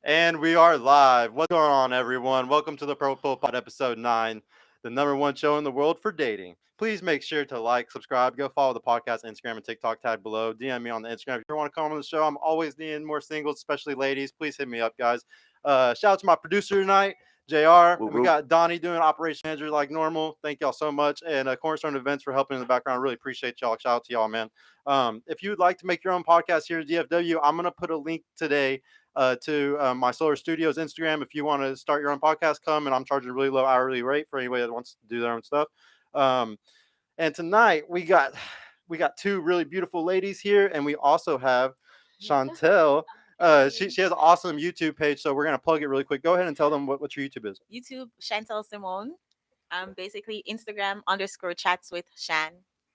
And we are live. What's going on, everyone? Welcome to the purplepillpod episode 9, the number one show in the world for dating. Please make sure to like, subscribe, go follow the podcast, Instagram, and TikTok tag below. DM me on the Instagram if you want to come on the show. I'm always needing more singles, especially ladies. Please hit me up, guys. Shout out to my producer tonight, JR. And we got Donnie doing operation manager like normal. Thank y'all so much. And Cornerstone Events for helping in the background. Really appreciate y'all. Shout out to y'all, man. If you would like to make your own podcast here at DFW, I'm going to put a link today to my Solar Studios Instagram. If you want to start your own podcast, come, and I'm charging a really low hourly rate for anybody that wants to do their own stuff. And tonight we got two really beautiful ladies here, and we also have Chantelle. She has an awesome YouTube page, so we're gonna plug it really quick. Go ahead and tell them what your YouTube is. YouTube Chantelle Simone. Basically Instagram _chats with Shan.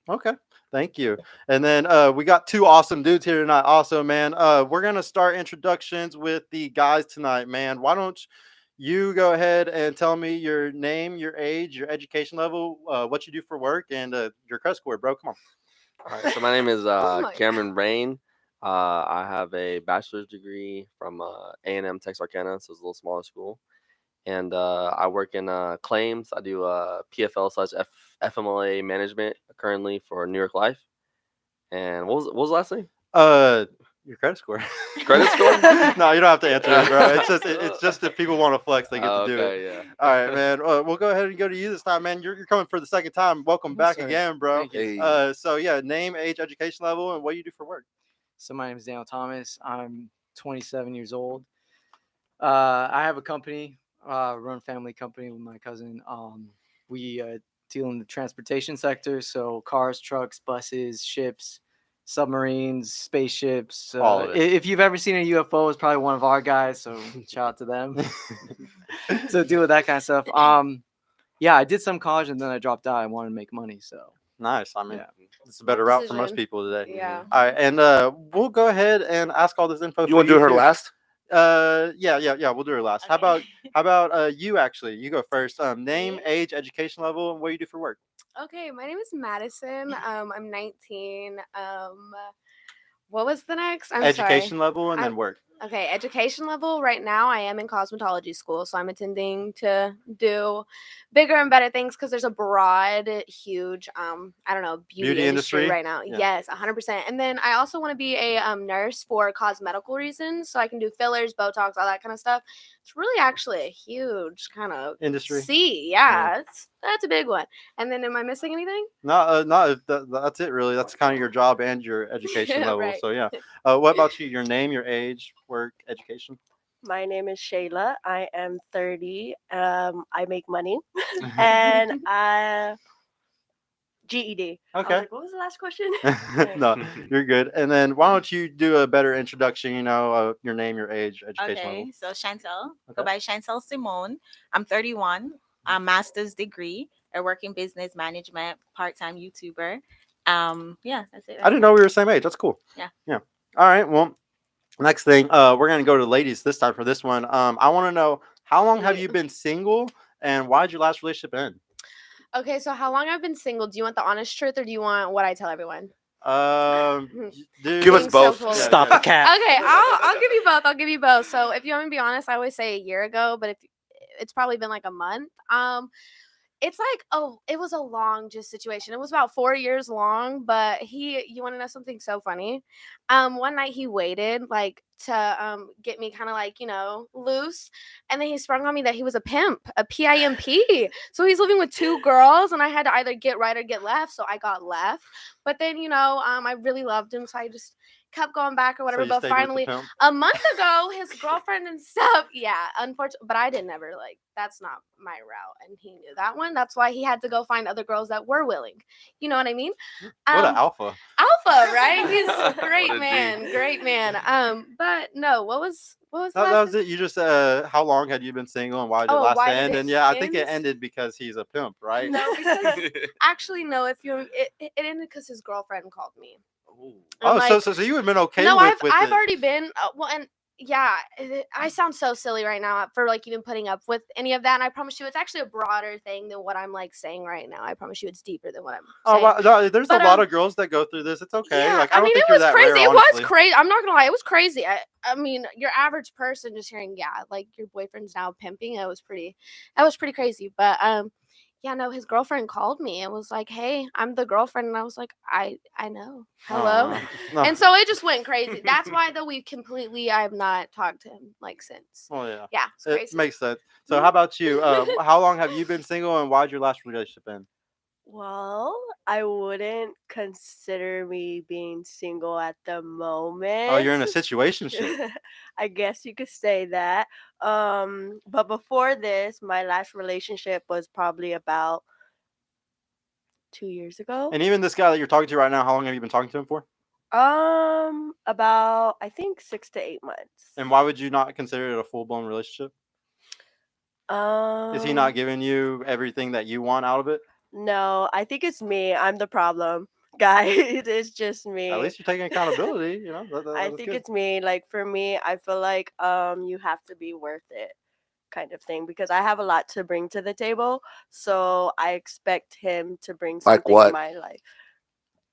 Okay, thank you. And then we got two awesome dudes here tonight also, man. We're going to start introductions with the guys tonight, man. Why don't you go ahead and tell me your name, your age, your education level, what you do for work, and your credit score, bro. Come on. All right, so my name is Cameron Rain. I have a bachelor's degree from A&M Texarkana, so it's a little smaller school. And I work in claims. I do PFL / FMLA management currently for New York Life. And what was the last thing? Your credit score. Credit score? No, you don't have to answer that, bro. It's just if people want to flex, they get to do it. Yeah. All right, man. We'll go ahead and go to you this time, man. You're coming for the second time. Welcome back again, bro. So yeah, name, age, education level, and what do you do for work? So my name is Daniel Thomas. I'm 27 years old. I have a company. Run a family company with my cousin. We deal in the transportation sector, so cars, trucks, buses, ships, submarines, spaceships. If you've ever seen a UFO, it's probably one of our guys. So shout out to them. So deal with that kind of stuff. Yeah, I did some college and then I dropped out. I wanted to make money, so. Nice. I mean, it's a better route for most people today. Yeah. All right, and we'll go ahead and ask all this info. You want to do her last? Yeah. We'll do her last. Okay. How about you? Actually, you go first. Name, age, education level, and what do you do for work? Okay, my name is Madison. I'm 19. What was the next? Education level and then work. Okay, education level. Right now, I am in cosmetology school, so I'm attending to do bigger and better things because there's a broad, huge, beauty industry right now. Yeah. Yes, 100%. And then I also want to be a nurse for cosmetical reasons, so I can do fillers, Botox, all that kind of stuff. It's really actually a huge kind of industry. Yeah. That's a big one. And then, am I missing anything? No, that's it really. That's kind of your job and your education level. Right. So yeah. What about you? Your name, your age, work, education. My name is Shayla. I am 30. I make money. And GED. Okay. What was the last question? No, you're good. And then why don't you do a better introduction, your name, your age, education level. Okay, so Chantelle. Okay. Go by Chantelle Simone. I'm 31. I'm master's degree. I work in business management, part-time YouTuber. Yeah, that's it. I didn't know we were the same age. That's cool. Yeah. All right. Well, next thing, we're gonna go to ladies this time for this one. I want to know, how long have you been single, and why did your last relationship end? Okay, so how long I've been single? Do you want the honest truth or do you want what I tell everyone? Dude, Give us both. So Stop the cat. Okay, I'll give you both. I'll give you both. So if you want me to be honest, I always say a year ago, but if it's probably been like a month. It's like it was a long just situation. It was about 4 years long, but you want to know something so funny? One night he waited like to get me kind of like, loose, and then he sprung on me that he was a pimp, a PIMP. So he's living with 2 girls, and I had to either get right or get left, so I got left. But then I really loved him, so I just kept going back or whatever. So but finally, a month ago, his girlfriend and stuff. Yeah, unfortunately, but I didn't ever that's not my route, and he knew that one. That's why he had to go find other girls that were willing. You know what I mean? What an alpha! Alpha, right? He's a great man. But no, what was that was it. You just how long had you been single, and why did it last end? And yeah, I think it ended because he's a pimp, right? No, because actually no. It ended because his girlfriend called me. Oh, so you had been okay. No, with I've already been. Well, and yeah, I sound so silly right now for like even putting up with any of that. And I promise you, it's actually a broader thing than what I'm like saying right now. I promise you, it's deeper than what I'm Oh, saying. wow. No, there's But, a lot of girls that go through this. It's okay. Yeah, Like, I don't mean, think it you're was that crazy. rare, It was honestly. crazy. I'm not gonna lie, it was crazy. I mean, your average person just hearing, yeah, like your boyfriend's now pimping. That was pretty crazy. But yeah, no, his girlfriend called me and was like, "Hey, I'm the girlfriend," and I was like, "I know, hello." Oh, no. And so it just went crazy. That's why though I have not talked to him like since. Well, yeah. Yeah, it's It crazy. makes sense. So, how about you? How long have you been single, and why'd your last relationship end? Well, I wouldn't consider me being single at the Oh, you're in moment. a situationship. I guess you could say that. But before this, my last relationship was probably about 2 years ago. And even this guy that you're talking to right now, how long have you been talking to him for? About I think 6 to 8 months. And why would you not consider it a full blown relationship? Is he not Um, giving you everything that you want out of it? no, I think it's me. I'm the problem, guys. It's just At me. least you're taking accountability. I That's think good. it's me. Like for me, I feel like you have to be worth it, kind of thing, because I have a lot to bring to the table. So I expect him to bring Like something what? in my life.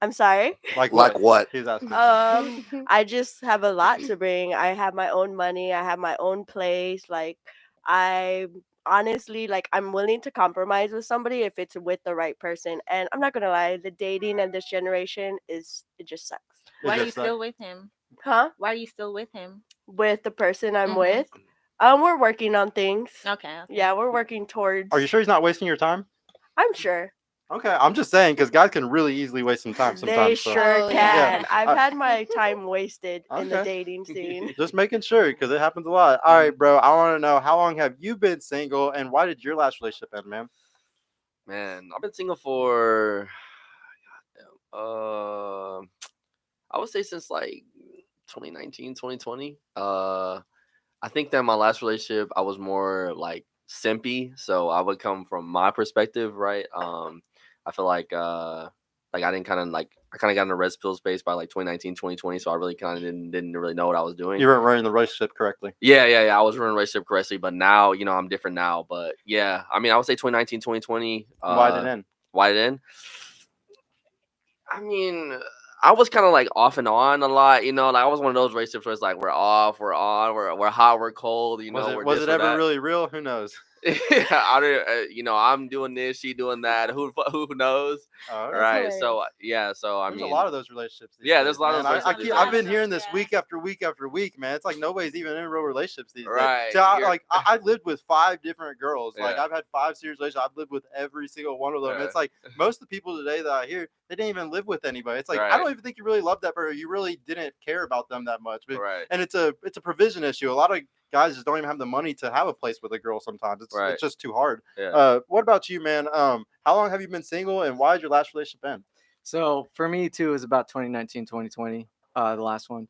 I'm sorry. Like Like what? He's asking. I just have a lot to bring. I have my own money. I have my own place. Like I honestly, like, I'm willing to compromise with somebody if it's with the right person. And I'm not gonna lie, the dating and this generation it just sucks. It Why are you just sucks. still with him? Huh? Why are you still with him? With the person I'm Mhm. with. We're working on things. Okay. Yeah, we're working towards. Are you sure he's not wasting your time? I'm sure. Okay, I'm just saying because guys can really easily waste some time They sometimes. So sure Oh, yeah. can. I've had my time wasted in the Okay. dating scene. just making sure because it happens a lot. All right, bro. I want to know how long have you been single and why did your last relationship end, man? Man, I've been single for uh I would say since like 2019, 2020. I think that my last relationship I was more like simpy, so I would come from my perspective, right? I feel like I didn't kind of like I kind of got in the red pill space by like 2019, 2020, so I really kind of didn't really know what I was doing. You weren't running the relationship correctly. Yeah. I was running a relationship correctly, but now, I'm different now. But yeah, I mean, I would say 2019, 2020. Why did it end? Why did it end? I mean, I was kind of like off and on a lot, like I was one of those relationships where it's like we're off, we're on, we're hot, we're cold, we're Was this, it we're ever that. really real? Who knows? I don't, I'm doing this, she doing that. Who knows? Oh, okay. Right. hilarious. So yeah. So I There's mean, a lot of those relationships. These yeah, days, there's a lot of man. those relationships these I've been days. hearing this Yeah. week after week after week, man. It's like nobody's even in real relationships these days. Right. So I lived with 5 different girls. Like Yeah. I've had 5 serious relationships. I've lived with every single one of them. Yeah. It's like most of the people today that I hear, they didn't even live with anybody. It's like I Right. don't even think you really love that person. You really didn't care about them that much. Right. And it's a provision issue. A lot of guys just don't even have the money to have a place with a girl sometimes. Right. It's just too hard. Yeah. What about you, man? How long have you been single and why did your last relationship end? So for me too, it was about 2019, 2020, the last one.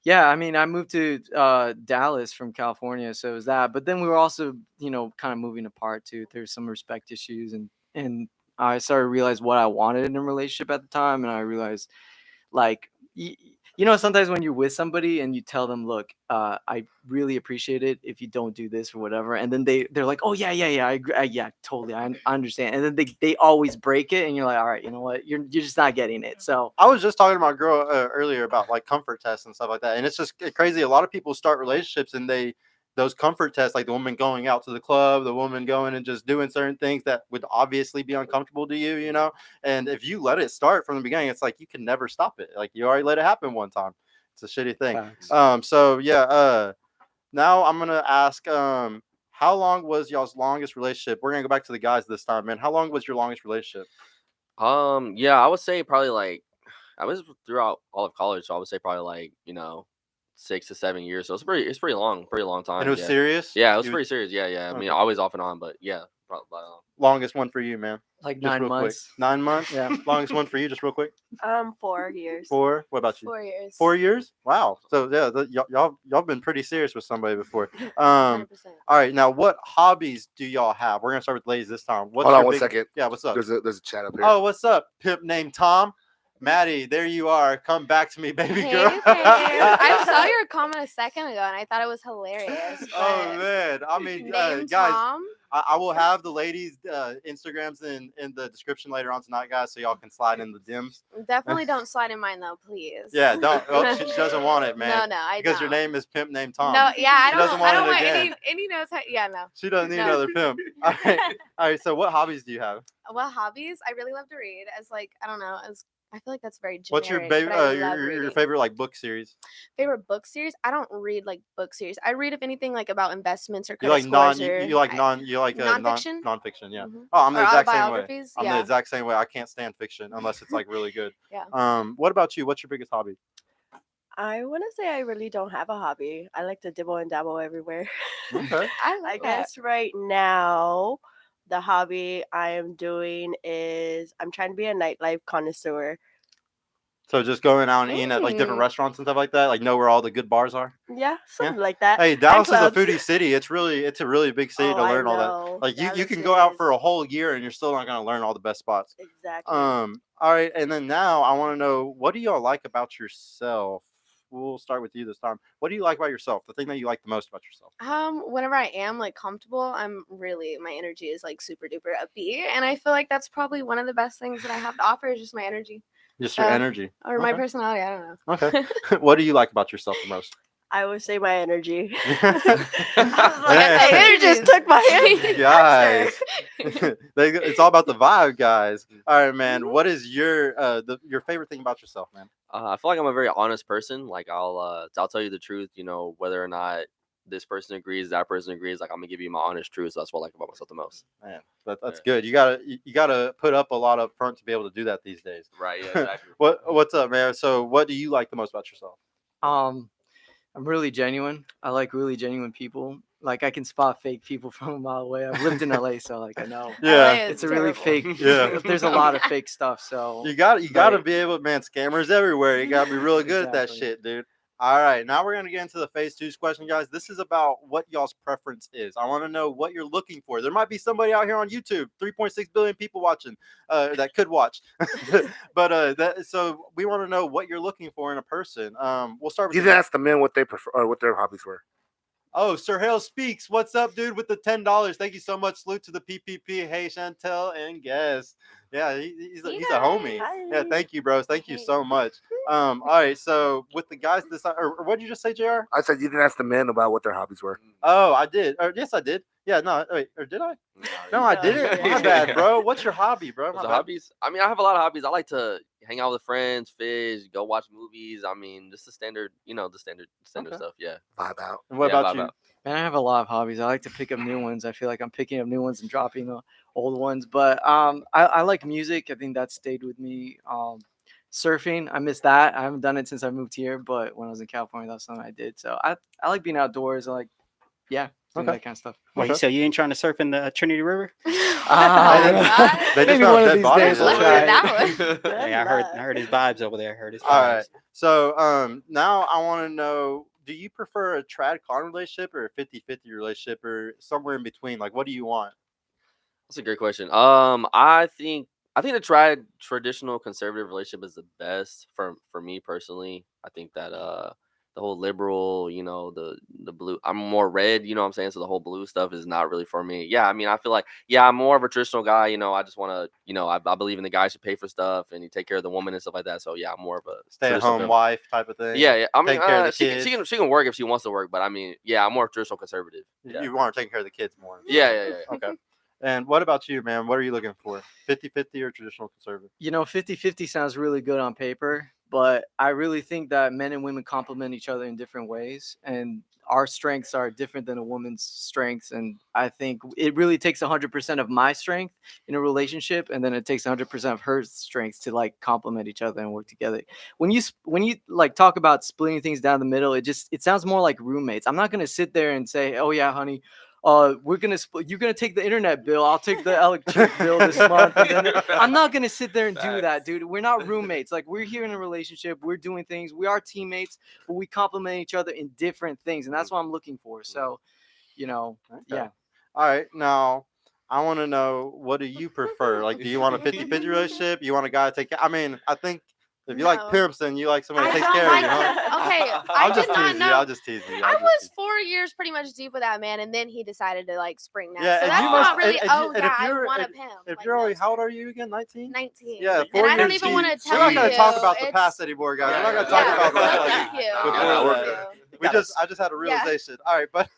Yeah, I mean, I moved to Dallas from California, so it was that. But then we were also, kind of moving apart too. There's some respect issues, and I started to realize what I wanted in a relationship at the time, and I realized, like, sometimes when you're with somebody and you tell them, look, I really appreciate it if you don't do this or whatever, and then they're like, oh yeah, I agree, yeah, totally, I understand, and then they always break it, and you're like, all right, you know what, you're just not getting it. So I was just talking to my girl earlier about like comfort tests and stuff like that, and it's just crazy. A lot of people start relationships and those comfort tests, like the woman going out to the club, the woman going and just doing certain things that would obviously be uncomfortable to you, And if you let it start from the beginning, it's like you can never stop it. Like you already let it happen one time. It's a shitty thing. facts. So yeah. Now I'm gonna ask, how long was y'all's longest relationship? We're gonna go back to the guys this time, man. How long was your longest relationship? Yeah, I would say probably like I was throughout all of college, so I would say probably like 6 to 7 years. So it's pretty long time. And it was Yeah. serious? Yeah, it was You- pretty serious. Yeah. I mean, Okay. always off and on, but yeah, probably. Longest one for you, man. Like Just 9 real months. quick. 9 months? Yeah. Longest one for you, just real quick. 4 years. 4. What about you? 4 years. 4 years? Wow. So yeah, y'all been pretty serious with somebody before. 100%. All right. Now, what hobbies do y'all have? We're gonna start with ladies this time. What's Hold on your one big- second. Yeah. What's up? There's a chat up here. Oh, what's up? Pimp named Tom. Maddie, there you are. Come back to me, baby Hey, girl. babe. I saw your comment a second ago, and I thought it was hilarious. Oh but man, I mean, Name guys, Tom. I will have the ladies' Instagrams in the description later on tonight, guys, so y'all can slide in the DMs. Definitely don't slide in mine though, please. Yeah, don't. Oh, she doesn't want it, man. No, I because don't. your name is Pimp Named Tom. No, yeah, I She don't. doesn't I want don't it want again. any notes. Yeah, no. She doesn't need No. another pimp. All right, all right. So, what hobbies do you have? Well, hobbies. I really love to read. As like, I don't know. As I feel like that's very generic. What's your but I love your reading. favorite like book series? Favorite book series? I don't read like book series. I read if anything like about investments or You credit like scores non or you like non you like nonfiction. nonfiction, yeah. Mhm. Oh, I'm the Or exact same way. autobiographies. I'm the Yeah. exact same way. I can't stand fiction unless it's like really good. Yeah. What about you? What's your biggest hobby? I want to say I really don't have a hobby. I like to dibble and dabble everywhere. Okay. I I like that. guess right now, the hobby I am doing is I'm trying to be a nightlife connoisseur. So just going out and eating at like different Mm. restaurants and stuff like that, like know where all the good bars are. Yeah, something like that. Hey, And Dallas is a clubs. foodie city. It's a really big city to Oh, I learn all that. know. Like you Dallas can go out for is- a whole year and you're still not gonna learn all the best spots. Exactly. All right, and then now I want to know, what do y'all like about yourself? We'll start with you this time. What do you like about yourself? The thing that you like the most about yourself? Whenever I am like comfortable, I'm really my energy is like super duper upbeat, and I feel like that's probably one of the best things that I have to offer is just my energy Just your energy. or my Okay. personality. I don't know. Okay. What do you like about yourself the most? I would say my energy. Yeah. I literally just took my hand. Guys, it's all about the vibe, guys. All right, man. What is your your favorite thing about yourself, man? I feel like I'm a very honest person. Like I'll tell you the truth. You know, whether or not this person agrees, that person agrees. Like I'm gonna give you my honest truth. So that's what I like about myself the most. Man, that's good. You gotta put up a lot up front to be able to do that these days. Right. Yeah. Exactly. What's up, man? So what do you like the most about yourself? I'm really genuine. I like really genuine people. Like I can spot fake people from a mile away. I've lived in LA, so like I know. Yeah. It's a really fake. Yeah. There's a lot of fake stuff. So You gotta Right. be able, man. Scammers everywhere. You gotta be really good at that Exactly. shit, dude. All right, now we're gonna get into the phase 2's question, guys. This is about what y'all's preference is. I want to know what you're looking for. There might be somebody out here on YouTube, 3.6 billion people watching, that could watch. But so we want to know what you're looking for in a person. We'll start with You didn't ask the men what they prefer or what their hobbies were. Oh, Sir Hale Speaks. What's up, dude, with the $10? Thank you so much. Salute to the PPP. Hey, Chantelle and guest. Yeah, he's a homie. Yeah, thank you, bros. Thank you so much. All right, so with the guys this or what did you just say, JR? I said you didn't ask the men about what their hobbies were. Oh, I did. Or yes, I did. Yeah, no, wait, or did I? No, I didn't. My bad, bro. What's your hobby, bro? My So bad. hobbies. I mean, I have a lot of hobbies. I like to hang out with friends, fish, go watch movies. I mean, just the standard, the standard Okay. stuff. Yeah. Vibe out. And what Yeah, about vibe you? out. Man, I have a lot of hobbies. I like to pick up new ones. I feel like I'm picking up new ones and dropping old ones. But I like music. I think that stayed with me. Surfing, I miss that. I haven't done it since I moved here, but when I was in California, that's something I did. So I like being outdoors. I like, doing Okay. that kind of stuff. Wait, so you ain't trying to surf in the Trinity River? Ah, They just maybe found one of dead these bodies days I'll over Look there. at try. that one. Hey, I heard his vibes over there. Heard his vibes. All right. So now I want to know, do you prefer a trad con relationship or a 50-50 relationship or somewhere in between? Like, what do you want? That's a great question. I think the traditional conservative relationship is the best for me personally. I think that the whole liberal, the blue. I'm more red, you know what I'm saying? So the whole blue stuff is not really for me. Yeah, I mean, I feel like I'm more of a traditional guy, I just want to, I believe in the guy should pay for stuff and you take care of the woman and stuff like that. So yeah, I'm more of a traditional Stay-at-home feel. wife type of thing? Yeah, yeah. I mean, Take care of the she kids. she can work if she wants to work, but I mean, yeah, I'm more traditional conservative. Yeah. You want to take care of the kids more. Yeah. Okay. And what about you, man? What are you looking for? 50-50 or traditional conservative? 50-50 sounds really good on paper, but I really think that men and women complement each other in different ways. And our strengths are different than a woman's strengths. And I think it really takes 100% of my strength in a relationship. And then it takes 100% of her strengths to like complement each other and work together. When you like talk about splitting things down the middle, it sounds more like roommates. I'm not going to sit there and say, oh yeah, honey, we're gonna you're gonna take the internet bill, I'll take the electric bill this month. And then I'm not gonna sit there and do that, dude. We're not roommates. Like, we're here in a relationship, we're doing things, we are teammates, but we complement each other in different things, and that's what I'm looking for. So Okay. yeah. All right, now I want to know, what do you prefer? Like, do you want a 50-50 relationship? You want a guy to take care? I mean, I think If you like No. pimps, then you like somebody I that takes don't care like of you, huh? that. Okay, I I'll did just not tease you. know. I'll just tease you. I was 4 years pretty much deep with that man, and then he decided to like spring that. Yeah, so and that's you not must. really. And Oh if yeah, I you're want a if, pimp. if Like, you're no, only, how old sir. are you again? 19. 19. Yeah, and 4 I don't years even deep. want to We're tell not you. gonna talk about the It's- past anymore, guys. We're not gonna Yeah, talk about no, that. thank you. Yeah, we're Thank good. you. We just, I just had a Yeah. realization. All right, but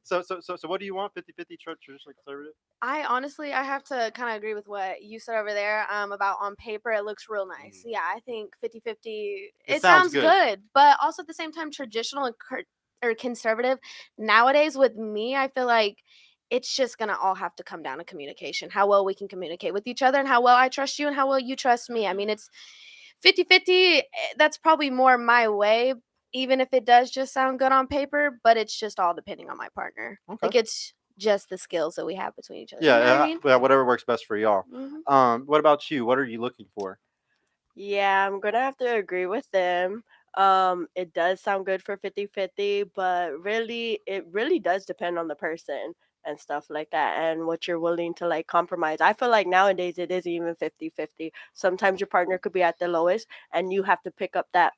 so what do you want? 50-50 traditional conservative? I honestly, I have to kind of agree with what you said over there about on paper, it looks real nice. Yeah, I think 50-50, it sounds sounds good. But also at the same time, traditional and or conservative, nowadays with me, I feel like it's just going to all have to come down to communication, how well we can communicate with each other and how well I trust you and how well you trust me. I mean, it's 50-50, that's probably more my way, even if it does just sound good on paper, but it's just all depending on my partner. Okay. Like it's just the skills that we have between each other. Yeah, You know what I yeah, mean? yeah, whatever works best for y'all. Mhm. What about you? What are you looking for? Yeah, I'm gonna have to agree with them. It does sound good for 50-50, but really it really does depend on the person and stuff like that and what you're willing to like compromise. I feel like nowadays it isn't even 50-50. Sometimes your partner could be at the lowest and you have to pick up that,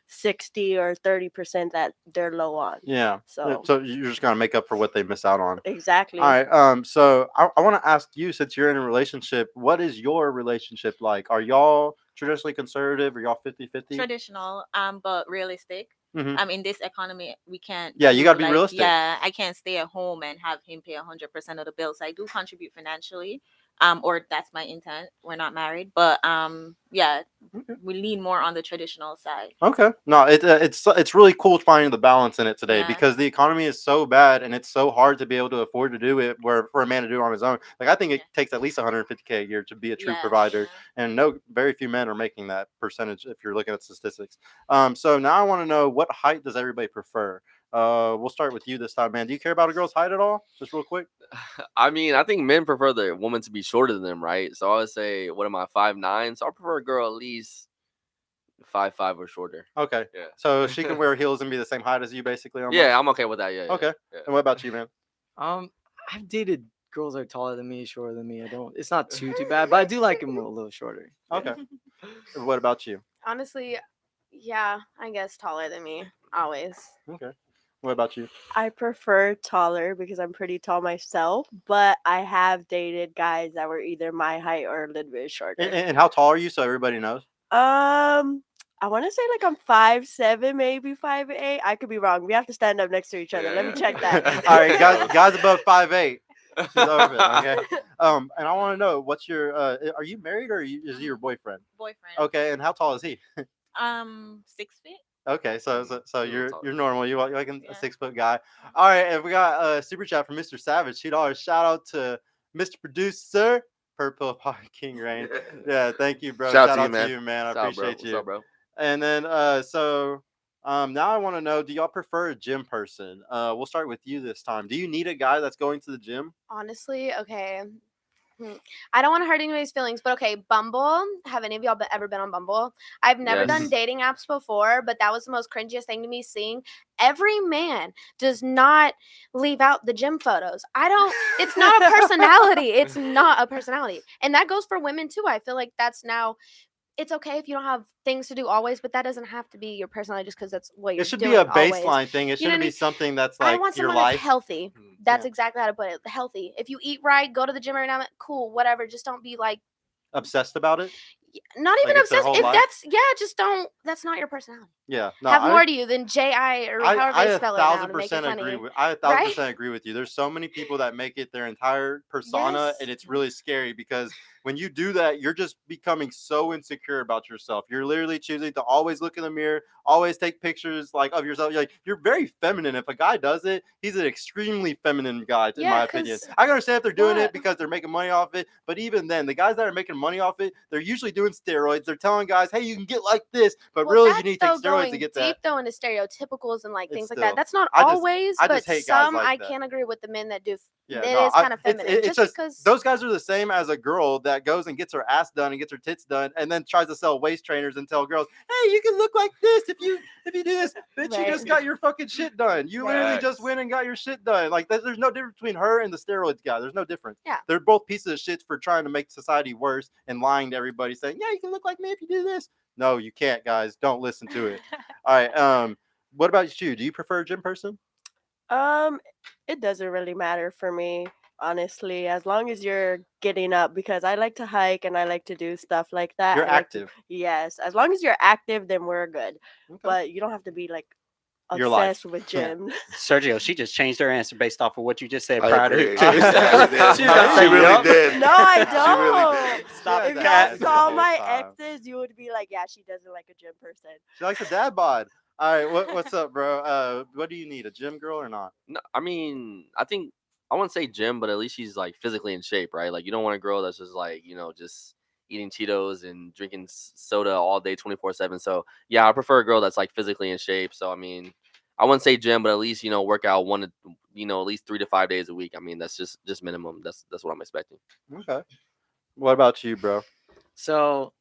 60 or 30% that they're low on. Yeah. So So you're just gonna make up for what they miss out on. exactly. All right. So I want to ask you, since you're in a relationship, what is your relationship like? Are y'all traditionally conservative? Are y'all 50-50? Traditional, but realistic. Mhm. In this economy, we can't. Yeah, you do, gotta be like, realistic. Yeah, I can't stay at home and have him pay 100% of the bills. I do contribute financially, or that's my intent. We're not married, but yeah, Okay. we lean more on the traditional side. Okay. No, it's really cool finding the balance in it today Yeah. because the economy is so bad and it's so hard to be able to afford to do it. Where for a man to do it on his own, like I think it Yeah. takes at least 150K a year to be a true Yeah, provider, yeah. and very few men are making that percentage if you're looking at statistics. So now I want to know, what height does everybody prefer? We'll start with you this time, man. Do you care about a girl's height at all? Just real quick. I mean, I think men prefer the woman to be shorter than them, right? So I would say, what am I, 5'9"? So I prefer a girl at least 5'5" or shorter. Okay. Yeah. So she can wear heels and be the same height as you, basically. Almost? Yeah, I'm okay with that. Yeah. Okay. Yeah. And what about you, man? I've dated girls that are taller than me, shorter than me. It's not too bad, but I do like them a little shorter. Okay. And what about you? Honestly, yeah, I guess taller than me, always. Okay. What about you? I prefer taller because I'm pretty tall myself, but I have dated guys that were either my height or a little bit shorter. And how tall are you, so everybody knows? I want to say like I'm 5'7", maybe 5'8". I could be wrong. We have to stand up next to each other. Let me check that. All right, guys above 5'8". She's over it. Okay. And I want to know, what's your? Are you married or is he your boyfriend? Boyfriend. Okay, and how tall is he? 6 feet. Okay, so you're normal. You're like a Yeah. 6-foot guy. All right, and we got a super chat from Mr. Savage, $2. Shout out to Mr. Producer, Purple King Rain. Yeah, thank you, bro. Shout Shout out out to you, man. I What's up, bro? appreciate What's you. up, bro? And then now I want to know, do y'all prefer a gym person? We'll start with you this time. Do you need a guy that's going to the gym? Honestly, okay. I don't want to hurt anybody's feelings, but okay, Bumble. Have any of y'all ever been on Bumble? I've never done Yes. dating apps before, but that was the most cringiest thing to me seeing. Every man does not leave out the gym photos. It's not a personality. It's not a personality. And that goes for women too. I feel like that's now, it's okay if you don't have things to do always, but that doesn't have to be your personality just because that's what you're It should doing be a always. baseline thing. It You know shouldn't what I be mean? something that's I like want your someone that's life. healthy. That's Yeah. exactly how to put it. Healthy. If you eat right, go to the gym every now and then, cool, whatever. Just don't be like, Obsessed about it? not Like even it's their obsessed. whole If life? just don't. That's not your personality. Yeah. No, Have more to you than J.I. or however I they a spell it now to make it 1000% funny. agree with. I a Right? 1000% agree with you. There's so many people that make it their entire persona, Yes. and it's really scary because when you do that, you're just becoming so insecure about yourself. You're literally choosing to always look in the mirror, always take pictures like of yourself. You're very feminine. If a guy does it, he's an extremely feminine guy, in my opinion. 'cause I can understand if they're doing it what? because they're making money off it, but even then, the guys that are making money off it, they're usually doing steroids. They're telling guys, "Hey, you can get like this," but Well, really, you that's need to take though steroids going to get deep that. though into stereotypicals and like It's things like still- that. That's not I just always, hate but guys some like I that. can't agree with the men that do. Yeah, it no, is kind of feminine. It's just because those guys are the same as a girl that goes and gets her ass done and gets her tits done and then tries to sell waist trainers and tell girls, "Hey, you can look like this if you do this." Bitch, you Right. just got your fucking shit done. You literally just went and got your shit done. Like there's no difference between her and the steroids guy. There's no difference. Yeah. They're both pieces of shit for trying to make society worse and lying to everybody, saying, "Yeah, you can look like me if you do this." No, you can't, guys. Don't listen to it. All right. What about you? Do you prefer a gym person? Um, it doesn't really matter for me, honestly, as long as you're getting up because I like to hike and I like to do stuff like that. You're I like to, active. yes, as long as you're active, then we're good. Okay. But you don't have to be like Your life. obsessed with Yeah. gym. Sergio, she just changed her answer based off of what you just said I prior agree. to. She really did. She's gonna say, She really yup. did. No, I She really don't. did. Stop If the y'all cat. saw the my whole time. exes, you would be like, yeah, she doesn't like a gym person. She likes a dad bod. All right. What's up, bro? What do you need? A gym girl or not? No, I mean, I think I wouldn't say gym, but at least she's like physically in shape, right? Like you don't want a girl that's just like just eating Cheetos and drinking soda all day, 24/7. So yeah, I prefer a girl that's like physically in shape. So I mean, I wouldn't say gym, but at least work out at least 3 to 5 days a week. I mean, that's just minimum. That's what I'm expecting. Okay. What about you, bro? So,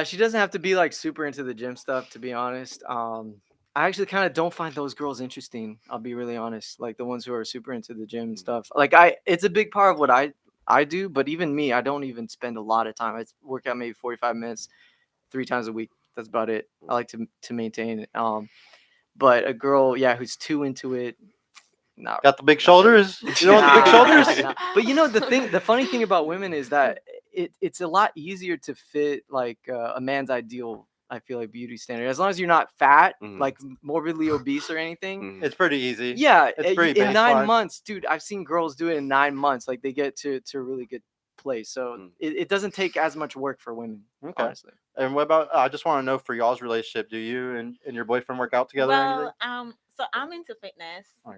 she doesn't have to be like super into the gym stuff, to be honest. I actually kind of don't find those girls interesting. I'll be really honest. Like the ones who are super into the gym and stuff. Like it's a big part of what I do. But even me, I don't even spend a lot of time. I work out maybe 45 minutes, 3 times a week. That's about it. I like to maintain it. But a girl, yeah, who's too into it. Not Got the big shoulders? You don't want the big Nah, shoulders? nah. But the funny thing about women is that it's a lot easier to fit like a man's ideal. I feel like beauty standard, as long as you're not fat, like morbidly obese or anything. It's pretty easy. Yeah, It's pretty in 9 baseline. months, dude. I've seen girls do it in 9 months. Like they get to a really good place. So it doesn't take as much work for women. Okay. Honestly. And what about? I just want to know for y'all's relationship. Do you and your boyfriend work out together? Or anything? Well, so I'm into fitness. Okay.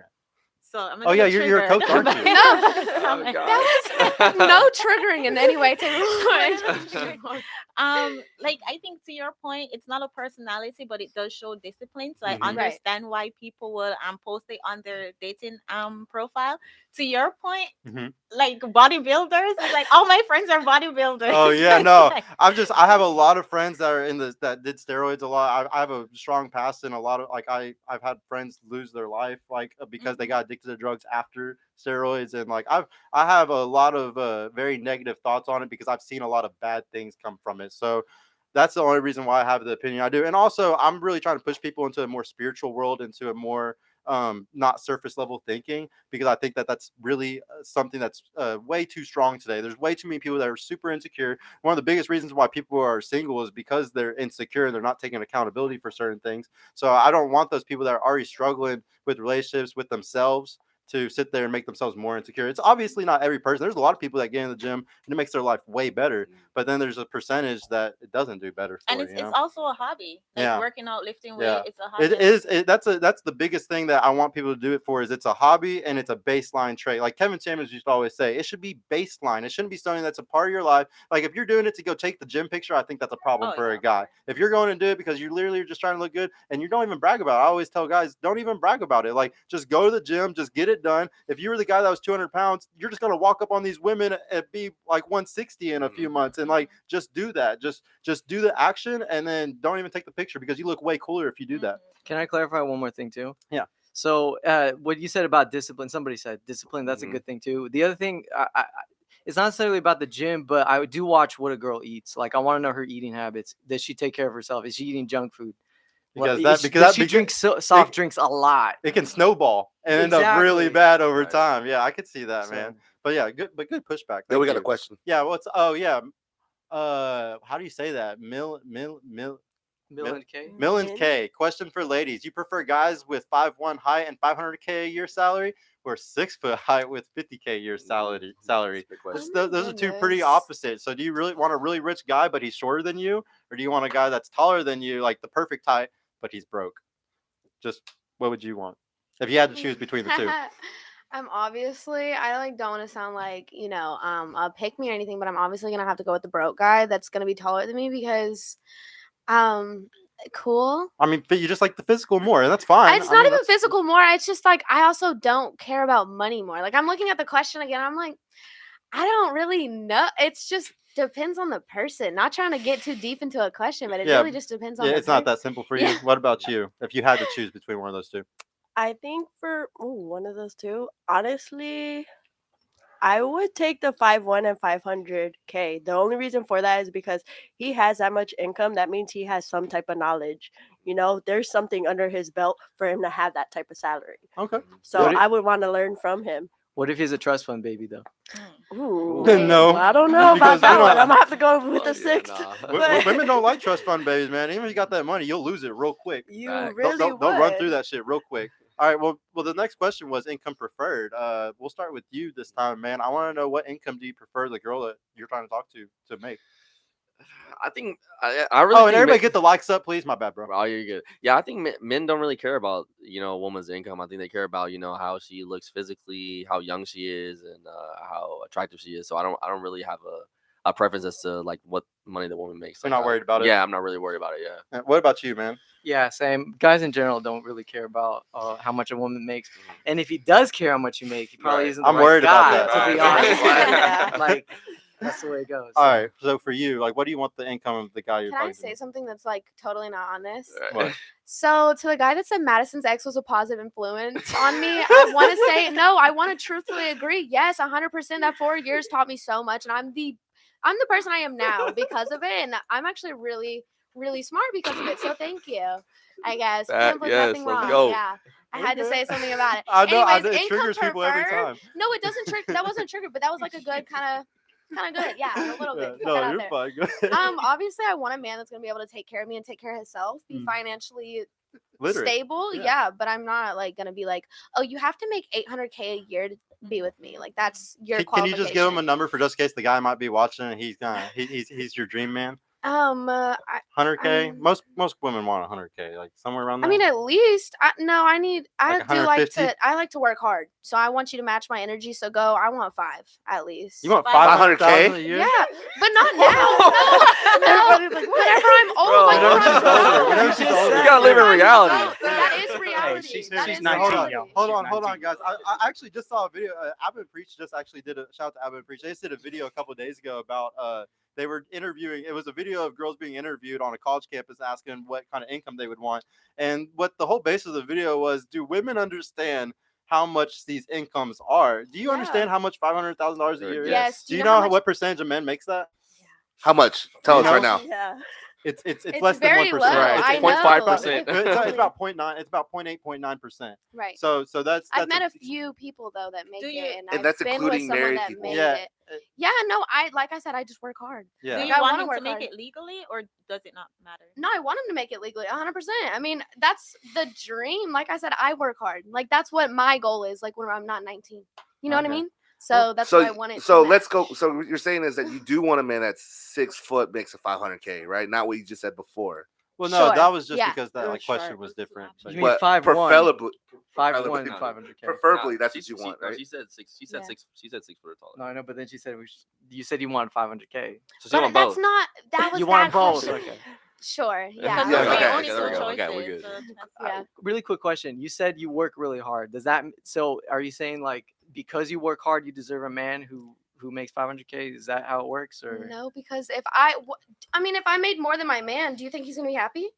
So I'm Oh, yeah, you're a coach, aren't you? No, that was no triggering in any way. Like I think to your point, it's not a personality, but it does show discipline. So Mhm. I understand why people will post it on their dating profile. To your point, Mhm. like bodybuilders, it's like all my friends are bodybuilders. Oh yeah, It's no. like- I have a lot of friends that are that did steroids a lot. I have a strong past in a lot of I've had friends lose their life because they got addicted to drugs after steroids, and I have a lot of very negative thoughts on it because I've seen a lot of bad things come from it. So that's the only reason why I have the opinion I do. And also I'm really trying to push people into a more spiritual world, into a more not surface level thinking, because I think that that's really something that's way too strong today. There's way too many people that are super insecure. One of the biggest reasons why people are single is because they're insecure and they're not taking accountability for certain things. So I don't want those people that are already struggling with relationships with themselves to sit there and make themselves more insecure. It's obviously not every person. There's a lot of people that get in the gym and it makes their life way better, but then there's a percentage that it doesn't do better for. and it's also a hobby. Like Yeah. working out, lifting weight, Yeah. it's a hobby. It is. That's the biggest thing that I want people to do it for. Is it's a hobby and it's a baseline trait. Like Kevin Samuels used to always say, it should be baseline. It shouldn't be something that's a part of your life. Like if you're doing it to go take the gym picture, I think that's a problem for a guy. If you're going to do it because you literally are just trying to look good and you don't even brag about it, I always tell guys, don't even brag about it. Like just go to the gym, just get it done. If you were the guy that was 200 pounds, you're just gonna walk up on these women and be like 160 in a few months, and like just do that. Just do the action, and then don't even take the picture because you look way cooler if you do that. Can I clarify one more thing too? Yeah. So what you said about discipline, somebody said discipline. That's a good thing too. The other thing, it's not necessarily about the gym, but I do watch what a girl eats. Like I want to know her eating habits. Does she take care of herself? Is she eating junk food? Does she drinks soft drinks a lot? It can snowball and end up really bad over time. Yeah, I could see that, man. But yeah, good pushback. Yeah, we got a question. Yeah, how do you say that? Millen K. Question for ladies: you prefer guys with 5'1" height and $500K a year salary, or 6 foot height with $50K a year salary? Those are two pretty opposite. So do you really want a really rich guy but he's shorter than you, or do you want a guy that's taller than you, like the perfect height but he's broke? Just what would you want if you had to choose between the two? Obviously, I don't want to sound like a pick me or anything, but I'm obviously gonna have to go with the broke guy that's gonna be taller than me because cool. I mean, you just like the physical more, and that's fine. It's not even physical more. It's just like I also don't care about money more. Like I'm looking at the question again. I'm like, I don't really know. It's just depends on the person. Not trying to get too deep into a question, but it really just depends on. Yeah, the it's not that simple for you. What about you? If you had to choose between one of those two, I think for one of those two, honestly, I would take the 5'1" and 500K. The only reason for that is because he has that much income. That means he has some type of knowledge. You know, there's something under his belt for him to have that type of salary. Okay. So What I would want to learn from him. What if he's a trust fund baby though? Ooh, No. I don't know Because about that we one. don't- I'm gonna have to go with Oh, the yeah, six. nah. but Women don't like trust fund babies, man. Even if you got that money, you'll lose it real quick. You Facts. really They'll run would. through that shit real quick. All right. Well, the next question was income preferred. We'll start with you this time, man. I want to know, what income do you prefer the girl that you're trying to talk to make? I think I really. Oh, and think everybody men- get the likes up, please. My bad, bro. Oh, you're good. Yeah, I think men don't really care about a woman's income. I think they care about how she looks physically, how young she is, and how attractive she is. So I don't really have a preference as to like what money the woman makes. You're Like, not worried about it? Yeah, I'm not really worried about it. Yeah. What about you, man? Yeah, same. Guys in general don't really care about how much a woman makes, and if he does care how much you make, he probably Right. isn't. The I'm right worried about guy, that. to be Right. honest. Yeah. Like that's the way it goes. All so. right. So for you, like, what do you want the income of the guy you're Can I talking say to? something that's like totally not honest? What? So to the guy that said Madison's ex was a positive influence on me, I want to say no. I want to truthfully agree. Yes, 100%. That 4 years taught me so much, and I'm the person I am now because of it, and I'm actually really, really smart because of it. So thank you. I guess pimp was Yes, nothing let's wrong. go. Yeah, I had to say something about it. I know. Anyways, It income triggers people every preferred- time. No, it doesn't trigger. That wasn't triggered, but that was like a good kind of good. Yeah, a little bit. Put that No, out you're there. fine. Go ahead. Obviously, I want a man that's gonna be able to take care of me and take care of himself, be Mm. financially Literate. stable. Yeah. Yeah, but I'm not like gonna be like, oh, you have to make 800K a year to be with me. Like that's your Can you just give him a qualification. number for just in case the guy might be watching and he's your dream man? 100K. mean- Most women want 100K, like somewhere around I there. mean, at least I Like do like 150? to. I like to work hard, so I want you to match my energy. So go. I want 5 at least. you want 500K? 500,000 a year? Yeah, but not now. No, Everybody's like, whenever I'm old, Bro, like whenever whenever she's I'm older, old. whenever she's older. You gotta live in Whenever I'm reality. old. That is reality. she's That she's is 19, reality. y'all. Hold She's on, 19. guys. I actually just saw a video. Abbott and Preach just actually did a shout out to Abbott and Preach. They just did a video a couple of days ago about they were interviewing. It was a video of girls being interviewed on a college campus, asking what kind of income they would want. And what the whole base of the video was: do women understand how much these incomes are? Do you Yeah. understand how much $500,000 a year is? Yes. Do you how know much- what percentage of men makes that? How much? Tell You us right know? now. Yeah. It's It's less than very 1%. low. Right, it's I 0.5%. know. It's about 0.9. It's about 0.8, 0.9%. Right. So that's I've met a few people though that make Do you- it, and And I've that's been with including someone married that people. made Yeah. it. Yeah, no, like I said, I just work hard. Yeah. Do Like, you I want wanna him work to make hard. it legally, or does it not matter? No, I want him to make it legally, 100%. I mean, that's the dream. Like I said, I work hard. Like that's what my goal is. Like when I'm not 19, you know what I Okay. mean? So that's what I wanted. So to let's go. match. So what you're saying is that you do want a man that's 6 foot makes a 500K, right? Not what you just said before. Well, no, Sure. that was just Yeah. because that You're like question sharp. was different. But You mean But 5'1", preferably, 5'1", No. 500K. preferably that's She- what you she- want, no, right? She said 6. She said Yeah. 6. She said 6 foot or taller. No, I know, but then she said you said you wanted 500K. So she But want that's both. not. That was You that want both? question. Okay. Sure. Because Yeah. those Yeah, are okay, your only okay, there we two go. choices. Okay, we're good. so that's- Yeah. Really quick question. You said you work really hard. Does that so? Are you saying like because you work hard, you deserve a man who makes 500K? Is that how it works? Or No, because if if I made more than my man, do you think he's gonna be happy?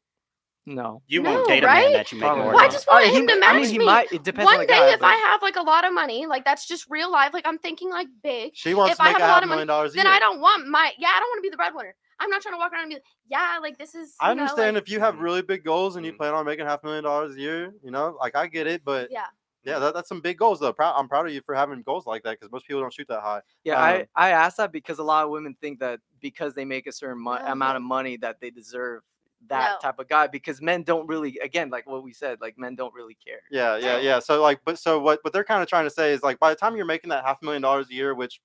no? You No, won't date a right? man that you make Probably more Well, I than. not. just want he him to I match mean, he me. might. It depends One on the day, guy. if I have like a lot of money, like that's just real life. Like I'm thinking like big. she wants if to I make have a a lot half of money, $1,000,000 a Then year. I don't want I don't want to be the breadwinner. I'm not trying to walk around and be like, yeah, like this is. I understand if you have Mhm. really big goals and you Mhm. plan on making $500,000 a year. You know, like I get it, but Yeah. that's some big goals though. I'm proud of you for having goals like that because most people don't shoot that high. Yeah, I asked that because a lot of women think that because they make a certain amount of No. money that they deserve that No. type of guy, because men don't really, again, like what we said, like men don't really care. Yeah. So like, so what they're kind of trying to say is like, by the time you're making that $500,000 a year, which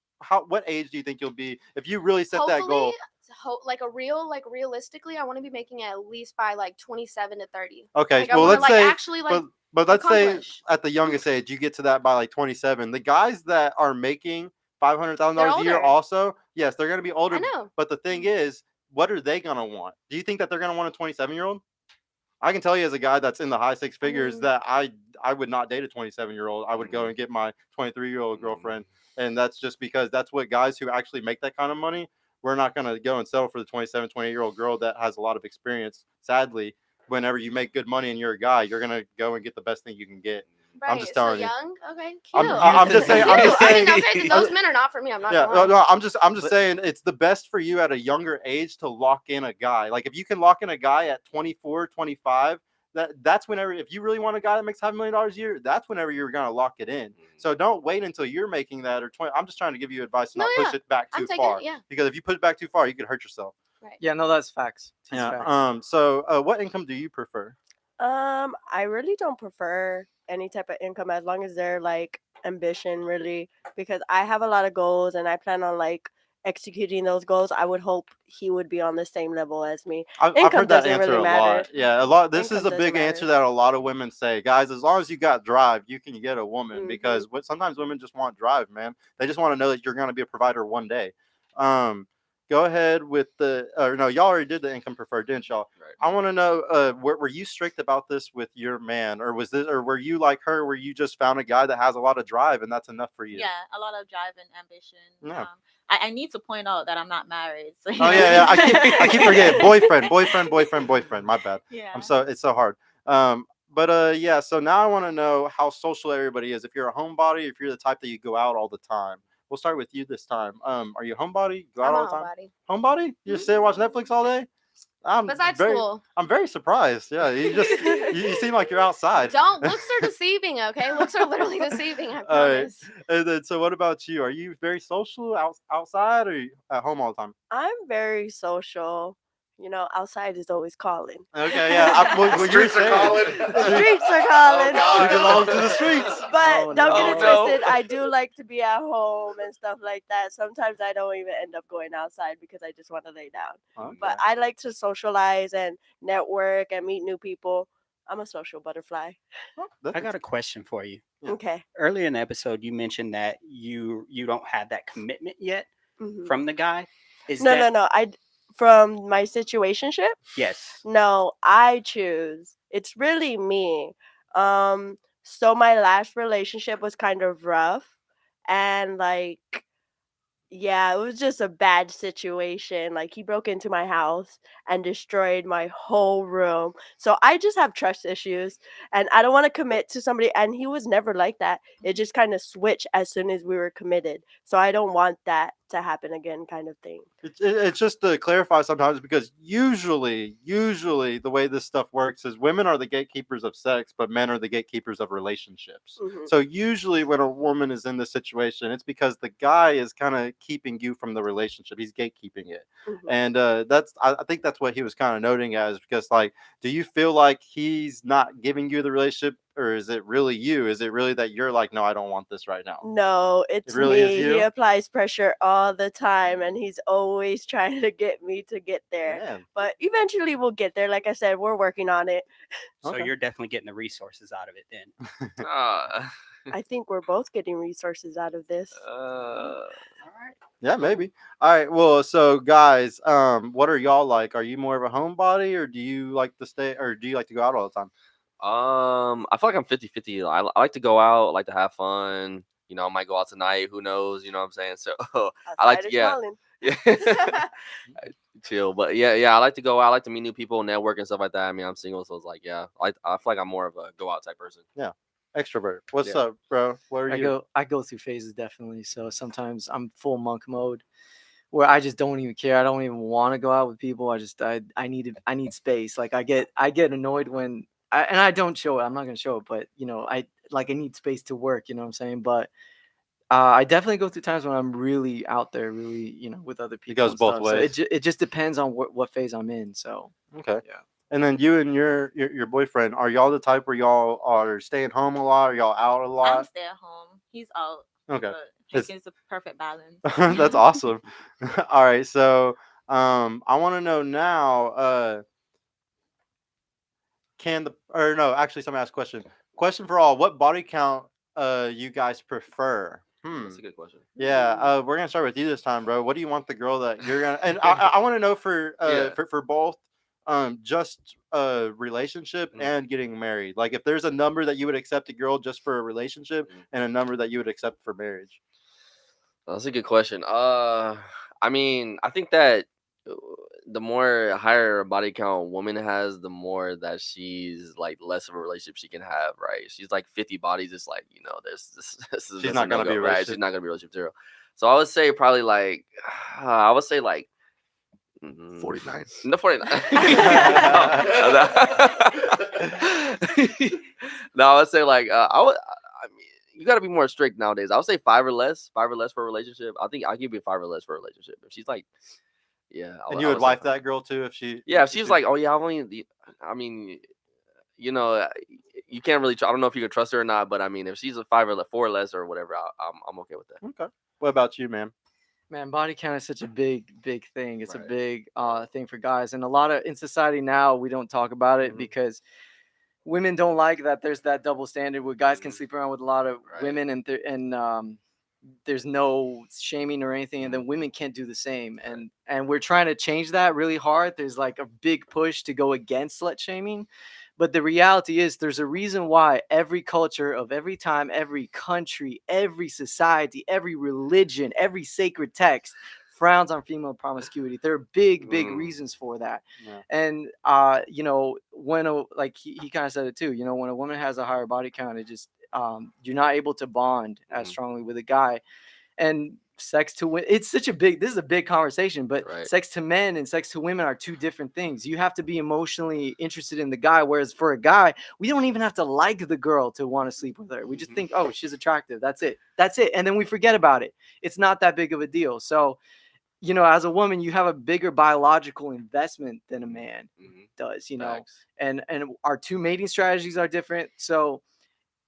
what age do you think you'll be if you really set that goal? Realistically, I want to be making it at least by like 27 to 30. Okay, Like, I well wanna, let's like, say, actually, like, but let's say accomplish. at the youngest age you get to that by like 27. The guys that are making $500,000 They're a year older. also, yes, they're gonna be older. I know. But the thing is, what are they gonna want? Do you think that they're gonna want a 27-year-old? I can tell you as a guy that's in the high six figures mean- that I would not date a 27-year-old. I would go and get my 23-year-old girlfriend, and that's just because that's what guys who actually make that kind of money. We're not gonna go and settle for the 27, 28-year-old girl that has a lot of experience. Sadly, whenever you make good money and you're a guy, you're gonna go and get the best thing you can get. Right. I'm just telling so you. young. Okay. Cute. I'm just saying. I'm Cute. just I saying. mean, okay, those men are not for me. I'm not Yeah, gonna no, lie. no, I'm just But- saying it's the best for you at a younger age to lock in a guy. Like if you can lock in a guy at 24, 25, that's whenever if you really want a guy that makes $500,000 a year, that's whenever you're gonna lock it in. So don't wait until you're making that or 20. I'm just trying to give you advice to No, not push yeah. it back I'm too taking far. it, yeah. Because if you push it back too far, you could hurt yourself. Right. Yeah, no, that's facts. That's Yeah. facts. So what income do you prefer? I really don't prefer any type of income as long as they're like ambition, really, because I have a lot of goals and I plan on like executing those goals. I would hope he would be on the same level as me. I've Income heard that doesn't answer really a matter. lot. Yeah, a lot. This is Income a big doesn't answer matter. that a lot of women say, guys. As long as you got drive, you can get a woman. Because sometimes women just want drive, man. They just want to know that you're going to be a provider one day. Go ahead with the. Or no, y'all already did the income preferred, didn't y'all? Right. I want to know. Were you strict about this with your man, or was this, or were you like her, where you just found a guy that has a lot of drive and that's enough for you? Yeah, a lot of drive and ambition. Yeah. I need to point out that I'm not married. So, Oh yeah. I keep forgetting. Boyfriend. My bad. Yeah. It's so hard. Yeah. So now I want to know how social everybody is. If you're a homebody, if you're the type that you go out all the time. We'll start with you this time. Are you a homebody? Go out I'm all a the time? homebody. Homebody? You just sit and watch Netflix all day? Besides very, school. I'm very surprised. Yeah, you seem like you're outside. Don't looks are deceiving, okay? Looks are literally deceiving, I All right. promise. And then, so what about you? Are you very social outside or are you at home all the time? I'm very social. You know, outside is always calling. Okay, yeah. What you're Streets are saying. calling. The streets are calling. God. You belong to the streets. But Oh, don't get no. it Oh, no. twisted. I do like to be at home and stuff like that. Sometimes I don't even end up going outside because I just want to lay down. Okay. But I like to socialize and network and meet new people. I'm a social butterfly. I got a question for you. Yeah. Okay. Earlier in the episode, you mentioned that you don't have that commitment yet Mhm. from the guy. Is No, that no. From my situationship. yes? No, I choose. It's really me. So my last relationship was kind of rough and like yeah, it was just a bad situation. Like he broke into my house and destroyed my whole room. So I just have trust issues and I don't want to commit to somebody and he was never like that. It just kind of switched as soon as we were committed. So I don't want that to happen again kind of thing. It's just to clarify sometimes because usually the way this stuff works is women are the gatekeepers of sex, but men are the gatekeepers of relationships. Mhm. So usually when a woman is in this situation, it's because the guy is kind of keeping you from the relationship. He's gatekeeping it. Mhm. And I think that's what he was kind of noting as because like, do you feel like he's not giving you the relationship or is it really you? Is it really that you're like, no, I don't want this right now? No, it's really is me. you? He applies pressure all the time and he's always trying to get me to get there. Man. But eventually we'll get there. Like I said, we're working on it. So Okay. you're definitely getting the resources out of it then. I think we're both getting resources out of this. All right. Yeah, maybe. All right. Well, so guys, what are y'all like? Are you more of a homebody or do you like to stay or do you like to go out all the time? I feel like I'm 50-50. I like to go out, I like to have fun. You know, I might go out tonight. Who knows? You know what I'm saying? So I like Outside to, is yeah, calling. yeah, chill. But yeah, I like to go out. I like to meet new people, network and stuff like that. I mean, I'm single, so it's like, yeah, I feel like I'm more of a go out type person. Yeah. Extrovert. What's Yeah. up, bro? What are you? I go through phases definitely. So sometimes I'm full monk mode where I just don't even care. I don't even want to go out with people. I need space. Like I get annoyed when I don't show it. I'm not gonna show it, but you know, I need space to work, you know what I'm saying? But I definitely go through times when I'm really out there, really, you know, with other people. goes and both stuff. So ways. it just depends on what phase I'm in. So Okay. yeah. And then you and your boyfriend, are y'all the type where y'all are staying home a lot? Are y'all out a I'm lot? stay at home. He's out. Okay. But it's a perfect balance. That's awesome. All right. So I want to know now, actually somebody asked a question. Question for all, what body count you guys prefer? That's a good question. Yeah, we're gonna start with you this time, bro. What do you want the girl that you're gonna? And I want to know for Yeah. for both, just relationship Mhm. and getting married. Like, if there's a number that you would accept a girl just for a relationship, Mhm. and a number that you would accept for marriage. That's a good question. I mean, I think that the more higher body count a woman has, the more that she's like less of a relationship she can have, right? She's like 50 bodies. It's like, this is She's not gonna be a right? relationship. She's not gonna be a relationship zero. So I would say probably like, I would say like 49. No, 49. No, I would say like I mean, you got to be more strict nowadays. I would say 5 or less. 5 or less for a relationship. I think I'll give you 5 or less for a relationship. If she's like, yeah, And you would say wife 5. that girl too if she. Yeah, if she was like, oh yeah, I've only. I mean, you know, you can't really. I don't know if you can trust her or not, but I mean, if she's a 5 or 4 or less or whatever, I'm okay with that. Okay. What about you, man? Man, body count is such a big thing. It's Right. a big thing for guys, and a lot of in society now we don't talk about it because women don't like that. There's that double standard where guys can sleep around with a lot of women, and there's no shaming or anything, and then women can't do the same. And we're trying to change that really hard. There's like a big push to go against slut shaming. But the reality is there's a reason why every culture of every time, every country, every society, every religion, every sacred text frowns on female promiscuity. There are big reasons for that. Yeah. And when like he kind of said it too, when a woman has a higher body count, it just you're not able to bond as strongly with a guy. And sex to women, this is a big conversation, but sex to men and sex to women are two different things. You have to be emotionally interested in the guy, whereas for a guy, we don't even have to like the girl to want to sleep with her. We just think, oh, she's attractive, that's it, and then we forget about it. It's not that big of a deal. So as a woman, you have a bigger biological investment than a man does, and our two mating strategies are different. So,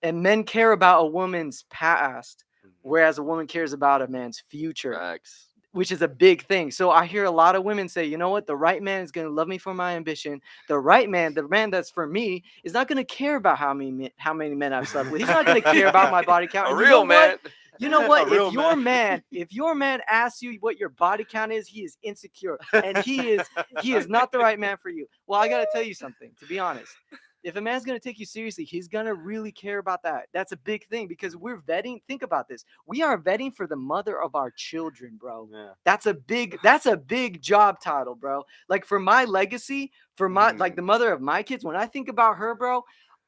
and men care about a woman's past, whereas a woman cares about a man's future, which is a big thing. So I hear a lot of women say, you know what, the right man is going to love me for my ambition. The right man, the man that's for me, is not going to care about how many men I've slept with. He's not going to care about my body count. A real man. You know what? If your man asks you what your body count is, he is insecure, and he is not the right man for you. Well, I got to tell you something, to be honest. If a man's going to take you seriously, he's going to really care about that. That's a big thing because we're vetting. Think about this. We are vetting for the mother of our children, bro. Yeah. That's a big job title, bro. Like for my legacy, for my like the mother of my kids, when I think about her, bro,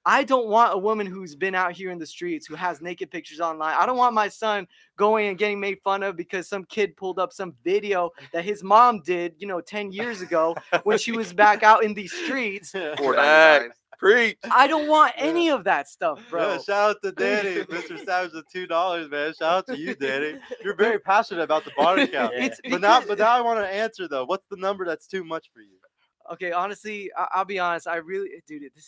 I don't want a woman who's been out here in the streets, who has naked pictures online. I don't want my son going and getting made fun of because some kid pulled up some video that his mom did, 10 years ago when she was back out in these streets. Preach. I don't want any of that stuff, bro. Yeah, shout out to Danny, Mr. Savage with $2, man. Shout out to you, Danny. You're very passionate about the body count. But now I want to answer though. What's the number that's too much for you? Okay, honestly, I'll be honest. I really, dude, if you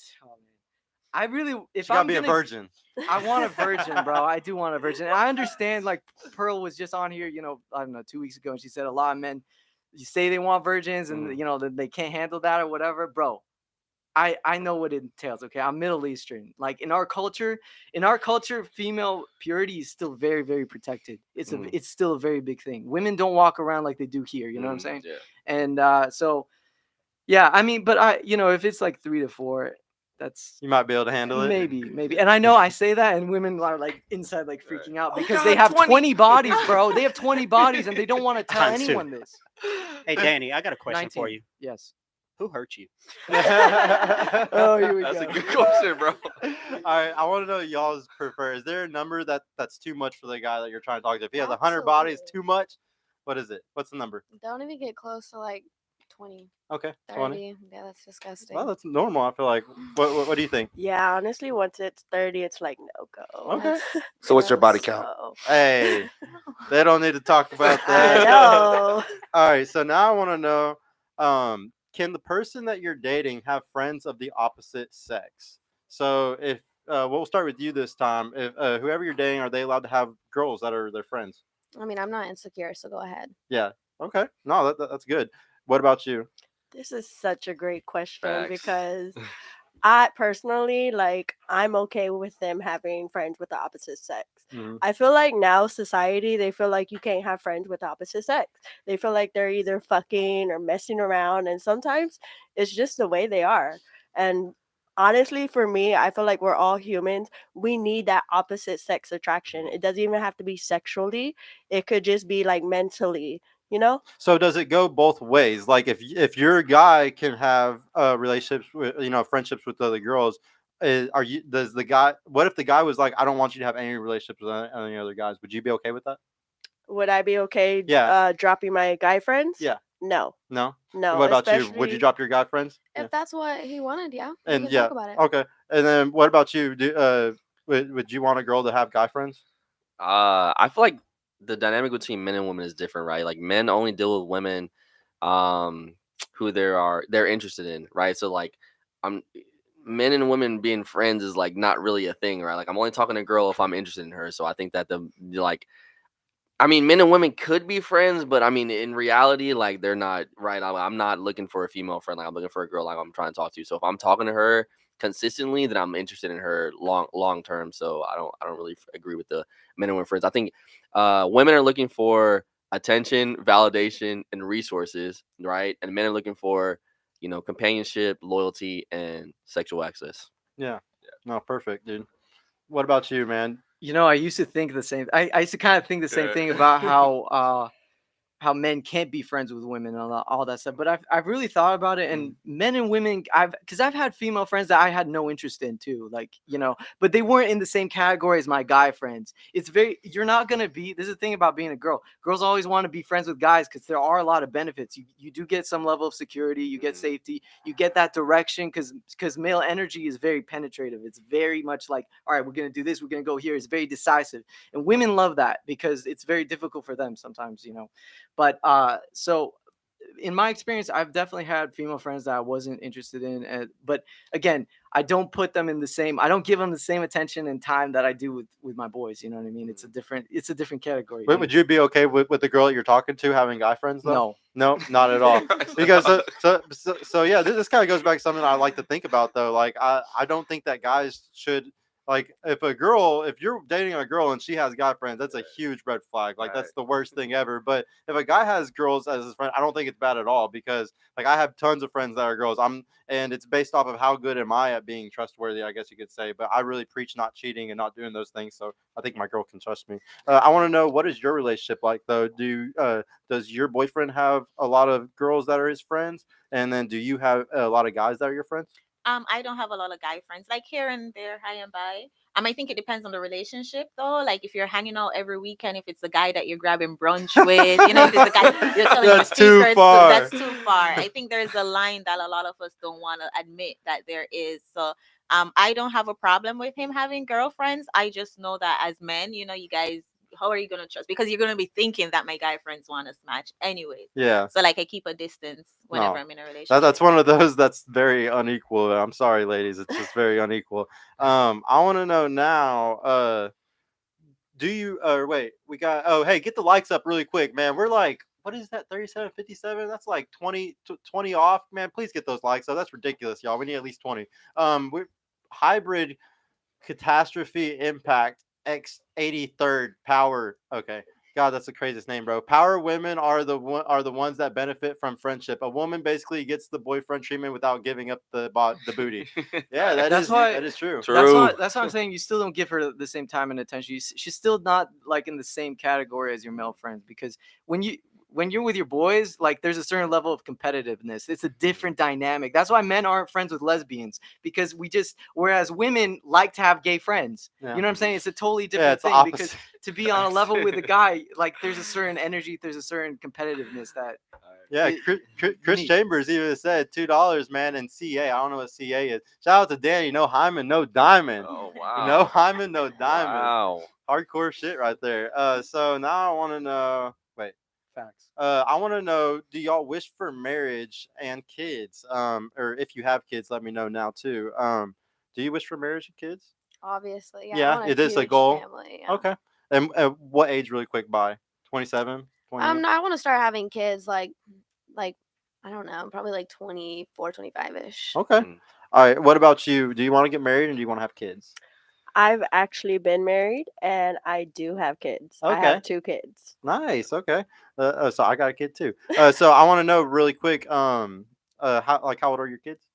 gotta I'm be a virgin. I want a virgin, bro. I do want a virgin. And I understand, like Pearl was just on here, I don't know, 2 weeks ago, and she said a lot of men, you say they want virgins, and that they can't handle that or whatever, bro. I know what it entails. Okay, I'm Middle Eastern. Like in our culture, female purity is still very, very protected. It's still a very big thing. Women don't walk around like they do here. You know what I'm saying? Yeah. And so, yeah. I mean, but if it's like 3 to 4, that's you might be able to handle it. Maybe. And I know I say that, and women are like inside, like freaking out because they have 20 bodies, bro. They have 20 bodies, and they don't want to tell anyone this. Hey, Danny, I got a question 19. for you. Yes. Who hurt you? Oh, here we That's go. a good question, bro. All right, I want to know y'all's prefer. Is there a number that's too much for the guy that you're trying to talk to? If he has 100 bodies, too much. What is it? What's the number? Don't even get close to like 20. Okay, 30. 20. Yeah, that's disgusting. Well, that's normal. I feel like. What do you think? Yeah, honestly, once it's 30, it's like no go. Okay. So what's your body count? Hey, they don't need to talk about I that. know. All right, so now I want to know, can the person that you're dating have friends of the opposite sex? So if we'll start with you this time. If whoever you're dating, are they allowed to have girls that are their friends? I mean, I'm not insecure, so go ahead. Yeah. Okay. No, that's good. What about you? This is such a great question Facts. because I personally, I'm okay with them having friends with the opposite sex. Mhm. I feel like now society, they feel like you can't have friends with the opposite sex. They feel like they're either fucking or messing around, and sometimes it's just the way they are. And honestly, for me, I feel like we're all humans. We need that opposite sex attraction. It doesn't even have to be sexually. It could just be like mentally. you know. So does it go both ways? Like if your guy can have relationships with friendships with other girls, are you does the guy? What if the guy was like, I don't want you to have any relationships with any other guys? Would you be okay with that? Would I be okay Yeah. dropping my guy friends? Yeah. No. No. No, What about you? Would you especially drop your guy friends? If that's what he wanted, yeah, we And can yeah, talk about it. okay. And then what about you? Would you want a girl to have guy friends? I feel like the dynamic between men and women is different, right? Like men only deal with women, um, who they're interested in, right? So like, I'm men and women being friends is like not really a thing, right? Like I'm only talking to a girl if I'm interested in her. So I think that like, I mean, men and women could be friends, but I mean, in reality, like they're not, right? I'm not looking for a female friend. Like I'm looking for a girl like I'm trying to talk to. So if I'm talking to her consistently, then I'm interested in her long term. So I don't really agree with the men and women friends. I think women are looking for attention, validation, and resources, right? And men are looking for companionship, loyalty, and sexual access. Yeah. No, perfect, dude. What about you, man? I used to think the same. I used to kind of think the same thing about how men can't be friends with women and all that stuff. But I've really thought about it, and men and women, because I've had female friends that I had no interest in too, like but they weren't in the same category as my guy friends. You're not gonna be. This is the thing about being a girl. Girls always want to be friends with guys because there are a lot of benefits. You do get some level of security, you get safety, you get that direction because male energy is very penetrative. It's very much like, all right, we're gonna do this, we're gonna go here. It's very decisive, and women love that because it's very difficult for them sometimes. But so in my experience, I've definitely had female friends that I wasn't interested in. But again, I don't put them in the same. I don't give them the same attention and time that I do with my boys. You know what I mean? It's a different category. Would you be okay with the girl that you're talking to having guy friends though? No. No, not at all. Because so yeah, this kind of goes back to something I like to think about though. Like I don't think that guys should, like, if you're dating a girl and she has guy friends, that's a huge red flag. Like that's the worst thing ever. But if a guy has girls as his friend, I don't think it's bad at all because like I have tons of friends that are girls. And it's based off of how good am I at being trustworthy, I guess you could say. But I really preach not cheating and not doing those things. So I think my girl can trust me. I want to know, what is your relationship like though? Does your boyfriend have a lot of girls that are his friends? And then do you have a lot of guys that are your friends? I don't have a lot of guy friends, like here and there, high and by. I think it depends on the relationship, though. Like if you're hanging out every weekend, if it's the guy that you're grabbing brunch with, if it's the guy you're telling your That's too secrets, far. that's too far. I think there's a line that a lot of us don't want to admit that there is. So, I don't have a problem with him having girlfriends. I just know that as men, you guys, how are you gonna trust? Because you're gonna be thinking that my guy friends want to smash, anyways. Yeah. So like I keep a distance whenever No. I'm in a relationship. That's one of those that's very unequal. I'm sorry, ladies. It's just very unequal. I want to know now. Do you? Wait, we got. Oh, hey, get the likes up really quick, man. We're like, what is that? 3757. That's like 20 off, man. Please get those likes up. That's ridiculous, y'all. We need at least 20. We're hybrid catastrophe impact X83rd power. Okay. God, that's the craziest name, bro. Power women are the ones that benefit from friendship. A woman basically gets the boyfriend treatment without giving up the booty. Yeah, that is true. That's why I'm saying you still don't give her the same time and attention. She's still not like in the same category as your male friends, because when you're with your boys, like there's a certain level of competitiveness. It's a different dynamic. That's why men aren't friends with lesbians, because whereas women like to have gay friends. Yeah. You know what I'm saying? It's a totally different thing, because to be on a level with a guy, like there's a certain energy, there's a certain competitiveness that. Yeah, Chris Chambers even said $2, man, and CA. I don't know what CA is. Shout out to Danny. No hymen, no diamond. Oh wow. No hymen, no diamond. Wow. Hardcore shit right there. So now I want to know. Wait. Facts. I want to know, do y'all wish for marriage and kids? Or if you have kids, let me know now too. Do you wish for marriage and kids? Obviously, yeah. Yeah, I want it is a huge goal. Family, yeah. Okay. And what age, really quick? By 27, 28? No, I want to start having kids like I don't know, probably like 24, 25-ish. Okay. All right. What about you? Do you want to get married and do you want to have kids? I've actually been married and I do have kids. I Okay. have 2 kids. Nice. Okay. So I got a kid too. So I want to know really quick. How old are your kids?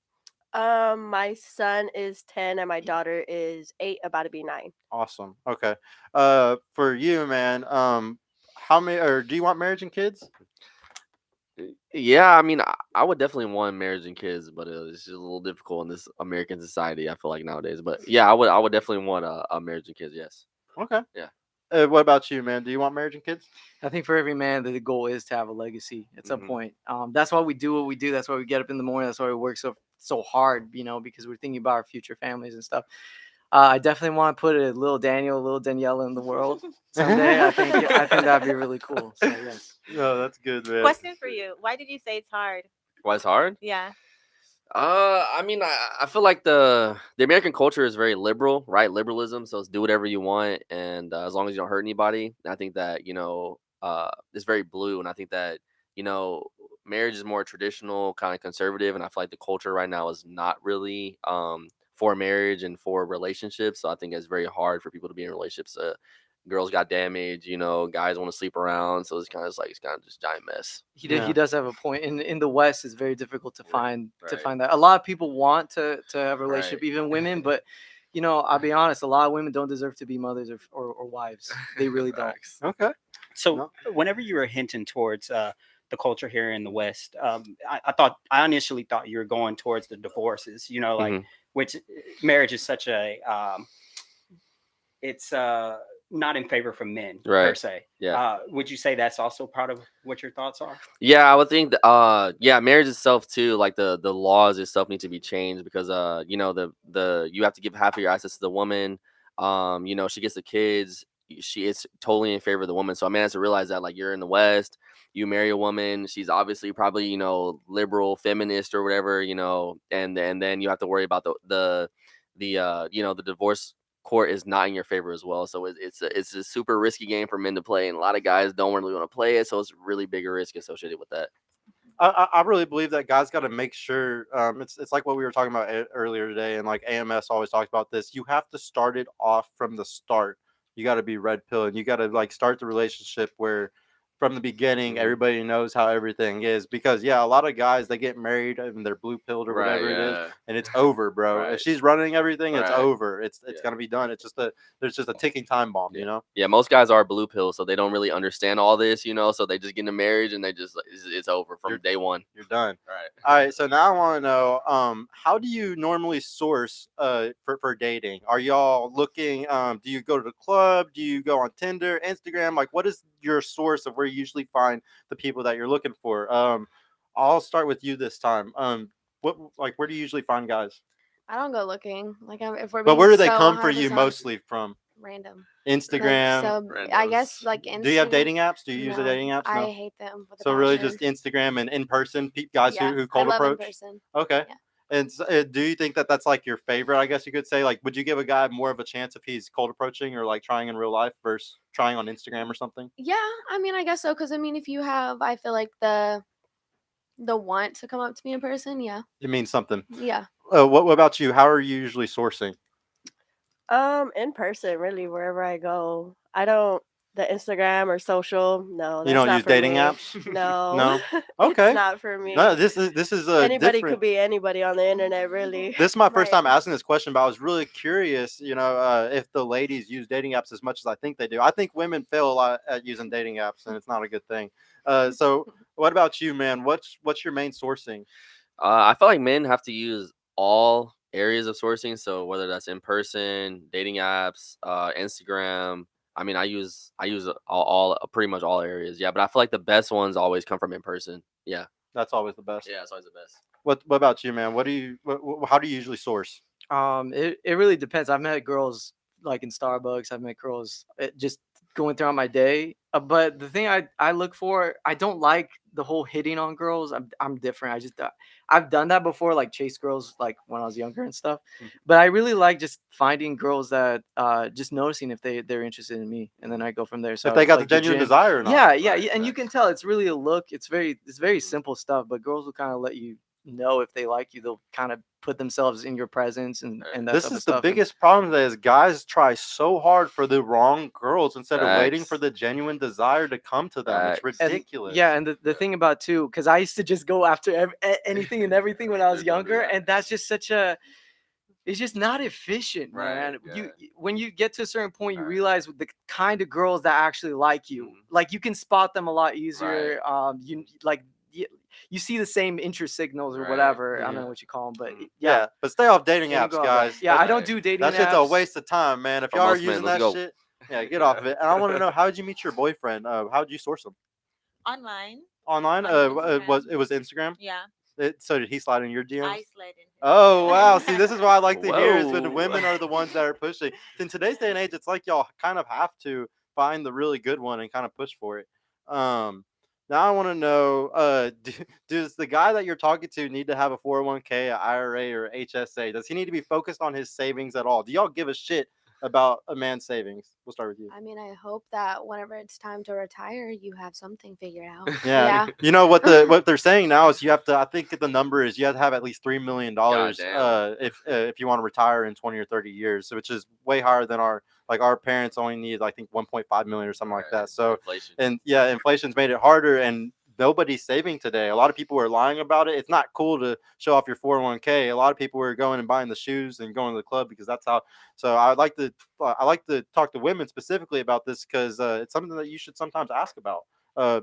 My son is 10 and my daughter is 8, about to be 9. Awesome. Okay. For you, man. How many? Or do you want marriage and kids? Yeah, I mean, I would definitely want marriage and kids, but it's just a little difficult in this American society. I feel like nowadays, but yeah, I would definitely want a marriage and kids. Yes. Okay. Yeah. What about you, man? Do you want marriage and kids? I think for every man, the goal is to have a legacy at some point. That's why we do what we do. That's why we get up in the morning. That's why we work so hard, because we're thinking about our future families and stuff. I definitely want to put a little Daniel, a little Daniela in the world someday. I think that'd be really cool. So yes. No, that's good, man. Question for you: why did you say it's hard? Why it's hard? Yeah. I mean, I feel like the American culture is very liberal, right? Liberalism, so it's do whatever you want, and as long as you don't hurt anybody. And I think that it's very blue, and I think that marriage is more traditional, kind of conservative, and I feel like the culture right now is not really for marriage and for relationships. So I think it's very hard for people to be in relationships. Girls got damaged, guys want to sleep around, so it's kind of just a giant mess. He does have a point. In the West, it's very difficult to find Right. that. A lot of people want to have a relationship, Right. even women, but I'll be honest, a lot of women don't deserve to be mothers or wives. They really don't. Facts. Okay. So No. whenever you were hinting towards the culture here in the West, I initially thought you were going towards the divorces. Mhm. Which marriage is such a it's not in favor for men per Right. se. Yeah. Would you say that's also part of what your thoughts are? Yeah, I would think marriage itself too, like the laws itself need to be changed because the you have to give half of your assets to the woman. She gets the kids. She is totally in favor of the woman. So a man has to realize that, like, you're in the West, you marry a woman, she's obviously probably, liberal, feminist or whatever, and then you have to worry about the divorce court is not in your favor as well. So it's a super risky game for men to play, and a lot of guys don't really want to play it. So it's really bigger risk associated with that. I really believe that guys got to make sure. It's like what we were talking about earlier today, and like AMS always talks about this. You have to start it off from the start. You got to be red pill, and you got to like start the relationship where, from the beginning, Mhm. everybody knows how everything is. Because a lot of guys, they get married and they're blue pilled or Right, whatever it is, yeah. and it's over, bro. Right. If she's running everything, it's Right. over. It's Yeah. gonna be done. There's just a ticking time bomb, Yeah, most guys are blue pill, so they don't really understand all this, so they just get into marriage and they just it's over from day one. You're done. Right. All right, so now I want to know, how do you normally source for dating? Are y'all looking? Do you go to the club? Do you go on Tinder, Instagram? Like, what is your source of where you usually find the people that you're looking for? I'll start with you this time. Where do you usually find guys? I don't go looking. Like, if we're But being where do they so come for you 100% mostly from? random. Instagram. Like, so I guess Randos. like Do you have Instagram. dating apps? Do you use the No, dating apps? I No. hate them with a So really, passion. just Instagram and in person guys Yeah, who I cold love in approach. person. Okay. Yeah. And do you think that that's like your favorite? I guess you could say, like, would you give a guy more of a chance if he's cold approaching or like trying in real life versus trying on Instagram or something? Yeah, I mean, I guess so. Because I mean, if you have, I feel like the want to come up to me in person, yeah, It means something. yeah. What about you? How are you usually sourcing? In person, really, wherever I go. I don't the Instagram or social. No, You that's don't not use for dating me. apps? No, No. it's Okay. not for me. No, this is a Anybody different. could be anybody on the internet, really. This is my first Right. time asking this question, but I was really curious, if the ladies use dating apps as much as I think they do. I think women fail a lot at using dating apps, and it's not a good thing. So what about you, man? What's your main sourcing? I feel like men have to use all areas of sourcing. So whether that's in person, dating apps, Instagram. I mean, I use all pretty much all areas. Yeah, but I feel like the best ones always come from in person. Yeah. That's always the best. Yeah, it's always the best. What about you, man? How do you usually source? It really depends. I've met girls like in Starbucks. I've met girls just going throughout my day. But the thing I look for, I don't like the whole hitting on girls. I'm different. I've done that before, like chase girls, like when I was younger and stuff. But I really like just finding girls that just noticing if they're interested in me, and then I go from there. So If they got like the genuine gym. desire or not? Yeah, Right, and you can tell it's really a look. It's very simple stuff, but girls will kind of let you know if they like you. They'll kind of put themselves in your presence and that This type of is the stuff. biggest problem today is guys try so hard for the wrong girls instead of waiting Facts. for the genuine desire to come to them. It's Facts. And ridiculous. yeah, and the thing about too, because I used to just go after anything and everything when I was younger, and that's just it's just not efficient, man. Right, yeah. When you get to a certain point, you Right. realize the kind of girls that actually like you, like you can spot them a lot easier. Right. You like you see the same interest signals or Right. whatever. I don't Mhm. know what you call them, but Yeah, but stay off dating and you apps, go out guys. there. Yeah, I Right. don't do dating That apps. shit's a waste of time, man. If For y'all are most men, using let's that go. shit, yeah, get off of it. And I want to know, how did you meet your boyfriend? How did you source him? Online. Online? On It was Instagram. Yeah, So did he slide in your DMs? I slid in. Oh wow! See, this is what I like to hear is when the Whoa. women are the ones that are pushing. In today's day and age, it's like y'all kind of have to find the really good one and kind of push for it. Now I want to know, does the guy that you're talking to need to have a 401k, a IRA, or HSA? Does he need to be focused on his savings at all? Do y'all give a shit about a man's savings? We'll start with you. I mean, I hope that whenever it's time to retire, you have something figured out. Yeah. You know what they're saying now is you have to. I think the number is you have to have at least $3 million Goddamn. if you want to retire in 20 or 30 years. So which is way higher than our parents only need I think 1.5 million or something like that. So Inflation. and yeah, inflation's made it harder and nobody's saving today. A lot of people are lying about it. It's not cool to show off your 401k. A lot of people are going and buying the shoes and going to the club because that's how. So I like to talk to women specifically about this because it's something that you should sometimes ask about.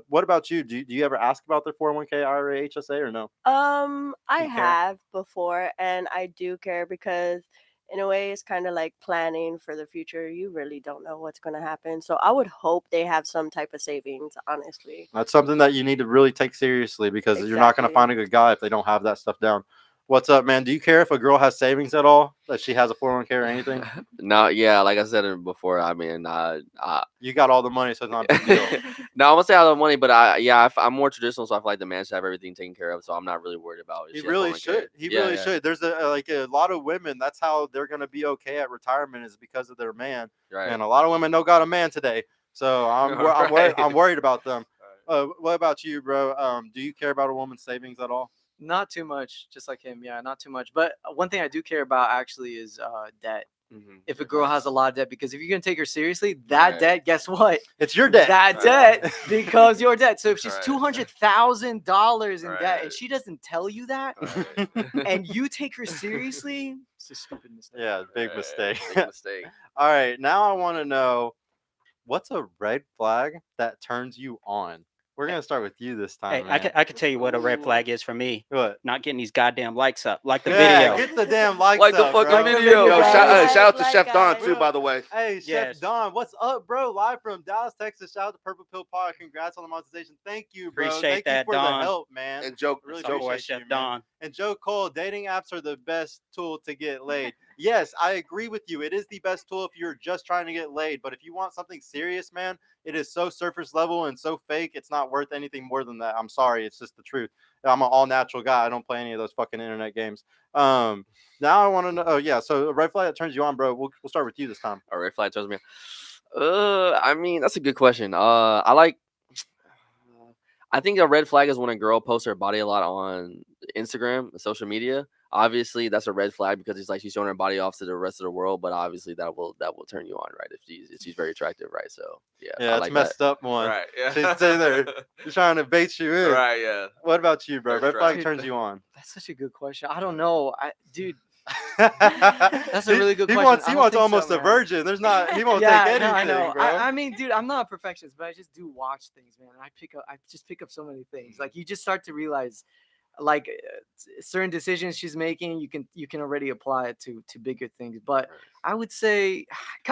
What about you? Do you ever ask about their 401k, IRA, HSA, or no? I You care? have before, and I do care because, in a way, it's kind of like planning for the future. You really don't know what's going to happen. So I would hope they have some type of savings, honestly. That's something that you need to really take seriously because you're not going to Exactly. find a good guy if they don't have that stuff down. What's up, man? Do you care if a girl has savings at all? That she has a 401k or anything? No, yeah, like I said it before. I mean, You got all the money, so it's not a big deal. no, I'm gonna say I have the money, but I'm more traditional, so I feel like the man should have everything taken care of. So I'm not really worried about it. He She has really 401k. should. He Yeah, really yeah. should. There's a lot of women. That's how they're gonna be okay at retirement is because of their man. Right. And a lot of women don't got a man today, so I'm Right. worried about them. What about you, bro? Do you care about a woman's savings at all? Not too much, just like him. Yeah, not too much. But one thing I do care about actually is debt. Mhm. If a girl has a lot of debt, because if you're gonna take her seriously, that Right. debt, guess what? It's your debt. That Right. debt becomes your debt. So if she's Right. $200,000 in debt Right. and she doesn't tell you that, Right. and you take her seriously, it's a stupid mistake. Yeah, big Right. mistake. Big mistake. All right, now I want to know what's a red flag that turns you on. We're gonna start with you this Hey, time, I man. could tell you what a red flag is for me. What? Not getting these goddamn likes up, like the Yeah, video. get the damn likes Like the up, fucking bro. video. Yo, Guys, shout out to like Chef Don guys. too, by the way. Hey, Chef Yes. Don, what's up, bro? Live from Dallas, Texas. Shout out to Purple Pill Pod. Congrats on the monetization. Thank you, bro. Appreciate Thank that, you for Don. the help, man. And Joe, Really Some boy appreciate Chef you, man. Don. And Joe Cole, dating apps are the best tool to get laid. Yes, I agree with you. It is the best tool if you're just trying to get laid. But if you want something serious, man, it is so surface level and so fake. It's not worth anything more than that. I'm sorry. It's just the truth. I'm an all natural guy. I don't play any of those fucking internet games. Now I want to know. Oh yeah. So a red flag that turns you on, bro. We'll start with you this time. A red flag tells me. I mean, that's a good question. I think a red flag is when a girl posts her body a lot on Instagram and social media. Obviously, that's a red flag because it's like she's showing her body off to the rest of the world. But obviously, that will turn you on, right? If she's very attractive, right? So yeah, Yeah, I that's like messed that. up one. Right. Yeah. She's sitting there. She's trying to bait you in. Right. Yeah. What about you, bro? First Red flag try. turns you on. That's such a good question. I don't know. Dude, That's a really good He question. wants I he don't wants think so, almost a man. virgin. There's not. He won't yeah, take anything, no, I know. bro. I mean, dude, I'm not a perfectionist, but I just do watch things, man. I just pick up so many things. Like you just start to realize, like certain decisions she's making, you can already apply it to bigger things. But I would say,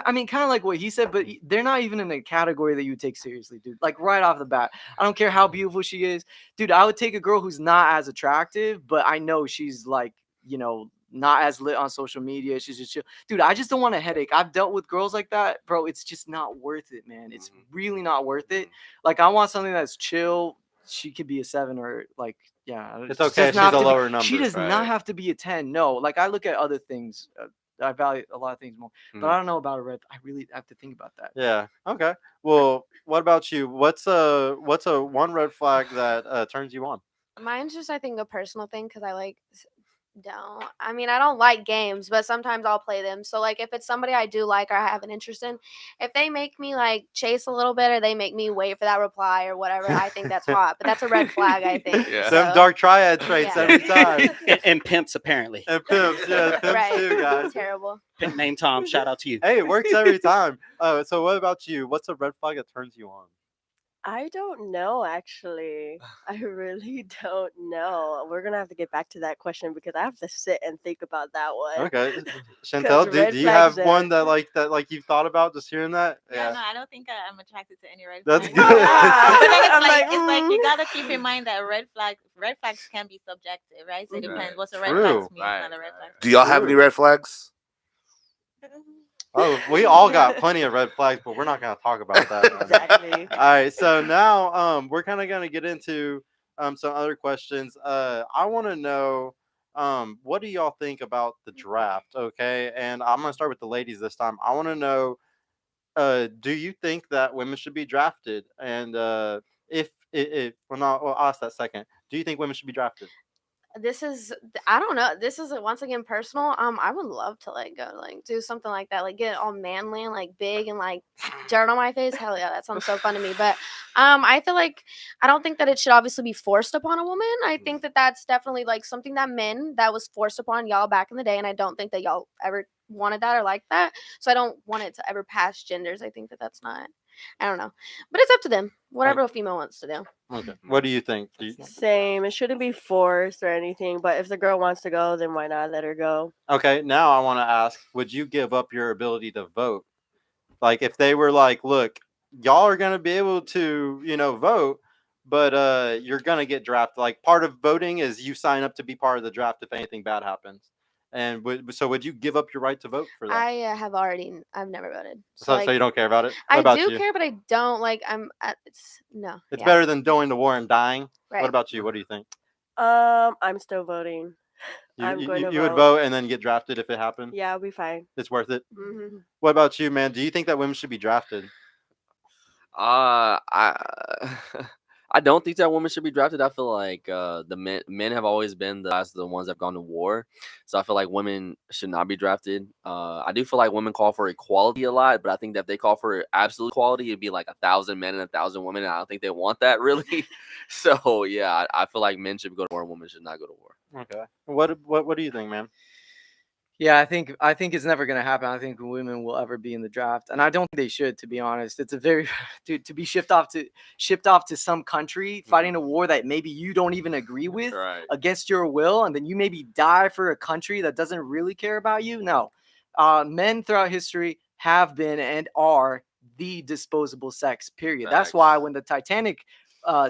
I mean, kind of like what he said, but they're not even in a category that you take seriously, dude. Like right off the bat, I don't care how beautiful she is, dude. I would take a girl who's not as attractive, but I know she's like, not as lit on social media. She's just chill. Dude, I just don't want a headache. I've dealt with girls like that, bro. It's just not worth it, man. It's really not worth it. Like I want something that's chill. She could be a 7 or like, yeah. It's she okay. doesn't She's have a to be- lower number. She does Right. not have to be a 10. No, like I look at other things. I value a lot of things more, but I don't know about a red. I really have to think about that. Yeah. Okay. Well, what about you? What's a one red flag that turns you on? Mine's just, I think, a personal thing because I don't like games, but sometimes I'll play them. So like if it's somebody I do like or I have an interest in, if they make me like chase a little bit or they make me wait for that reply or whatever, I think that's hot. But that's a red flag, I think. Yeah. Some So, dark triad traits yeah. every time. And pimps, apparently. And pimps, yeah, pimps right. too, guys. Terrible. Pimp named Tom. Shout out to you. Hey, it works every time. So what about you? What's a red flag that turns you on? I don't know, actually. I really don't know. We're gonna have to get back to that question because I have to sit and think about that one. Okay, Chantelle, do red you have flags one are- that like you've thought about just hearing that? Yeah, no, I don't think I'm attracted to any red That's flags. good. Yeah. But then it's I'm like, like, it's like you mm. gotta keep in mind that red flags can be subjective, right? So it Mhm. depends. Right. What's a red flag True. to me is not a red flag. Do y'all have any True. red flags? Oh, we all got plenty of red flags, but we're not gonna talk about that. Exactly. All right, so now we're kind of gonna get into some other questions. I want to know what do y'all think about the draft? Okay, and I'm gonna start with the ladies this time. I want to know do you think that women should be drafted? And if well, no, well, I'll ask that second. Do you think women should be drafted? This is, I don't know. This is once again personal. I would love to like go like do something like that, like get all manly and like big and like dirt on my face. Hell yeah, that sounds so fun to me. But I feel like I don't think that it should obviously be forced upon a woman. I think that that's definitely like something that that was forced upon y'all back in the day, and I don't think that y'all ever wanted that or like that. So I don't want it to ever pass genders. I think that that's not. I don't know, but it's up to them. Whatever a female wants to do. Okay, what do you think? Same. It shouldn't be forced or anything, but if the girl wants to go, then why not let her go? Okay, now I want to ask: would you give up your ability to vote? Like, if they were like, "Look, y'all are gonna be able to, vote, but you're gonna get drafted." Like, part of voting is you sign up to be part of the draft if anything bad happens. And would you give up your right to vote for that? I've never voted. So you don't care about it? What I about do you? care, but I don't like. It's no. It's Yeah. better than going to war and dying. Right. What about you? What do you think? I'm still voting. You I'm you, going you to you would vote. vote and then get drafted if it happened? Yeah, I'll be fine. It's worth it. Hmm What about you, man? Do you think that women should be drafted? I I don't think that women should be drafted. I feel like the men have always been the ones that have gone to war, so I feel like women should not be drafted. I do feel like women call for equality a lot, but I think that if they call for absolute equality, it'd be like 1,000 men and 1,000 women. And I don't think they want that really. So yeah, I feel like men should go to war and women should not go to war. Okay. What do you think, man? Yeah, I think it's never gonna happen. I think women will ever be in the draft, and I don't think they should. To be honest, it's a very to be shipped off to some country fighting a war that maybe you don't even agree with Right. against your will, and then you maybe die for a country that doesn't really care about you. No, men throughout history have been and are the disposable sex. Period. That's why Facts. when the Titanic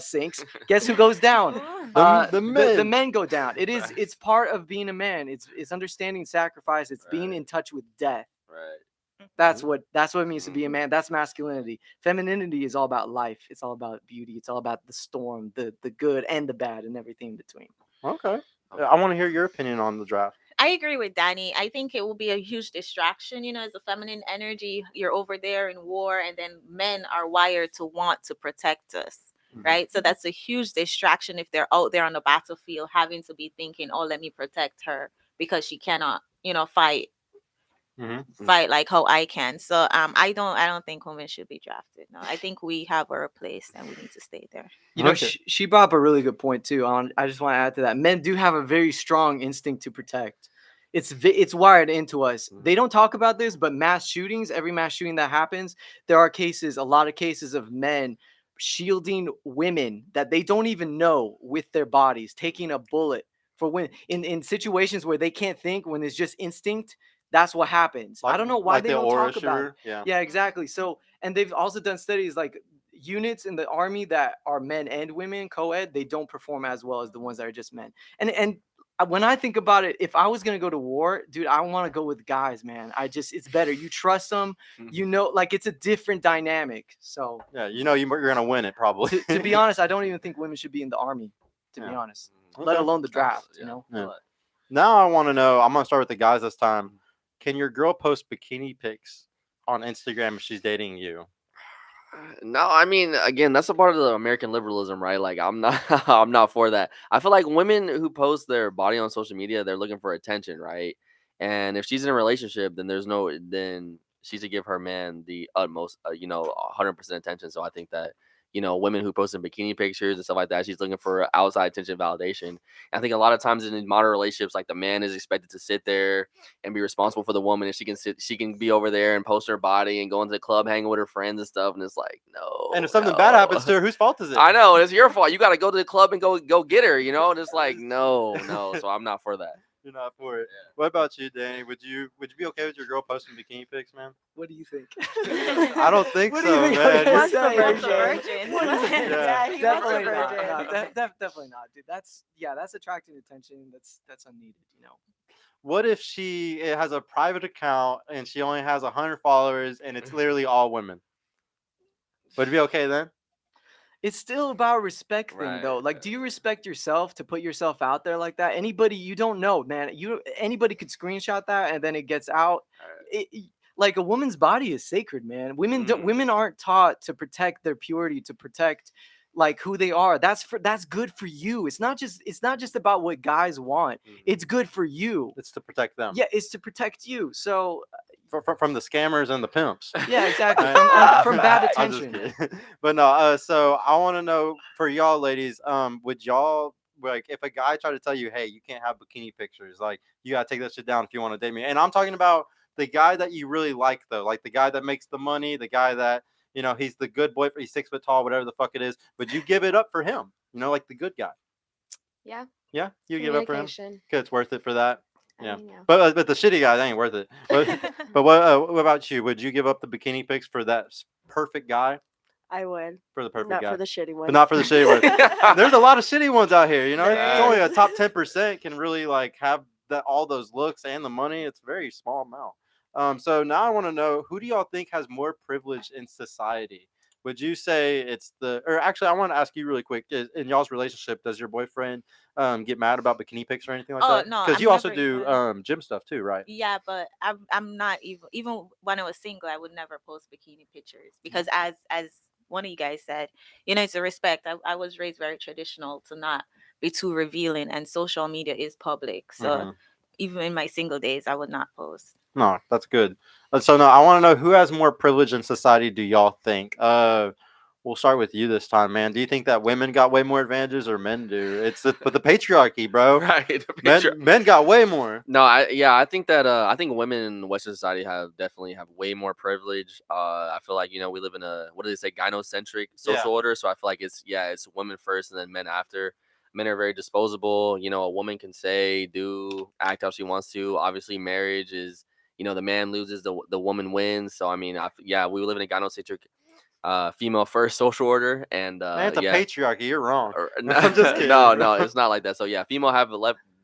sinks, guess who goes down? The The men. men go down. Facts. It's part of being a man. It's understanding sacrifice. It's being Right. in touch with death. Right. That's what it means to be a man. That's masculinity. Femininity is all about life. It's all about beauty. It's all about the storm, the good and the bad, and everything in between. Okay. I want to hear your opinion on the draft. I agree with Danny. I think it will be a huge distraction. As a feminine energy, you're over there in war, and then men are wired to want to protect us, right? So that's a huge distraction if they're out there on the battlefield having to be thinking, oh, let me protect her because she cannot, fight like how I can. So I don't think women should be drafted. No, I think we have our place and we need to stay there. You know, Okay. she brought up a really good point too. I just want to add to that. Men do have a very strong instinct to protect. It's wired into us. They don't talk about this, but every mass shooting that happens, there are a lot of cases of men shielding women that they don't even know with their bodies, taking a bullet for when in situations where they can't think, when it's just instinct. That's what happens. I don't know why they the don't aura talk about it. shooter. Yeah. Yeah, exactly. So, and they've also done studies like units in the army that are men and women co-ed, they don't perform as well as the ones that are just men. And when I think about it, if I was gonna go to war, dude, I want to go with guys, man. It's better. You trust them, like it's a different dynamic. So Yeah, you're gonna win it probably. to be honest, I don't even think women should be in the army. To be Yeah. honest, Okay. let alone the draft. Yeah. Yeah. Now I want to know. I'm gonna start with the guys this time. Can your girl post bikini pics on Instagram if she's dating you? No, I mean, again, that's a part of the American liberalism, right? Like, I'm not, I'm not for that. I feel like women who post their body on social media, they're looking for attention, right? And if she's in a relationship, then she should give her man the utmost, 100% attention. So I think that, women who post in bikini pictures and stuff like that. She's looking for outside attention validation. I think a lot of times in modern relationships, like the man is expected to sit there and be responsible for the woman. And she can be over there and post her body and go into the club, hanging with her friends and stuff. And it's like, no. And if something bad happens to her, whose fault is it? I know, it's your fault. You got to go to the club and go get her, And it's like, no. So I'm not for that. You're not for it. Yeah. What about you, Danny? Would you be okay with your girl posting bikini pics, man? What do you think? I don't think What do so, you think? man. What's He the wants a virgin? virgin. Yeah. He wants a Definitely not. virgin. No, definitely not, dude. That's attracting attention. That's unneeded, What if she has a private account and she only has 100 followers and it's literally all women? Would it be okay then? It's still about respect thing, Right, though. Like, do you respect yourself to put yourself out there like that? Anybody, you don't know, man. Anybody could screenshot that and then it gets out. Like, a woman's body is sacred, man. Women aren't taught to protect their purity, to protect like who they are. That's good for you. It's not just about what guys want. It's good for you. It's to protect them. Yeah, it's to protect you. So from the scammers and the pimps. yeah, exactly. From bad I'm just attention. kidding. But no, so I want to know for y'all ladies, would y'all, like, if a guy tried to tell you, hey, you can't have bikini pictures, like, you gotta take that shit down if you want to date me. And I'm talking about the guy that you really like, though, like the guy that makes the money, the guy that, he's the good boy, he's 6 foot tall, whatever the fuck it is. Would you give it up for him? Like the good guy. Yeah. Yeah, you give it up for him. Communication. Cause it's worth it for that. I Yeah, mean, yeah. but the shitty guy, that ain't worth it. But what about you? Would you give up the bikini pics for that perfect guy? I would. For the perfect Not guy, for the shitty one. but not for the shitty one. There's a lot of shitty ones out here. It's There only a is. top 10% can really like have all those looks and the money. It's a very small amount. So now I want to know, who do y'all think has more privilege in society? Would you say it's or actually, I want to ask you really quick, in y'all's relationship, does your boyfriend get mad about bikini pics or anything like that? No, Because I'm you also never do even- gym stuff too, right? Yeah, but I'm not even when I was single, I would never post bikini pictures because as one of you guys said, it's a respect. I was raised very traditional to not be too revealing, and social media is public. So even in my single days, I would not post. No, that's good. So now I want to know, who has more privilege in society, do y'all think? We'll start with you this time, man. Do you think that women got way more advantages or men do? It's the patriarchy, bro. Right. Men got way more. No, I think that I think women in Western society definitely have way more privilege. I feel like we live in a, what do they say, gynocentric social order. So I feel like it's women first and then men after. Men are very disposable. A woman can say, do, act how she wants to. Obviously, marriage is, the man loses, the woman wins. So I mean, we live in a gynocentric female first social order, and Man, it's a patriarchy. You're wrong. I'm just kidding, no, bro. it's not like that. So yeah, female have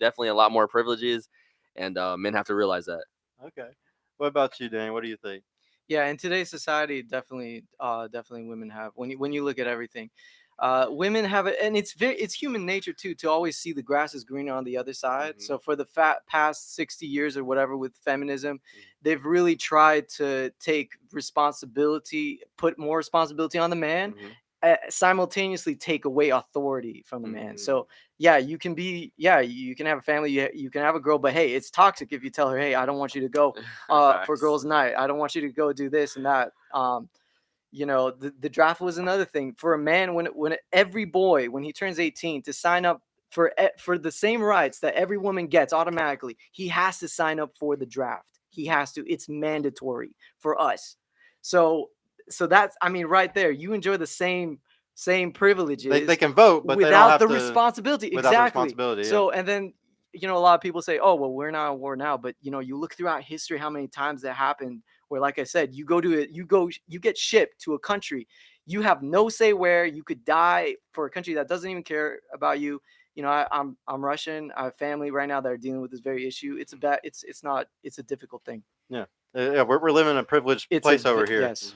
definitely a lot more privileges, and men have to realize that. Okay. What about you, Dan? What do you think? Yeah, in today's society, definitely women have. When you look at everything, women have it, and it's human nature too to always see the grass is greener on the other side. So for the past 60 years or whatever with feminism, they've really tried to take responsibility, put more responsibility on the man, simultaneously take away authority from the man. So yeah, you can have a family, you can have a girl, but hey, it's toxic if you tell her, hey, I don't want you to go for girls' night, I don't want you to go do this and that. The draft was another thing for a man. When every boy, when he turns 18, to sign up for the same rights that every woman gets automatically, he has to sign up for the draft. He has to. It's mandatory for us. So that's, I mean, right there, you enjoy the same privileges. They can vote, but without they don't have the to, responsibility. without the Exactly. responsibility, So and then a lot of people say, oh well, we're not at war now, but you look throughout history how many times that happened. Where, like I said, you get shipped to a country, you have no say where, you could die for a country that doesn't even care about you. I'm Russian. I have family right now that are dealing with this very issue. It's a difficult thing. Yeah. We're living in a privileged place over here. Yes.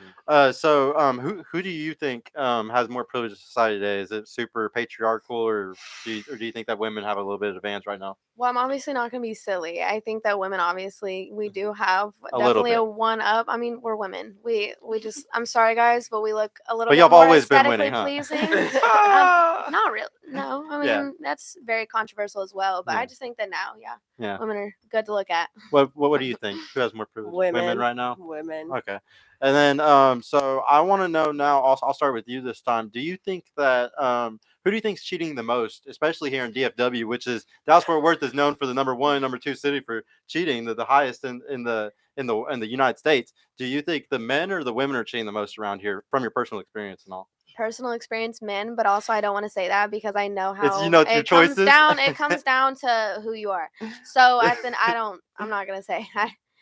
So who do you think has more privilege in society today? Is it super patriarchal, or do you think that women have a little bit of advantage right now? Well, I'm obviously not going to be silly. I think that women, obviously, we do have A little definitely bit. a one up. I mean, we're women. We just, I'm sorry, guys, but we look a little But bit y'all have more always been aesthetically winning, huh? pleasing. Not really. No, I mean, Yeah. that's very controversial as well. But Yeah. I just think that now, Yeah. women are good to look at. What do you think? Who has more privilege? Women right now? Women. Okay. And then, so I want to know now. Also, I'll start with you this time. Do you think that who do you think's cheating the most, especially here in DFW, which is Dallas Fort Worth is known for the number one, number two city for cheating, the highest in the United States. Do you think the men or the women are cheating the most around here, from your personal experience and all? Personal experience, men, but also I don't want to say that because I know It's how your it comes choices. down. It comes down to who you are. So I'm not gonna say.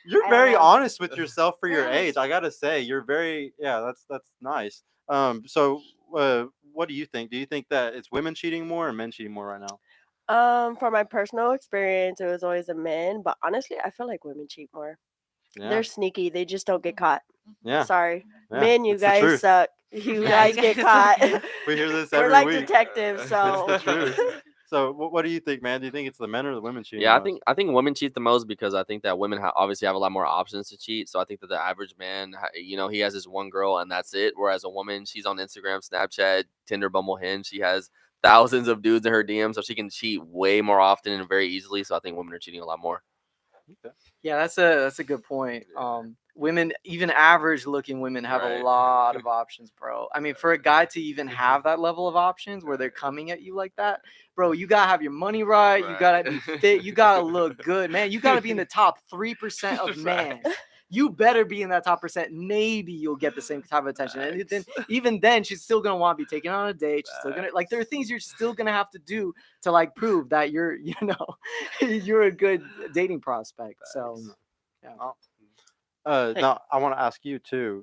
You're I don't very know. honest with yourself for your Yes. age. I gotta say, you're very That's nice. So what do you think? Do you think that it's women cheating more or men cheating more right now? For my personal experience, it was always a men, but honestly, I feel like women cheat more. Yeah, They're sneaky. They just don't get caught. yeah, Sorry, yeah. men, you It's the guys truth. suck. You Yeah, guys you get guys caught. suck. We hear this We're every like week. detectives, It's so the truth. So what do you think, man? Do you think it's the men or the women cheating? Yeah, the most? I think women cheat the most because I think that women obviously have a lot more options to cheat. So I think that the average man, he has his one girl and that's it. Whereas a woman, she's on Instagram, Snapchat, Tinder, Bumble, Hinge. She has thousands of dudes in her DM, so she can cheat way more often and very easily. So I think women are cheating a lot more. Okay. Yeah, that's a good point. Women, even average looking women, have Right. a lot of options, bro. I mean, for a guy to even have that level of options where they're coming at you like that, bro, you gotta have your money right. You gotta be fit. You gotta look good, man. You gotta be in the top 3% of men. You better be in that top percent. Maybe you'll get the same type of attention. And then, even then, she's still gonna want to be taken on a date. She's still gonna there are things you're still gonna have to do to prove that you're you're a good dating prospect. So yeah. Now I want to ask you too.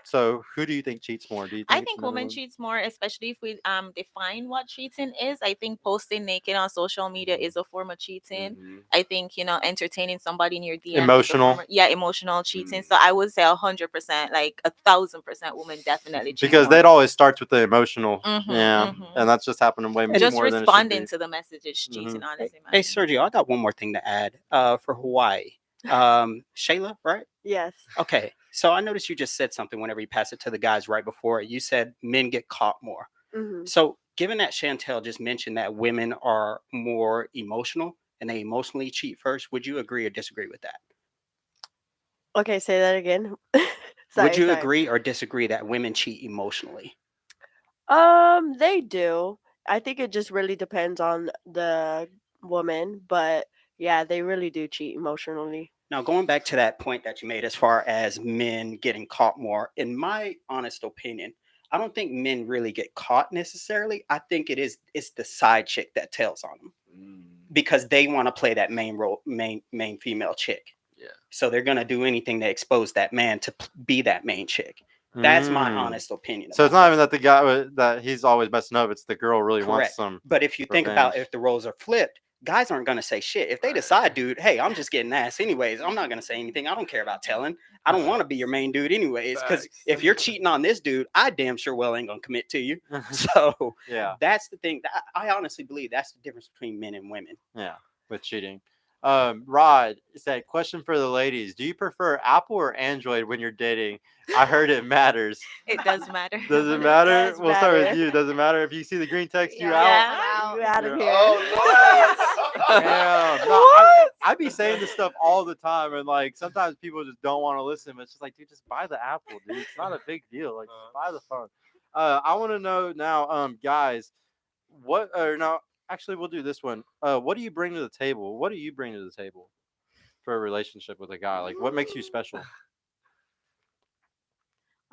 So who do you think cheats more? Do you think I it's think men or women women? cheats more, especially if we define what cheating is. I think posting naked on social media is a form of cheating. Mhm. I think entertaining somebody in your DM is a Emotional. form emotional cheating. So I would say 100%, like 1,000% women definitely cheat Because more. that always starts with the emotional. Mhm, Yeah, mhm. and that's just happening way Just more than it should responding be. to the message is cheating, Mhm. honestly, man. Hey, Sergio, I got one more thing to add. For Hawaii, Shayla, right? yes. Okay. So I noticed you just said something whenever you pass it to the guys right before it. You said men get caught more. Hmm. So given that Chantelle just mentioned that women are more emotional and they emotionally cheat first, would you agree or disagree with that? Okay, say that again. Would you sorry. agree or disagree that women cheat emotionally? They do. I think it just really depends on the woman, but yeah, they really do cheat emotionally. Now, going back to that point that you made as far as men getting caught more, in my honest opinion, I don't think men really get caught necessarily. I think it's the side chick that tells on them because they want to play that main role, main female chick. Yeah. So they're gonna do anything to expose that man to be that main chick. That's my Mm. honest opinion. So it's about not it. even that the guy that he's always messing up. It's the girl really wants Correct. some. But if you think about revenge. if the roles are flipped, guys aren't going to say shit. If they decide, dude, hey, I'm just getting ass anyways, I'm not going to say anything. I don't care about telling. I don't want to be your main dude anyways. Because if you're cheating on this dude, I damn sure well ain't going to commit to you. So Yeah, that's the thing. I honestly believe that's the difference between men and women. yeah, with cheating. Rod said, question for the ladies: do you prefer Apple or Android when you're dating? I heard it matters. It does matter. Does it It matter? does We'll start with matter. you. Does it matter if you see the green text? You Yeah, out? I'm out. You out of Yeah. here. Damn. No, I be saying this stuff all the time, and sometimes people just don't want to listen. But it's just like, dude, just buy the Apple, dude. It's not a big deal. Like, just buy the phone. I want to know now, guys, what or no? Actually, we'll do this one. What do you bring to the table? What do you bring to the table for a relationship with a guy? Like, what makes you special?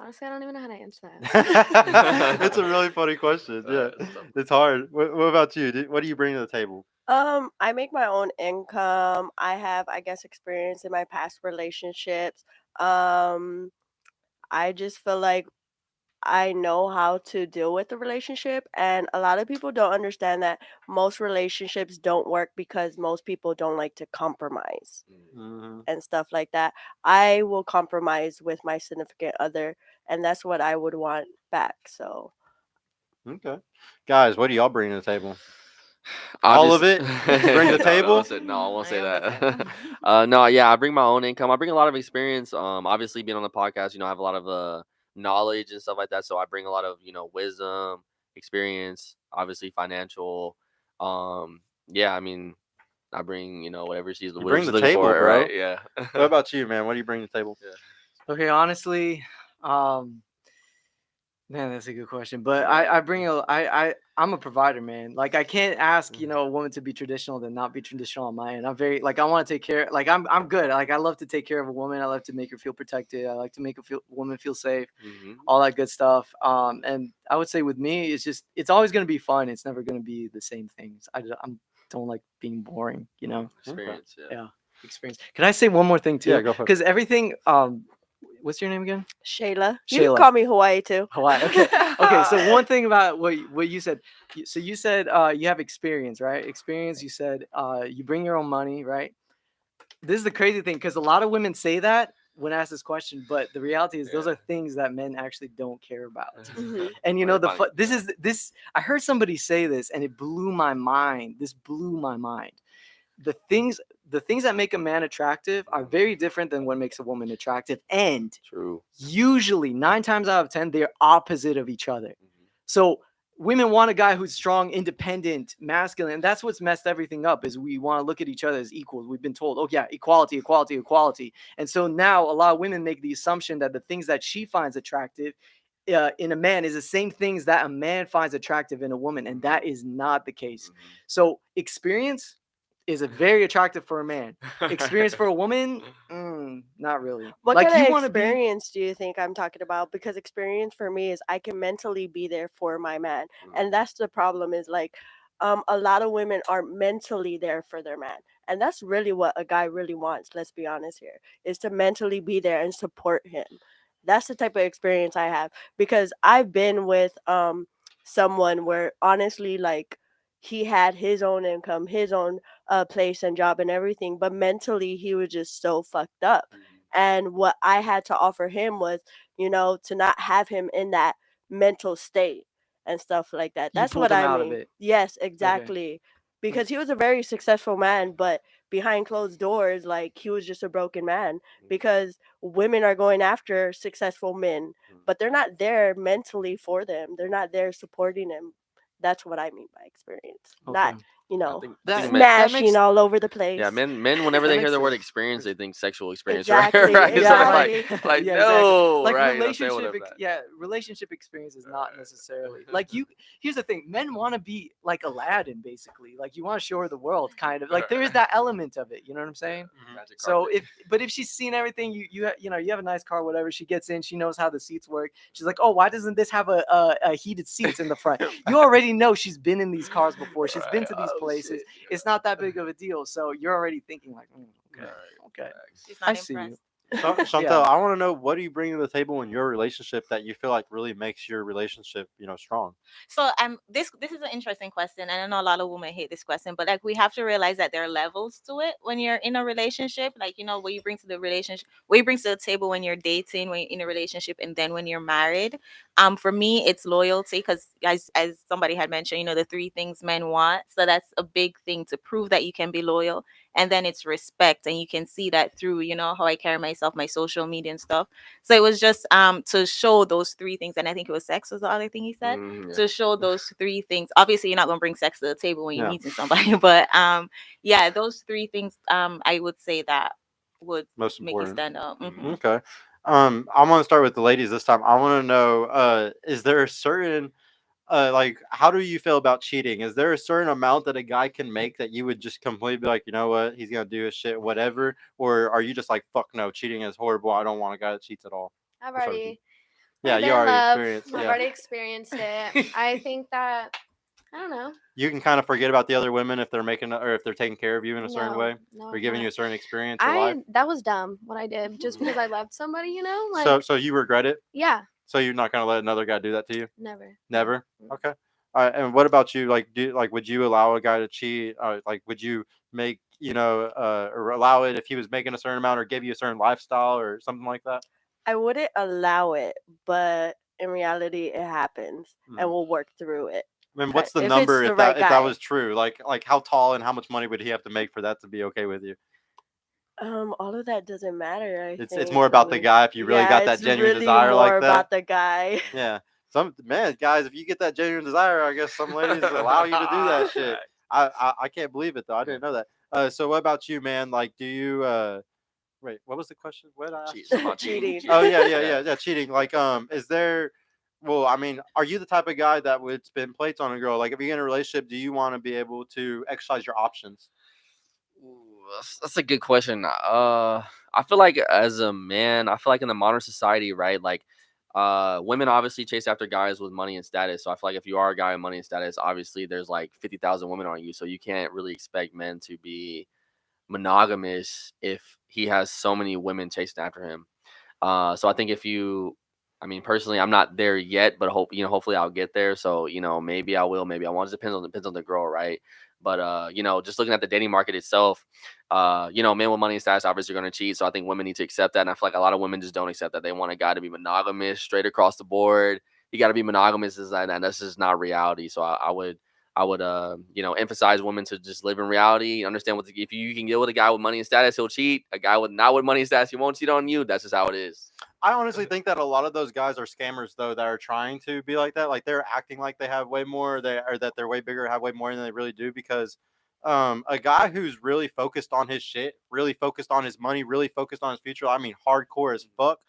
Honestly, I don't even know how to answer that. It's a really funny question. Yeah, That's tough. it's hard. What about you? What do you bring to the table? I make my own income. I have, I guess, experience in my past relationships. Um, I just feel like I know how to deal with the relationship, and a lot of people don't understand that most relationships don't work because most people don't like to compromise Mhm. and stuff like that. I will compromise with my significant other, and that's what I would want back. So, Okay, guys, what do y'all bring to the table? All of it? Bring the table? No, I won't say I that. won't say No, yeah, I bring my own income. I bring a lot of experience. Obviously being on the podcast, I have a lot of knowledge and stuff like that. So I bring a lot of wisdom, experience, obviously financial. Yeah, I mean, I bring whatever You bring she's the looking table, for, bro. right? Yeah. What about you, man? What do you bring to the table? Okay, honestly, man, that's a good question. But I'm a provider, man. Like I can't ask, a woman to be traditional then not be traditional on my end. I'm very like I want to take care. Like I'm good. Like I love to take care of a woman. I love to make her feel protected. I like to make a woman feel safe. All that good stuff. And I would say with me, it's always gonna be fun. It's never gonna be the same things. I don't like being boring. Experience. Yeah, experience. Can I say one more thing too? Yeah, go for it. Because everything. What's your name again? Shayla. You can Shayla. call me Hawaii too. Hawaii. Okay. Okay. So one thing about what you said. So you said you have experience, right? Experience. You said you bring your own money, right? This is the crazy thing because a lot of women say that when asked this question, but the reality is those are things that men actually don't care about. Mhm. And this. I heard somebody say this, and it blew my mind. This blew my mind. The things that make a man attractive are very different than what makes a woman attractive, and True. usually 9 times out of 10 they're opposite of each other. So women want a guy who's strong, independent, masculine, and that's what's messed everything up. Is we want to look at each other as equals. We've been told, oh yeah, equality, and so now a lot of women make the assumption that the things that she finds attractive in a man is the same things that a man finds attractive in a woman, and that is not the case. So experience is a very attractive for a man. Experience for a woman, not really. What Like kind you of want to be. experience do you think I'm talking about? Because experience for me is I can mentally be there for my man, and that's the problem. Is like, a lot of women are mentally there for their man, and that's really what a guy really wants. Let's be honest here, is to mentally be there and support him. That's the type of experience I have because I've been with someone where honestly like he had his own income, his own place and job and everything, but mentally he was just so fucked up. And what I had to offer him was, to not have him in that mental state and stuff like that. You That's pulled what him I out of mean. it. Yes, exactly. Because he was a very successful man, but behind closed doors, like he was just a broken man. Because women are going after successful men, but they're not there mentally for them. They're not there supporting them. That's what I mean by experience. Not, Okay. I think men, smashing all over the place. yeah, men whenever that they hear makes the word sense. experience, they think sexual experience, Exactly, right? So exactly. like Yeah, no, like right? That's not what relationship, I'm at. yeah, relationship experience is not necessarily like you. Here's the thing: men want to be like Aladdin, basically. Like you want to show her the world, kind of. Like there is that element of it. You know what I'm saying? Magic So carpet. if she's seen everything, you have a nice car, whatever. She gets in, she knows how the seats work. She's like, oh, why doesn't this have a heated seats in the front? You already know she's been in these cars before. She's been to these places. It's not that big of a deal. So you're already thinking like, okay. She's I not see you. impressed. Chantelle, I want to know, what do you bring to the table in your relationship that you feel like really makes your relationship, strong? So this is an interesting question, and I know a lot of women hate this question, but like we have to realize that there are levels to it when you're in a relationship. Like what you bring to the relationship, what you bring to the table when you're dating, when you're in a relationship, and then when you're married. For me, it's loyalty because as somebody had mentioned, the 3 things men want. So that's a big thing to prove that you can be loyal. And then it's respect, and you can see that through how I carry myself, my social media and stuff. So it was just to show those 3 things, and I think it was sex was the other thing he said. To show those 3 things. Obviously, you're not gonna bring sex to the table when you're Yeah. meeting somebody, but yeah, those 3 things I would say that would Most make you important. stand out. Mhm. Okay. I'm gonna start with the ladies this time. I want to know, is there a certain like, how do you feel about cheating? Is there a certain amount that a guy can make that you would just completely be like, you know what, he's gonna do his shit, whatever? Or are you just like, fuck no, cheating is horrible. I don't want a guy that cheats at all. I've Or something. already Yeah, been you in already love. experienced. I've Yeah. already experienced it. I think that I don't know. You can kind of forget about the other women if they're making or if they're taking care of you in a certain way, No, or I giving you can't. a certain experience or life. That was dumb what I did just because I loved somebody, like So you regret it? yeah, So you're not gonna let another guy do that to you? never. Never. Mm. Okay. And what about you? Like, would you allow a guy to cheat? Like, would you make or allow it if he was making a certain amount or give you a certain lifestyle or something like that? I wouldn't allow it, but in reality, it happens, and we'll work through it. I mean, what's the If it's number the if that right if that guy. was true? Like how tall and how much money would he have to make for that to be okay with you? All of that doesn't matter. I It's think more about the guy if you really got that it's genuine really desire more like that. about the guy. Yeah. Guys, if you get that genuine desire, I guess some ladies allow you to do that shit. I can't believe it though. I didn't know that. So what about you, man? Like, do you Wait, what was the question? What I asked? Something about Cheating. Oh yeah, cheating. Like, is there? Well, I mean, are you the type of guy that would spin plates on a girl? Like, if you're in a relationship, do you want to be able to exercise your options? Ooh, that's a good question. I feel like as a man, I feel like in the modern society, right? Like, women obviously chase after guys with money and status. So I feel like if you are a guy with money and status, obviously there's like 50,000 women on you. So you can't really expect men to be monogamous if he has so many women chasing after him. So I think if you, I mean, personally, I'm not there yet, but hopefully I'll get there. So, maybe I will, maybe I won't. It depends on the girl, right? But just looking at the dating market itself, men with money and status obviously are going to cheat. So I think women need to accept that, and I feel like a lot of women just don't accept that. They want a guy to be monogamous straight across the board. You got to be monogamous, and that's just not reality. So I would emphasize women to just live in reality. Understand if you can deal with a guy with money and status, he'll cheat. A guy with not with money and status, he won't cheat on you. That's just how it is. I honestly think that a lot of those guys are scammers, though, that are trying to be like that. Like, they're acting like they have way more, or that they're way bigger, have way more than they really do. Because a guy who's really focused on his shit, really focused on his money, really focused on his future, I mean, hardcore as fuck,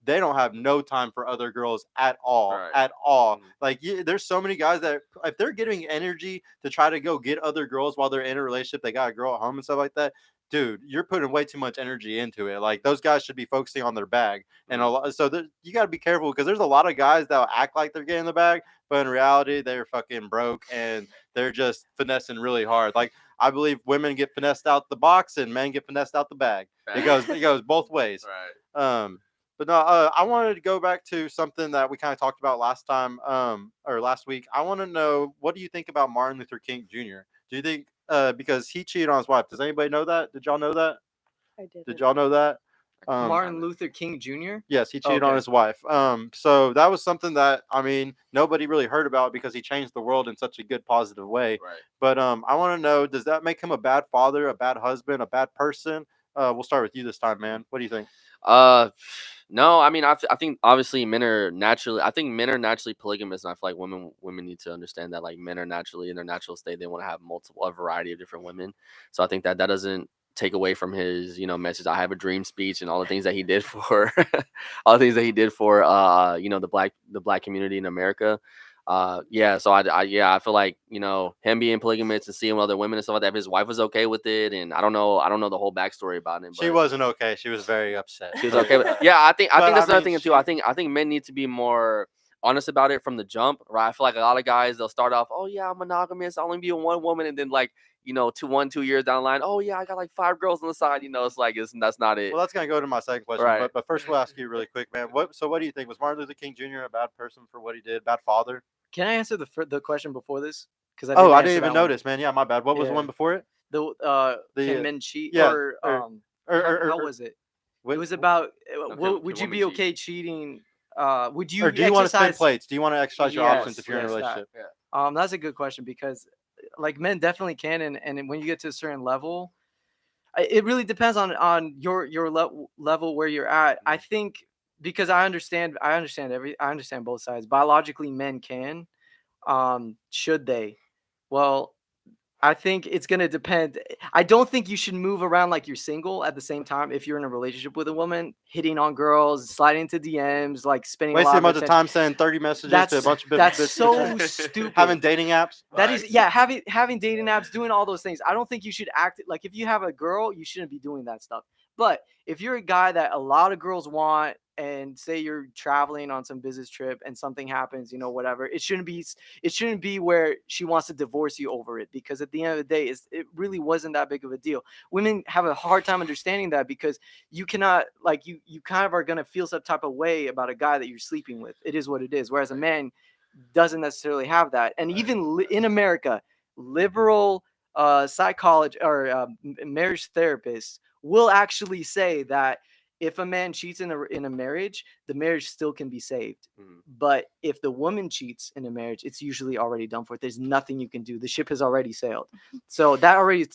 they don't have no time for other girls at all. Right. At all. Like, there's so many guys that if they're giving energy to try to go get other girls while they're in a relationship, they got a girl at home and stuff like that. Dude, you're putting way too much energy into it. Like, those guys should be focusing on their bag. And you got to be careful, because there's a lot of guys that will act like they're getting the bag, but in reality, they're fucking broke and they're just finessing really hard. Like, I believe women get finessed out the box and men get finessed out the bag. It goes both ways. Right. But no, I wanted to go back to something that we kind of talked about last time, or last week. I want to know, what do you think about Martin Luther King Jr.? Do you think, because he cheated on his wife? Does anybody know that? Did y'all know that? I did. Did y'all know that? Martin Luther King Jr. Yes, he cheated on his wife. So that was something that, I mean, nobody really heard about, because he changed the world in such a good, positive way. Right. But I want to know, does that make him a bad father, a bad husband, a bad person? We'll start with you this time, man. What do you think? No, I mean, I think obviously men are naturally. I think men are naturally polygamous, and I feel like women need to understand that, like, men are naturally in their natural state. They want to have a variety of different women. So I think that doesn't take away from his message. I have a dream speech and all the things that he did for all the things that he did for the black community in America. So I feel like, him being polygamous and seeing other women and stuff like that, if his wife was okay with it, and I don't know the whole backstory about it. But She wasn't okay. She was very upset. she was okay with yeah, I think But, that's I another mean, thing too. I think men need to be more honest about it from the jump, right? I feel like a lot of guys, they'll start off, oh yeah, I'm monogamous, I'll only be with one woman, and then, like, 2 years down the line, oh yeah, I got like 5 girls on the side. It's like that's not it. Well, that's gonna go to my second question. Right. But first, we'll ask you really quick, man. What do you think? Was Martin Luther King Jr. a bad person for what he did? Bad father? Can I answer the question before this? Because I didn't even notice, man. Yeah, my bad. What was the Yeah. one before it? Can men cheat? yeah, How was it? It was about would you women be cheat? okay cheating? Would you Or do you want to spin exercise? plates? Do you want to exercise your options if you're in a Yes, that. relationship? That's a good question, because like men definitely can, and when you get to a certain level, it really depends on your level where you're at. I think, because I understand both sides. Biologically, men can. Should they? Well, I think it's going to depend. I don't think you should move around like you're single at the same time if you're in a relationship with a woman, hitting on girls, sliding into DMs, like spending Wasting a a lot bunch of of attention. time sending 30 messages to a bunch of That's so bitches. stupid. Having dating apps. That is, yeah, having dating apps, doing all those things. I don't think you should act like, if you have a girl, you shouldn't be doing that stuff. But if you're a guy that a lot of girls want, and say you're traveling on some business trip and something happens, whatever, it shouldn't be where she wants to divorce you over it, because at the end of the day, it really wasn't that big of a deal. Women have a hard time understanding that, because you cannot, like, you kind of are going to feel some type of way about a guy that you're sleeping with. It is what it is. Whereas a man doesn't necessarily have that. And even in America, liberal psychology or marriage therapists will actually say that if a man cheats in a marriage, the marriage still can be saved. But if the woman cheats in a marriage, it's usually already done for. There's nothing you can do. The ship has already sailed. So that already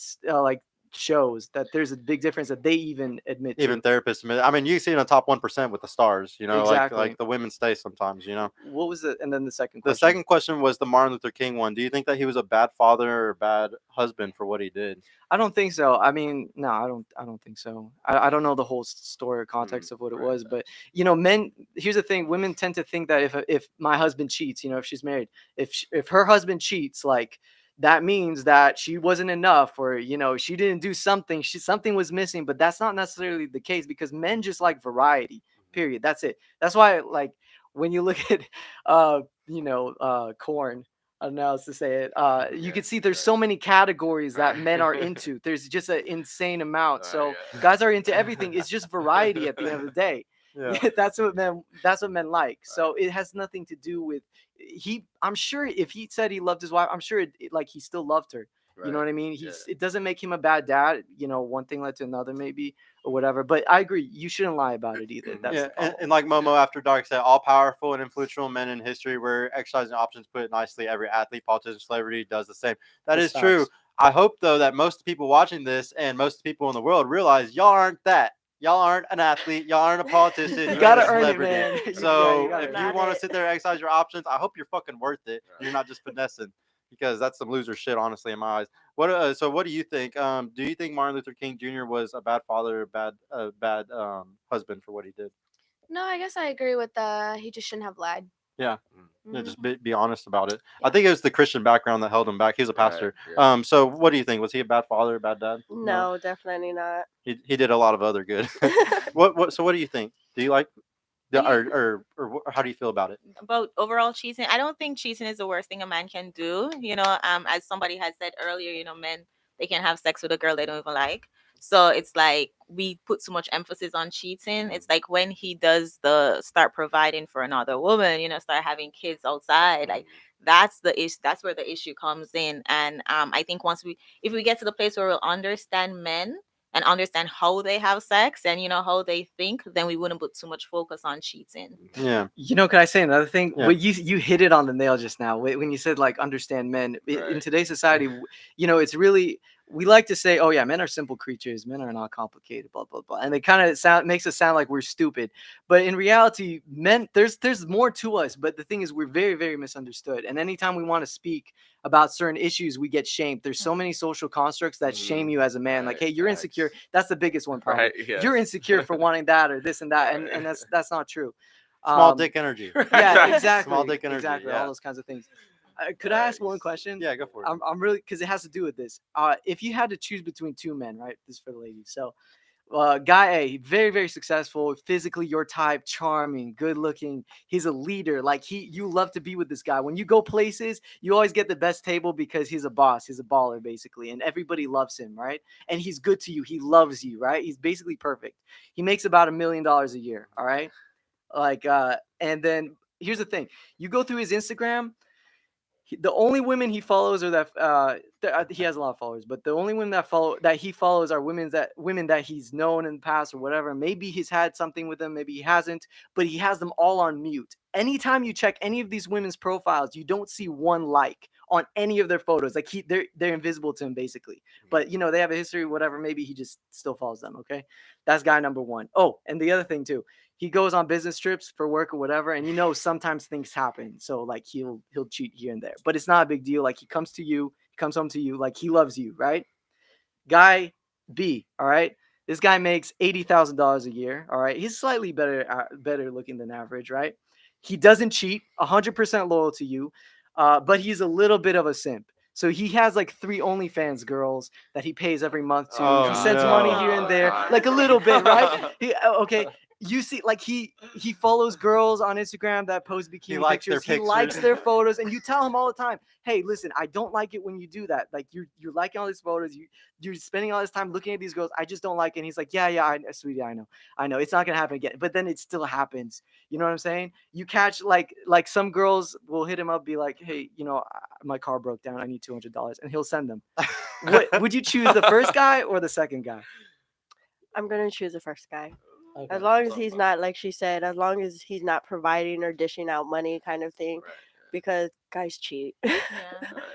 shows that there's a big difference that they even admit Even to. therapists admit. I mean, you see in the top 1% with the stars. You know, Exactly. like the women stay sometimes. You know. What was it? And then the second The question. second question was the Martin Luther King one. Do you think that he was a bad father or a bad husband for what he did? I don't think so. I mean, no, I don't think so. I don't know the whole story or context of what it was, but men. Here's the thing: women tend to think that if my husband cheats, if she's married, if her husband cheats, like that means that she wasn't enough, or she didn't do something. Something was missing, but that's not necessarily the case because men just like variety. Period. That's it. That's why, like, when you look at, corn. I don't know how else to say it. You can see there's so many categories that men are into. There's just an insane amount. So guys are into everything. It's just variety at the end of the day. Yeah. That's what men like. So it has nothing to do with I'm sure if he said he loved his wife, I'm sure like he still loved her. You know what I mean? It doesn't make him a bad dad. One thing led to another maybe or whatever. But I agree. You shouldn't lie about it either. That's Yeah, and like Momo After Dark said, all powerful and influential men in history were exercising options. Put it nicely, every athlete, politician, celebrity does the same. That is true. I hope though that most people watching this and most people in the world realize y'all aren't that. Y'all aren't an athlete. Y'all aren't a politician. You gotta a earn it, celebrity. man. So gotta if earn you want to sit there and exercise your options, I hope you're fucking worth it. You're not just finessing, because that's some loser shit, honestly, in my eyes. So what do you think? Do you think Martin Luther King Jr. was a bad father, or bad husband for what he did? No, I guess I agree with he just shouldn't have lied. Yeah. Mhm. Yeah, just be honest about it. I think it was the Christian background that held him back. He was a pastor. So what do you think? Was he a bad father, bad dad? No, definitely not. He did a lot of other good. So what do you think? Do you like or how do you feel about it? About overall cheating, I don't think cheating is the worst thing a man can do. As somebody had said earlier, men, they can have sex with a girl they don't even like. So it's like we put so much emphasis on cheating. It's like when he does the start providing for another woman, start having kids outside, like that's the issue. That's where the issue comes in. And I think if we get to the place where we'll understand men and understand how they have sex and how they think, then we wouldn't put too much focus on cheating. Yeah. Can I say another thing? Yeah. Well, you hit it on the nail just now when you said like understand men. In today's society, it's really, we like to say, oh yeah, men are simple creatures, men are not complicated, blah blah blah, and it kind of makes us sound like we're stupid. But in reality, men, there's more to us. But the thing is, we're very, very misunderstood. And anytime we want to speak about certain issues, we get shamed. There's so many social constructs that shame you as a man. Like, hey, you're insecure. That's the biggest one problem. You're insecure for wanting that or this and that, and that's not true. Small dick energy. Yeah, exactly. Small dick energy. Exactly. Yeah. All those kinds of things. Could I ask one question? Yeah, go for it. I'm really, because it has to do with this. If you had to choose between two men, right? This is for the ladies. So, guy A, very, very successful, physically your type, charming, good looking. He's a leader. Like you love to be with this guy. When you go places, you always get the best table because he's a boss. He's a baller, basically, and everybody loves him, right? And he's good to you. He loves you, right? He's basically perfect. He makes about $1 million a year. All right. And then here's the thing: you go through his Instagram. The only women he follows are that he has a lot of followers, but the only women that he follows are women that he's known in the past or whatever. Maybe he's had something with them, maybe he hasn't, but he has them all on mute. Anytime you check any of these women's profiles, you don't see one like on any of their photos. Like they're invisible to him basically. But they have a history, whatever. Maybe he just still follows them. Okay, that's guy number one. Oh, and the other thing too. He goes on business trips for work or whatever, and sometimes things happen. So like he'll cheat here and there, but it's not a big deal. Like he comes home to you, like he loves you, right? Guy B, all right. This guy makes $80,000 a year, all right. He's slightly better looking than average, right? He doesn't cheat, 100% loyal to you, but he's a little bit of a simp. So he has like 3 OnlyFans girls that he pays every month to. Oh, he sends no. money here and there, like a little bit, right? Okay. You see, like he follows girls on Instagram that post bikini pictures. He likes their photos, and you tell him all the time, "Hey, listen, I don't like it when you do that. Like you're liking all these photos, you're spending all this time looking at these girls. I just don't like it." And he's like, "Yeah, sweetie, I know, it's not gonna happen again." But then it still happens. You know what I'm saying? You catch like some girls will hit him up, be like, "Hey, my car broke down. I need $200," and he'll send them. Would you choose the first guy or the second guy? I'm gonna choose the first guy. Okay. As long as he's not, like she said, as long as he's not providing or dishing out money kind of thing, because guys cheat. Yeah.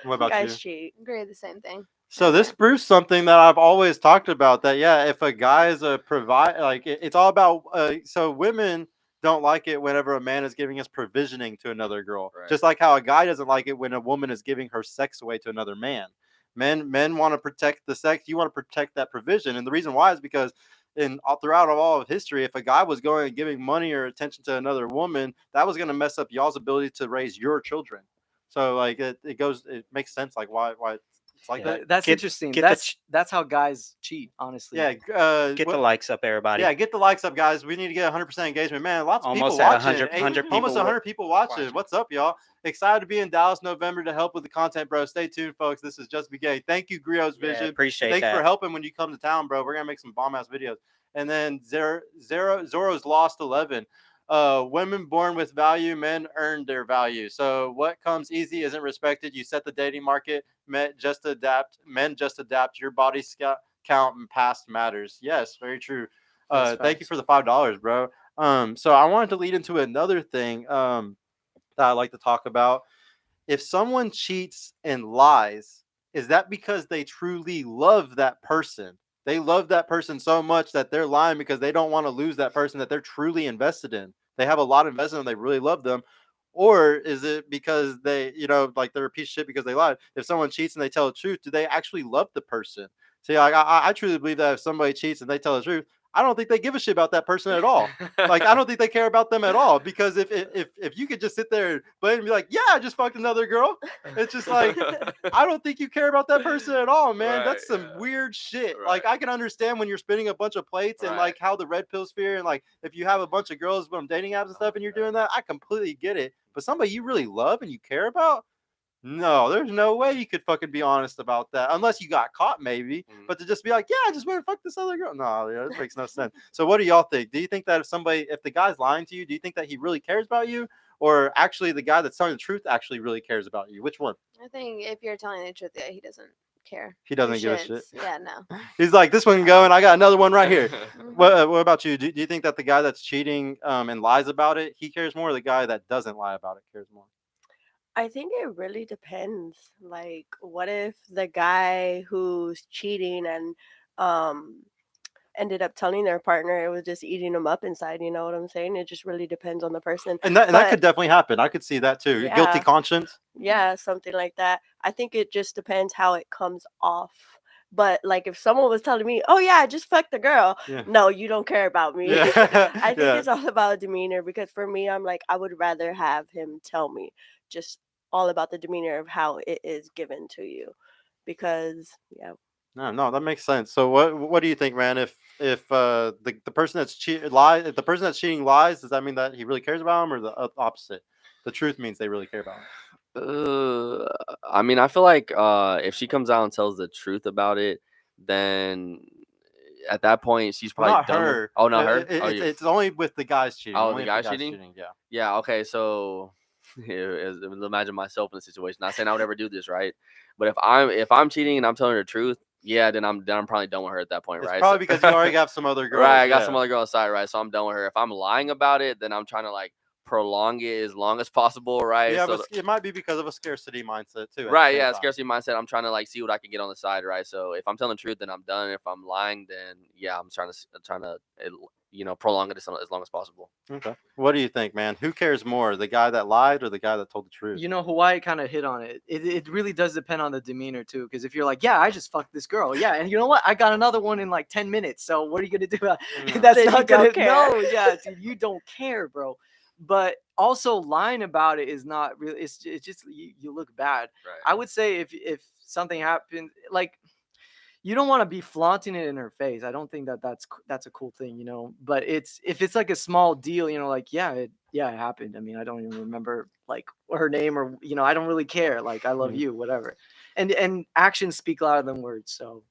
What about Guys you? cheat. Agree with the same thing. So this proves something that I've always talked about. That yeah, if a guy is a provide, like it's all about. So women don't like it whenever a man is giving us provisioning to another girl. Right. Just like how a guy doesn't like it when a woman is giving her sex away to another man. Men want to protect the sex. You want to protect that provision, and the reason why is because throughout all of history, if a guy was going and giving money or attention to another woman, that was going to mess up y'all's ability to raise your children. So like it makes sense like why it's like that. That's Get- interesting. get the That's how guys cheat, honestly. Yeah, Get the likes up, everybody. yeah, get the likes up, guys. We need to get 100% engagement, man. Lots of Almost people at watching. 100 people Almost 100 people watching. watching. What's up, y'all? Excited to be in Dallas, November, to help with the content, bro. Stay tuned, folks. This is just beginning. Thank you, Grio's Yeah, Vision. appreciate Thanks that. for helping when you come to town, bro. We're gonna make some bomb ass videos. And then Zoro's Lost 11. Women born with value, men earn their value. So what comes easy isn't respected. You set the dating market. Men just adapt. Your body count and past matters. Yes, very true. That's Thank you facts. for the $5, bro. So I wanted to lead into another thing that I like to talk about. If someone cheats and lies, is that because they truly love that person? They love that person so much that they're lying because they don't want to lose that person that they're truly invested in. They have a lot invested in them. They really love them. Or is it because they, like they're a piece of shit because they lied? If someone cheats and they tell the truth, do they actually love the person? See, like, I truly believe that if somebody cheats and they tell the truth, I don't think they give a shit about that person at all. Like, I don't think they care about them at all, because if you could just sit there and blame and be like, yeah, I just fucked another girl, it's just like, I don't think you care about that person at all, man. Right, That's some yeah. weird shit. Right. Like, I can understand when you're spinning a bunch of plates and Right. like how the red pill sphere, and like if you have a bunch of girls from dating apps and stuff and you're doing that, I completely get it. But somebody you really love and you care about, no, there's no way you could fucking be honest about that unless you got caught, maybe. Mhm. But to just be like, yeah, I just want to fuck this other girl, no, yeah, that makes no sense. So what do y'all think? Do you think that if the guy's lying to you, do you think that he really cares about you, or actually the guy that's telling the truth actually really cares about you? Which one? I think if you're telling the truth, yeah, he doesn't care. He doesn't Two give a shit. shits. Yeah, no. He's like, this one can go, and I got another one right here. Mhm. What about you? Do you think that the guy that's cheating and lies about it, he cares more, or the guy that doesn't lie about it cares more? I think it really depends. Like, what if the guy who's cheating and um ended up telling their partner it was just eating them up inside? You know what I'm saying? It just really depends on the person. And that But- could definitely happen. I could see that too. Guilty Yeah. conscience. Yeah, something like that. I think it just depends how it comes off. But like, if someone was telling me, "Oh yeah, I just fucked the girl," Yeah. no, you don't care about me. Yeah. I think Yeah. it's all about demeanor, because for me, I'm like, I would rather have him tell me just all about the demeanor of how it is given to you, because yeah. No, that makes sense. So what do you think, man? If the person that's if the person that's cheating lies, does that mean that he really cares about him, or the opposite? The truth means they really care about him. I mean, I feel like if she comes out and tells the truth about it, then at that point she's probably Not done. her. Oh, not her. It's only with the guys cheating. Oh, Only the if guy cheating? Yeah. Yeah. Okay. So imagine myself in the situation. Not saying I would ever do this, right? But if I'm cheating and I'm telling her the truth, yeah, then I'm probably done with her at that point, It's right? probably because you already have some other girls. Right, I got yeah. some other girl on the side, right? So I'm done with her. If I'm lying about it, then I'm trying to like prolong it as long as possible, right? Yeah, So but it might be because of a scarcity mindset too. at the right, same yeah, time. scarcity mindset. I'm trying to like see what I can get on the side, right? So if I'm telling the truth, then I'm done. If I'm lying, then yeah, I'm trying to prolong it as long as possible. Okay. What do you think, man? Who cares more, the guy that lied or the guy that told the truth? You know, Hawaii kind of hit on it. It really does depend on the demeanor too. Because if you're like, yeah, I just fucked this girl, yeah, and you know what, I got another one in like 10 minutes. So what are you gonna do? That's Then you not gonna don't care. no, yeah, dude, you don't care, bro. But also lying about it is not really. It's just you look bad. Right. I would say if something happened, like, you don't want to be flaunting it in her face. I don't think that's a cool thing, you know. But if it's like a small deal, you know, like it happened. I mean, I don't even remember like her name, or I don't really care. Like, I love you, whatever. And actions speak louder than words. So.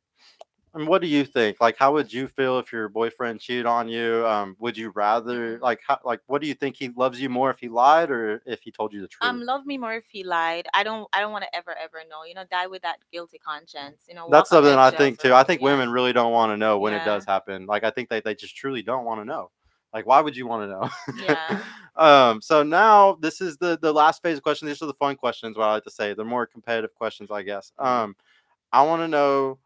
And what do you think? Like, how would you feel if your boyfriend cheated on you? Would you rather what do you think? He loves you more if he lied or if he told you the truth? Love me more if he lied. I don't want to ever know. Die with that guilty conscience. That's walk on something I eggshells think too. for I me, think yeah. women really don't want to know when it Yeah. does happen. Like, I think they just truly don't want to know. Like, why would you want to know? Yeah. So now this is the last phase of questions. These are the fun questions, what I like to say. They're more competitive questions, I guess. I want to know.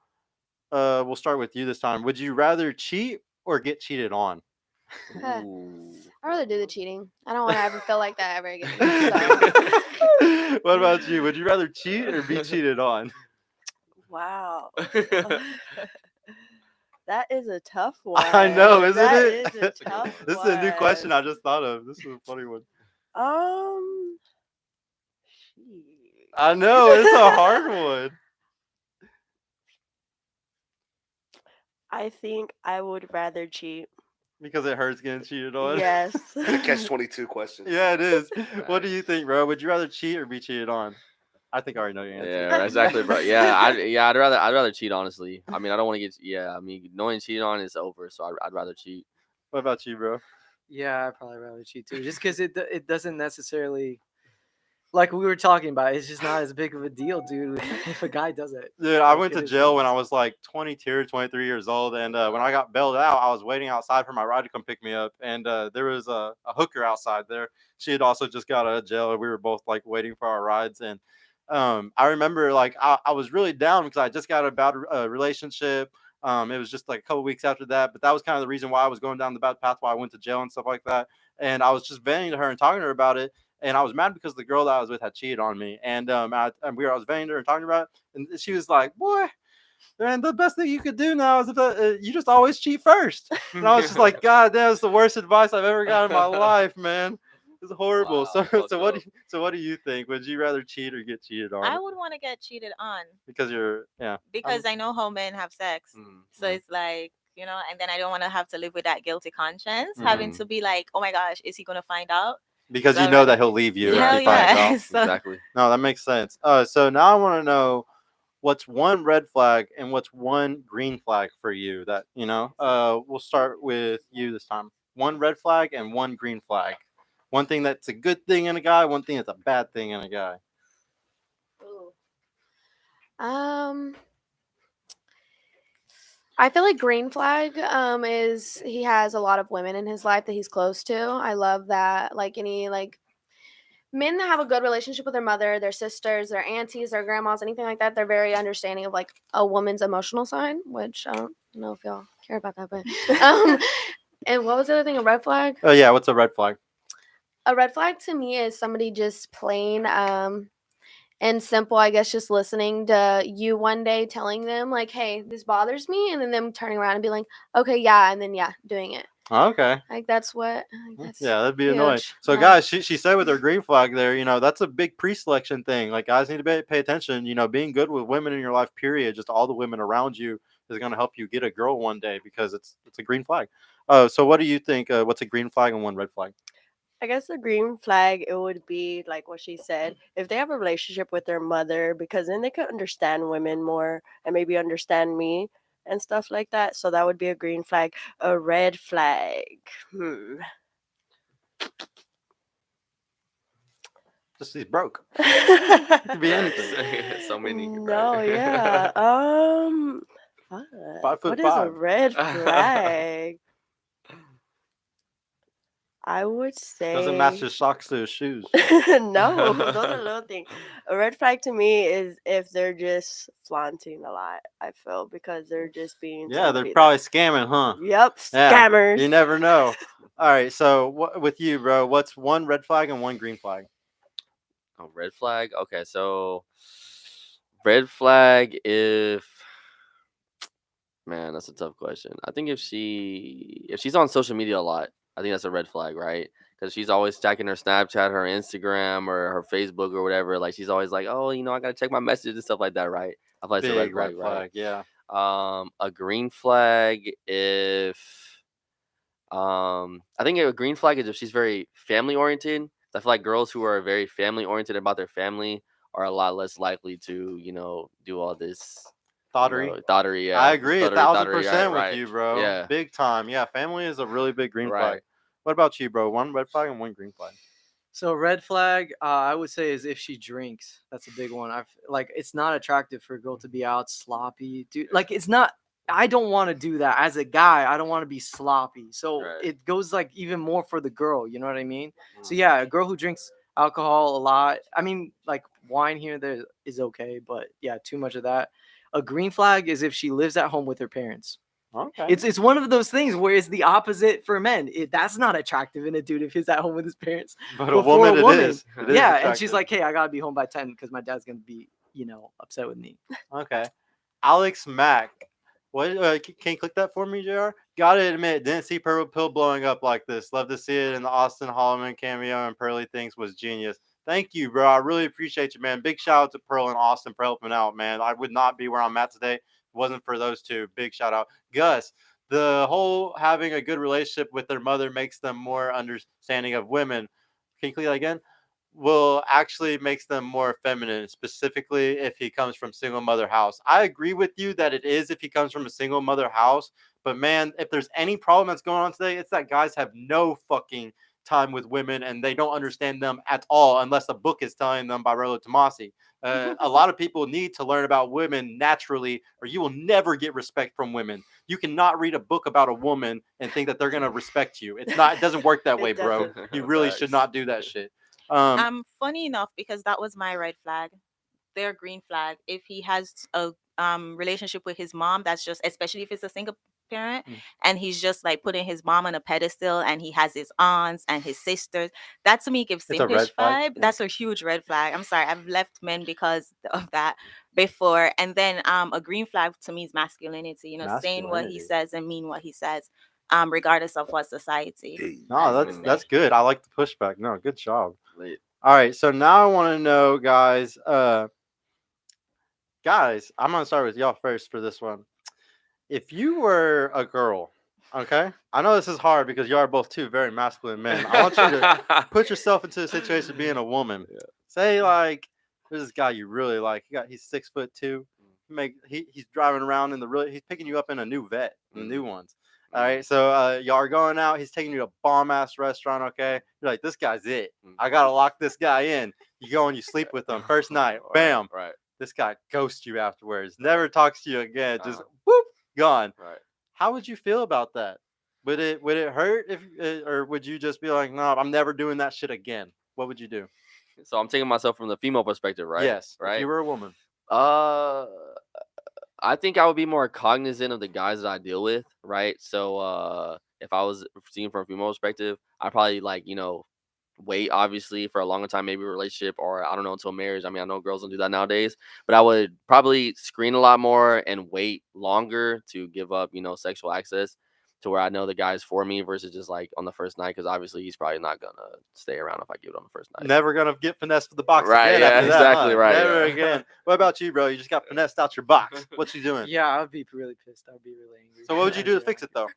We'll start with you this time. Would you rather cheat or get cheated on? Ooh. I'd rather do the cheating. I don't want to ever feel like that ever again. So. What about you? Would you rather cheat or be cheated on? Wow. That is a tough one. I know, isn't That it? is a That's a good tough one. This is a new question one. I just thought of. This is a funny one. Shit. I know, it's a hard one. I think I would rather cheat. Because it hurts getting cheated on. Yes. It's a catch-22 question. Yeah, it is. What do you think, bro? Would you rather cheat or be cheated on? I think I already know your answer. Yeah, exactly, bro. Yeah, I'd rather cheat. Honestly, I mean, I don't want to get. Yeah, I mean, knowing cheated on is over, so I'd rather cheat. What about you, bro? Yeah, I'd probably rather cheat too, just because it doesn't necessarily, like we were talking about, it's just not as big of a deal, dude. If a guy does it, Dude, I Like, went it to is jail what when it I is. was like 22 or 23 years old. And when I got bailed out, I was waiting outside for my ride to come pick me up. And there was a hooker outside there. She had also just got out of jail. And we were both like waiting for our rides. And I remember like I was really down because I just got about a relationship. It was just like a couple weeks after that. But that was kind of the reason why I was going down the bad path, why I went to jail and stuff like that. And I was just venting to her and talking to her about it. And I was mad because the girl that I was with had cheated on me. And I was venting to her and talking about it. And she was like, boy, man, the best thing you could do now is you just always cheat first. And I was just like, God, that was the worst advice I've ever got in my life, man. It's horrible. Wow, So fucked up. what do you think? Would you rather cheat or get cheated on? I would want to get cheated on Because you're because I know how men have sex. So Mhm. it's like, and then I don't want to have to live with that guilty conscience, having Mhm. to be like, oh my gosh, is he going to find out? Because So you I'd know rather- that he'll leave you Hell if he finds yeah. out. So- Exactly. No, that makes sense. So now I want to know what's one red flag and what's one green flag for you that we'll start with you this time. One red flag and one green flag. One thing that's a good thing in a guy, one thing that's a bad thing in a guy. I feel like green flag is he has a lot of women in his life that he's close to. I love that. Like any like men that have a good relationship with their mother, their sisters, their aunties, their grandmas, anything like that, they're very understanding of like a woman's emotional side, which I don't know if y'all care about that, but and what was the other thing? A red flag? Oh yeah, what's a red flag? A red flag to me is somebody just plain and simple, I guess, just listening to you one day telling them like, hey, this bothers me, and then them turning around and be like, okay, yeah, and then doing it. Okay. Like that's what that's Yeah, that'd be huge. annoying. So Yeah. guys, she said with her green flag there, that's a big pre-selection thing. Like guys need to pay attention. Being good with women in your life, period, just all the women around you is going to help you get a girl one day because it's a green flag. So what do you think? What's a green flag and one red flag? I guess the green flag, it would be like what she said. If they have a relationship with their mother, because then they could understand women more and maybe understand me and stuff like that. So that would be a green flag. A red flag. Just he's broke. It could be anything. So many. No, right? yeah. Fuck. 5'5". What is a red flag? I would say Doesn't match his socks to his shoes. no, those are little things. A red flag to me is if they're just flaunting a lot. I feel because they're just being Yeah, they're somebody probably scamming, huh? Yep, Yeah, scammers. you never know. All right, so with you, bro, what's one red flag and one green flag? Oh, red flag. Okay, so red flag if man, that's a tough question. I think if she's on social media a lot, I think that's a red flag, right? Because she's always checking her Snapchat, her Instagram, or her Facebook or whatever. Like she's always like, oh, I gotta check my messages and stuff like that, right? I feel like it's a red Big red flag, right? flag, yeah. A green flag if I think a green flag is if she's very family oriented. I feel like girls who are very family oriented about their family are a lot less likely to, do all this Thottery. thottery, yeah. I agree Stuttery, 1,000% with right. you, bro. Yeah. Big time. Yeah, family is a really big green flag. Right. What about you, bro? One red flag and one green flag. So red flag, I would say is if she drinks. That's a big one. It's not attractive for a girl to be out sloppy, dude. Like it's not. I don't want to do that as a guy. I don't want to be sloppy. So Right. it goes like even more for the girl. You know what I mean? So yeah, a girl who drinks alcohol a lot. I mean, like wine here and there is okay, but yeah, too much of that. A green flag is if she lives at home with her parents. Okay. It's one of those things where it's the opposite for men. That's not attractive in a dude if he's at home with his parents. But a woman, it is. It is Yeah, and she's attractive. like, hey, I gotta be home by 10 because my dad's gonna be, upset with me. Okay. Alex Mack. What? Can you click that for me, JR? Gotta admit, didn't see Purple Pill blowing up like this. Love to see it in the Austin Holloman cameo, and Pearly Thinks was genius. Thank you, bro. I really appreciate you, man. Big shout out to Pearl and Austin for helping out, man. I would not be where I'm at today if it wasn't for those two. Big shout out. Gus, the whole having a good relationship with their mother makes them more understanding of women. Can you click that again? Will actually makes them more feminine, specifically if he comes from single mother house. I agree with you that it is if he comes from a single mother house, but man, if there's any problem that's going on today, it's that guys have no fucking time with women and they don't understand them at all unless a book is telling them by Rollo Tomasi. A lot of people need to learn about women naturally, or you will never get respect from women. You cannot read a book about a woman and think that they're gonna respect you. It's not. It doesn't work that way, bro. You really should not do that shit. Funny enough, because that was my red flag. Their green flag. If he has a relationship with his mom, that's just, especially if it's a single parent, and he's just like putting his mom on a pedestal, and he has his aunts and his sisters. That to me gives It's a simpish red flag? vibe. That's a huge red flag. I'm sorry, I've left men because of that before. And then a green flag to me is masculinity. Saying what he Masculinity. says and mean what he says, regardless of what society. No, has to say. that's good. I like the pushback. No, good job. Late. All right, so now I want to know, guys. Guys, I'm gonna start with y'all first for this one. If you were a girl, okay, I know this is hard because you are both two very masculine men. I want you to put yourself into the situation of being a woman. Yeah. Say like there's this guy you really like. He's 6'2". He's driving around in he's picking you up in a new vet, the new ones. All right, so y'all are going out. He's taking you to a bomb ass restaurant. Okay, you're like, this guy's it. I gotta lock this guy in. You go and you sleep with him first night. Bam. Right. This guy ghosts you afterwards. Never talks to you again. Just whoop, gone. Right. How would you feel about that? Would it hurt or would you just be like, no, I'm never doing that shit again? What would you do? So I'm taking myself from the female perspective, right? Yes. Right. If you were a woman. I think I would be more cognizant of the guys that I deal with, right? So if I was seeing from a female perspective, I'd probably wait obviously for a longer time, maybe a relationship or I don't know until marriage. I mean, I know girls don't do that nowadays, but I would probably screen a lot more and wait longer to give up, sexual access to where I know the guy's for me versus just like on the first night, because obviously he's probably not gonna stay around if I give it on the first night. Never gonna get finessed for the box Right, again. yeah, after that, exactly, huh? right, Never yeah. again. What about you, bro? You just got finessed out your box. What you doing? Yeah, I'd be really pissed. I'd be really angry. So what would you do to fix it though?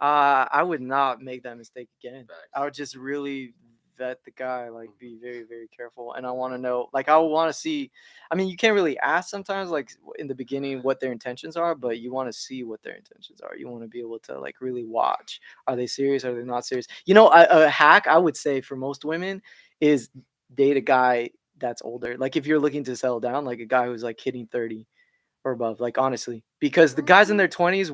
I would not make that mistake again. Facts. I would just really vet the guy, like be very, very careful. And I want to know, like, I want to see. I mean, you can't really ask sometimes, like in the beginning, what their intentions are, but you want to see what their intentions are. You want to be able to like really watch. Are they serious? Are they not serious? A hack I would say for most women is date a guy that's older. Like if you're looking to settle down, like a guy who's like hitting 30 or above, like honestly, because the guys in their 20s,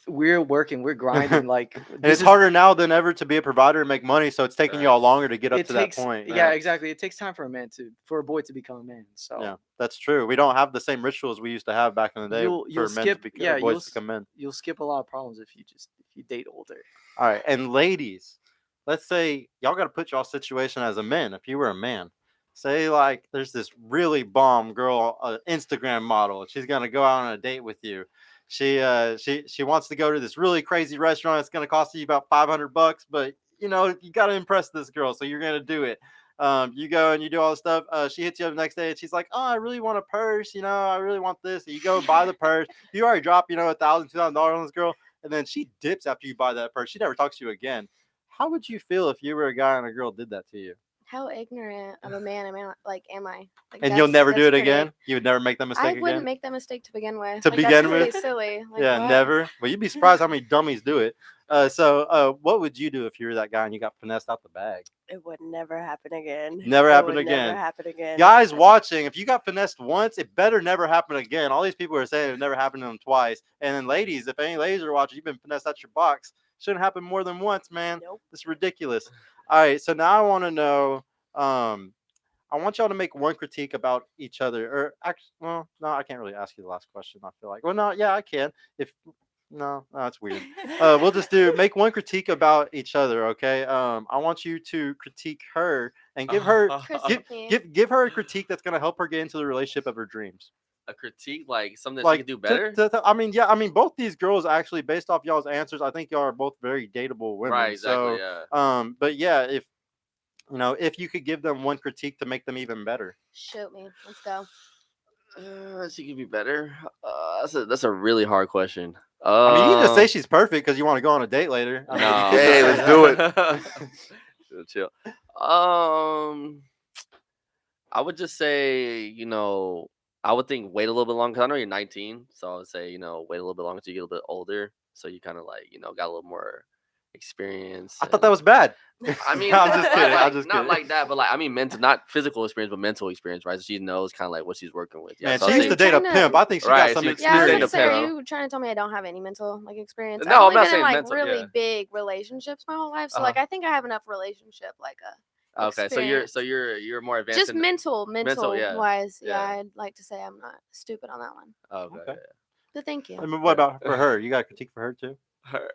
we're working, we're grinding, like And it's harder now than ever to be a provider and make money, so it's taking y'all longer to get up to that point. Yeah, exactly. It takes time for a boy to become a man. So yeah, that's true. We don't have the same rituals we used to have back in the day you'll for men skip, to become boys to become men. You'll skip a lot of problems if you date older. All right, and ladies, let's say y'all got to put y'all situation as a man. If you were a man, say like there's this really bomb girl, Instagram model. She's gonna go out on a date with you. She wants to go to this really crazy restaurant. It's gonna cost you about $500, but you got to impress this girl, so you're gonna do it. You go and you do all the stuff. She hits you up the next day and she's like, "Oh, I really want a purse. I really want this." You go buy the purse. You already drop $1,000, $2,000 on this girl, and then she dips after you buy that purse. She never talks to you again. How would you feel if you were a guy and a girl did that to you? How ignorant of a man am I? Like, And you'll never do it that's again? pretty. You would never make that mistake I again? wouldn't make that mistake to begin with. To Like, begin that's really with? silly. Like, Yeah, what? never. Well, you'd be surprised how many dummies do it. So what would you do if you were that guy and you got finessed out the bag? It would never happen again. Never It happen would again. Never happen again. Guys watching, if you got finessed once, it better never happen again. All these people are saying it never happened to them twice. And then ladies, if any ladies are watching, you've been finessed out your box. Shouldn't happen more than once, man. Nope. It's ridiculous. All right, so now I want to know I want y'all to make one critique about each other. Or actually, well, no, I can't really ask you the last question. I feel like, well, no, yeah, I can. If no, that's weird. We'll just make one critique about each other, okay? I want you to critique her and give her Critique me. give her a critique that's gonna help her get into the relationship of her dreams. A critique, like something that she Like could do better. I mean, yeah, I mean, both these girls actually, based off y'all's answers, I think y'all are both very dateable women. Right, exactly. So, Yeah. but yeah, if if you could give them one critique to make them even better. Shoot me. Let's go. She could be better. That's a really hard question. I mean, you can just say she's perfect because you want to go on a date later. I mean, No. you could Hey, just let's say do it. Chill. I would just say, I would think wait a little bit longer. 'Cause I know you're 19, so I would say, wait a little bit longer until you get a little bit older, so you kind of like, got a little more experience. I thought that was bad. I mean, I'm just kidding. I'm just not kidding. like that, but like I mean, mental, not physical experience, but mental experience, right? So she knows kind of like what she's working with. Yeah, Man, so she I used to think- date a Kinda- pimp. I think she Right, got some she- Yeah, I was Straight gonna up say, pimp. are you trying to tell me I don't have any mental experience? No, I've I'm only not been in saying like mental, really yeah. big relationships my whole life, so Uh-huh. like I think I have enough relationship Okay, so you're more advanced. just in- mental yeah. wise. Yeah. Yeah, I'd like to say I'm not stupid on that one. Okay. Okay. But thank you. I mean, what about for her? You got a critique for her too? Her,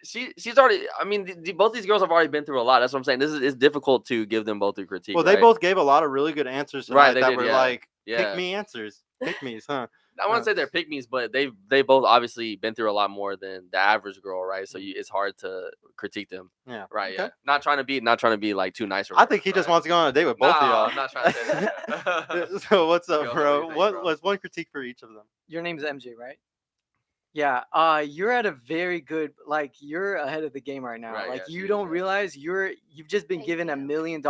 she's already. I mean, both these girls have already been through a lot. That's what I'm saying. It's difficult to give them both a critique. Well, they right? both gave a lot of really good answers tonight Right, they that did, were yeah. like Yeah. pick me answers, pick me's, huh? I wouldn't say they're pick-me's, but they both obviously been through a lot more than the average girl, right? So it's hard to critique them. Yeah. Right. Okay. Yeah. Not trying to be like too nice. Or I think he whatever, just right? wants to go on a date with both of No, y'all. I'm not trying to say that. So what's up, Go, bro? what do you think, What bro? was one critique for each of them? Your name's MJ, right? Yeah. You're at a very good, like, you're ahead of the game right now. Right, like, yeah, you she is, don't yeah. realize you've just been Thank given $1 you. million.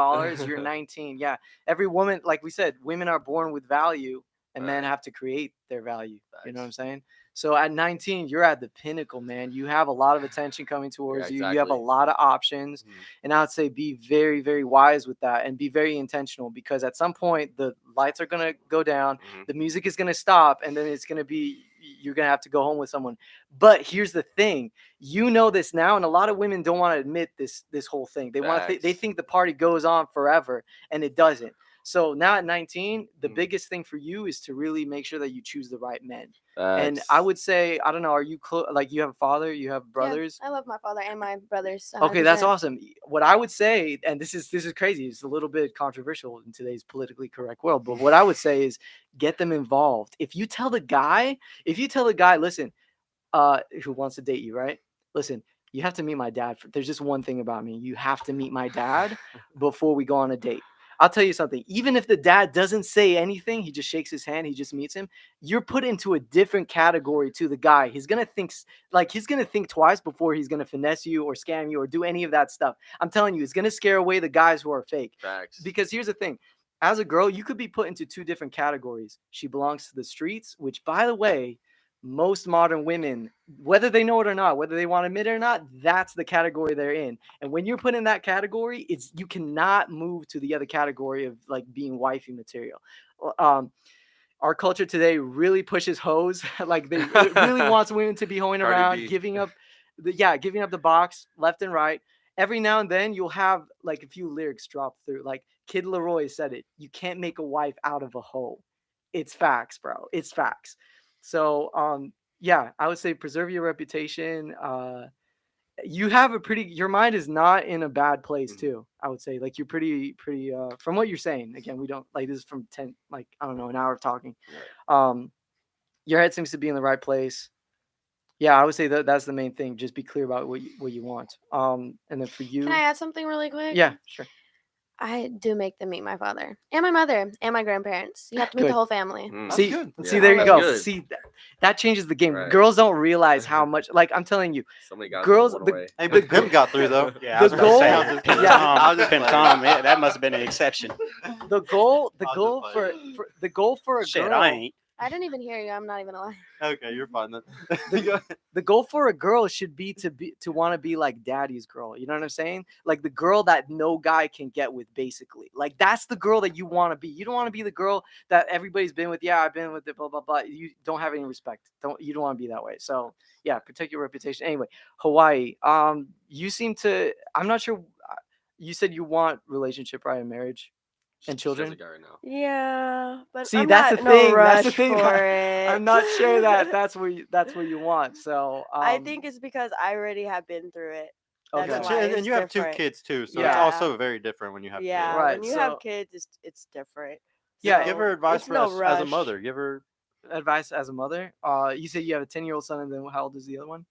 You're 19. Yeah. Every woman, like we said, women are born with value, and men Right. have to create their value. You know what I'm Facts. saying? So at 19, you're at the pinnacle, man. You have a lot of attention coming towards you. You have a exactly. lot of options. Mhm. And I'd say be very, very wise with that and be very intentional, because at some point the lights are going to go down, Mhm. the music is going to stop, and then it's going to be, you're going to have to go home with someone. But here's the thing, you know this now, and a lot of women don't want to admit this whole thing. They want to they Facts. think the party goes on forever, and it doesn't. So now at 19, the Mhm. biggest thing for you is to really make sure that you choose the right men. And Facts. I would say, I don't know, are you like you have a father, you have brothers? Yeah, I love my father and my brothers. Okay, that's 100%. awesome. What I would say, and this is crazy, it's a little bit controversial in today's politically correct world, but what I would say is get them involved. If you tell the guy, listen, who wants to date you, right? Listen, you have to meet my dad. There's just one thing about me. You have to meet my dad before we go on a date. I'll tell you something. Even if the dad doesn't say anything, he just shakes his hand, he just meets him, you're put into a different category to the guy. He's going to think twice before he's going to finesse you or scam you or do any of that stuff. I'm telling you, it's going to scare away the guys who are fake. Facts. Because here's the thing. As a girl, you could be put into two different categories. She belongs to the streets, which, by the way, most modern women, whether they know it or not, whether they want to admit it or not, that's the category they're in. And when you're put in that category, you cannot move to the other category of like being wifey material. Our culture today really pushes hoes. Like it really wants women to be hoeing Cardi around, B. giving up the box left and right. Every now and then you'll have like a few lyrics drop through. Like Kid Leroy said it, you can't make a wife out of a hoe. It's facts, bro. It's facts. So yeah, I would say preserve your reputation. You have your mind is not in a bad place too. I would say like you're pretty from what you're saying. Again, we don't like this is from 10, like, I don't know, an hour of talking. Your head seems to be in the right place. Yeah, I would say that's the main thing. Just be clear about what you want. And then for you, Can I add something really quick? yeah, sure. I do make them meet my father and my mother and my grandparents. You have to meet Good. the whole family. Mm. That's See, good. see, Yeah, there you that's go. good. See, that changes the game. Right. Girls don't realize how much. Like I'm telling you, Somebody got girls- one the- away. Hey, but Pimp got through though. Yeah, I was The about to say, goal- Pimp yeah. Tom, I was just Pimp playing. Tom, yeah, that must have been an exception. the goal I'll just for play the goal for a Shit, girl. I ain't. I didn't even hear you. I'm not even lying. Okay, you're fine then. The goal for a girl should be to want to be like daddy's girl. You know what I'm saying? Like the girl that no guy can get with, basically. Like that's the girl that you want to be. You don't want to be the girl that everybody's been with. Yeah, I've been with it, blah blah blah. You don't have any respect. You don't want to be that way. So yeah, protect your reputation. Anyway, Hawaii. You seem to. I'm not sure. You said you want relationship, right? In marriage. and She has a children? guy right now. Yeah, but See, I'm that's not the in thing. no rush That's the thing. for it. I'm not sure that that's what you want. So I think it's because I already have been through it. That's okay. why And it's you have 2 different. kids too, so it's Yeah. also very different when you have kids. Yeah, Right, when you so- have kids, it's different. Yeah, Give her advice it's no as a rush. mother. Give her. Advice as a mother. You said you have a 10-year-old son, and then how old is the other one?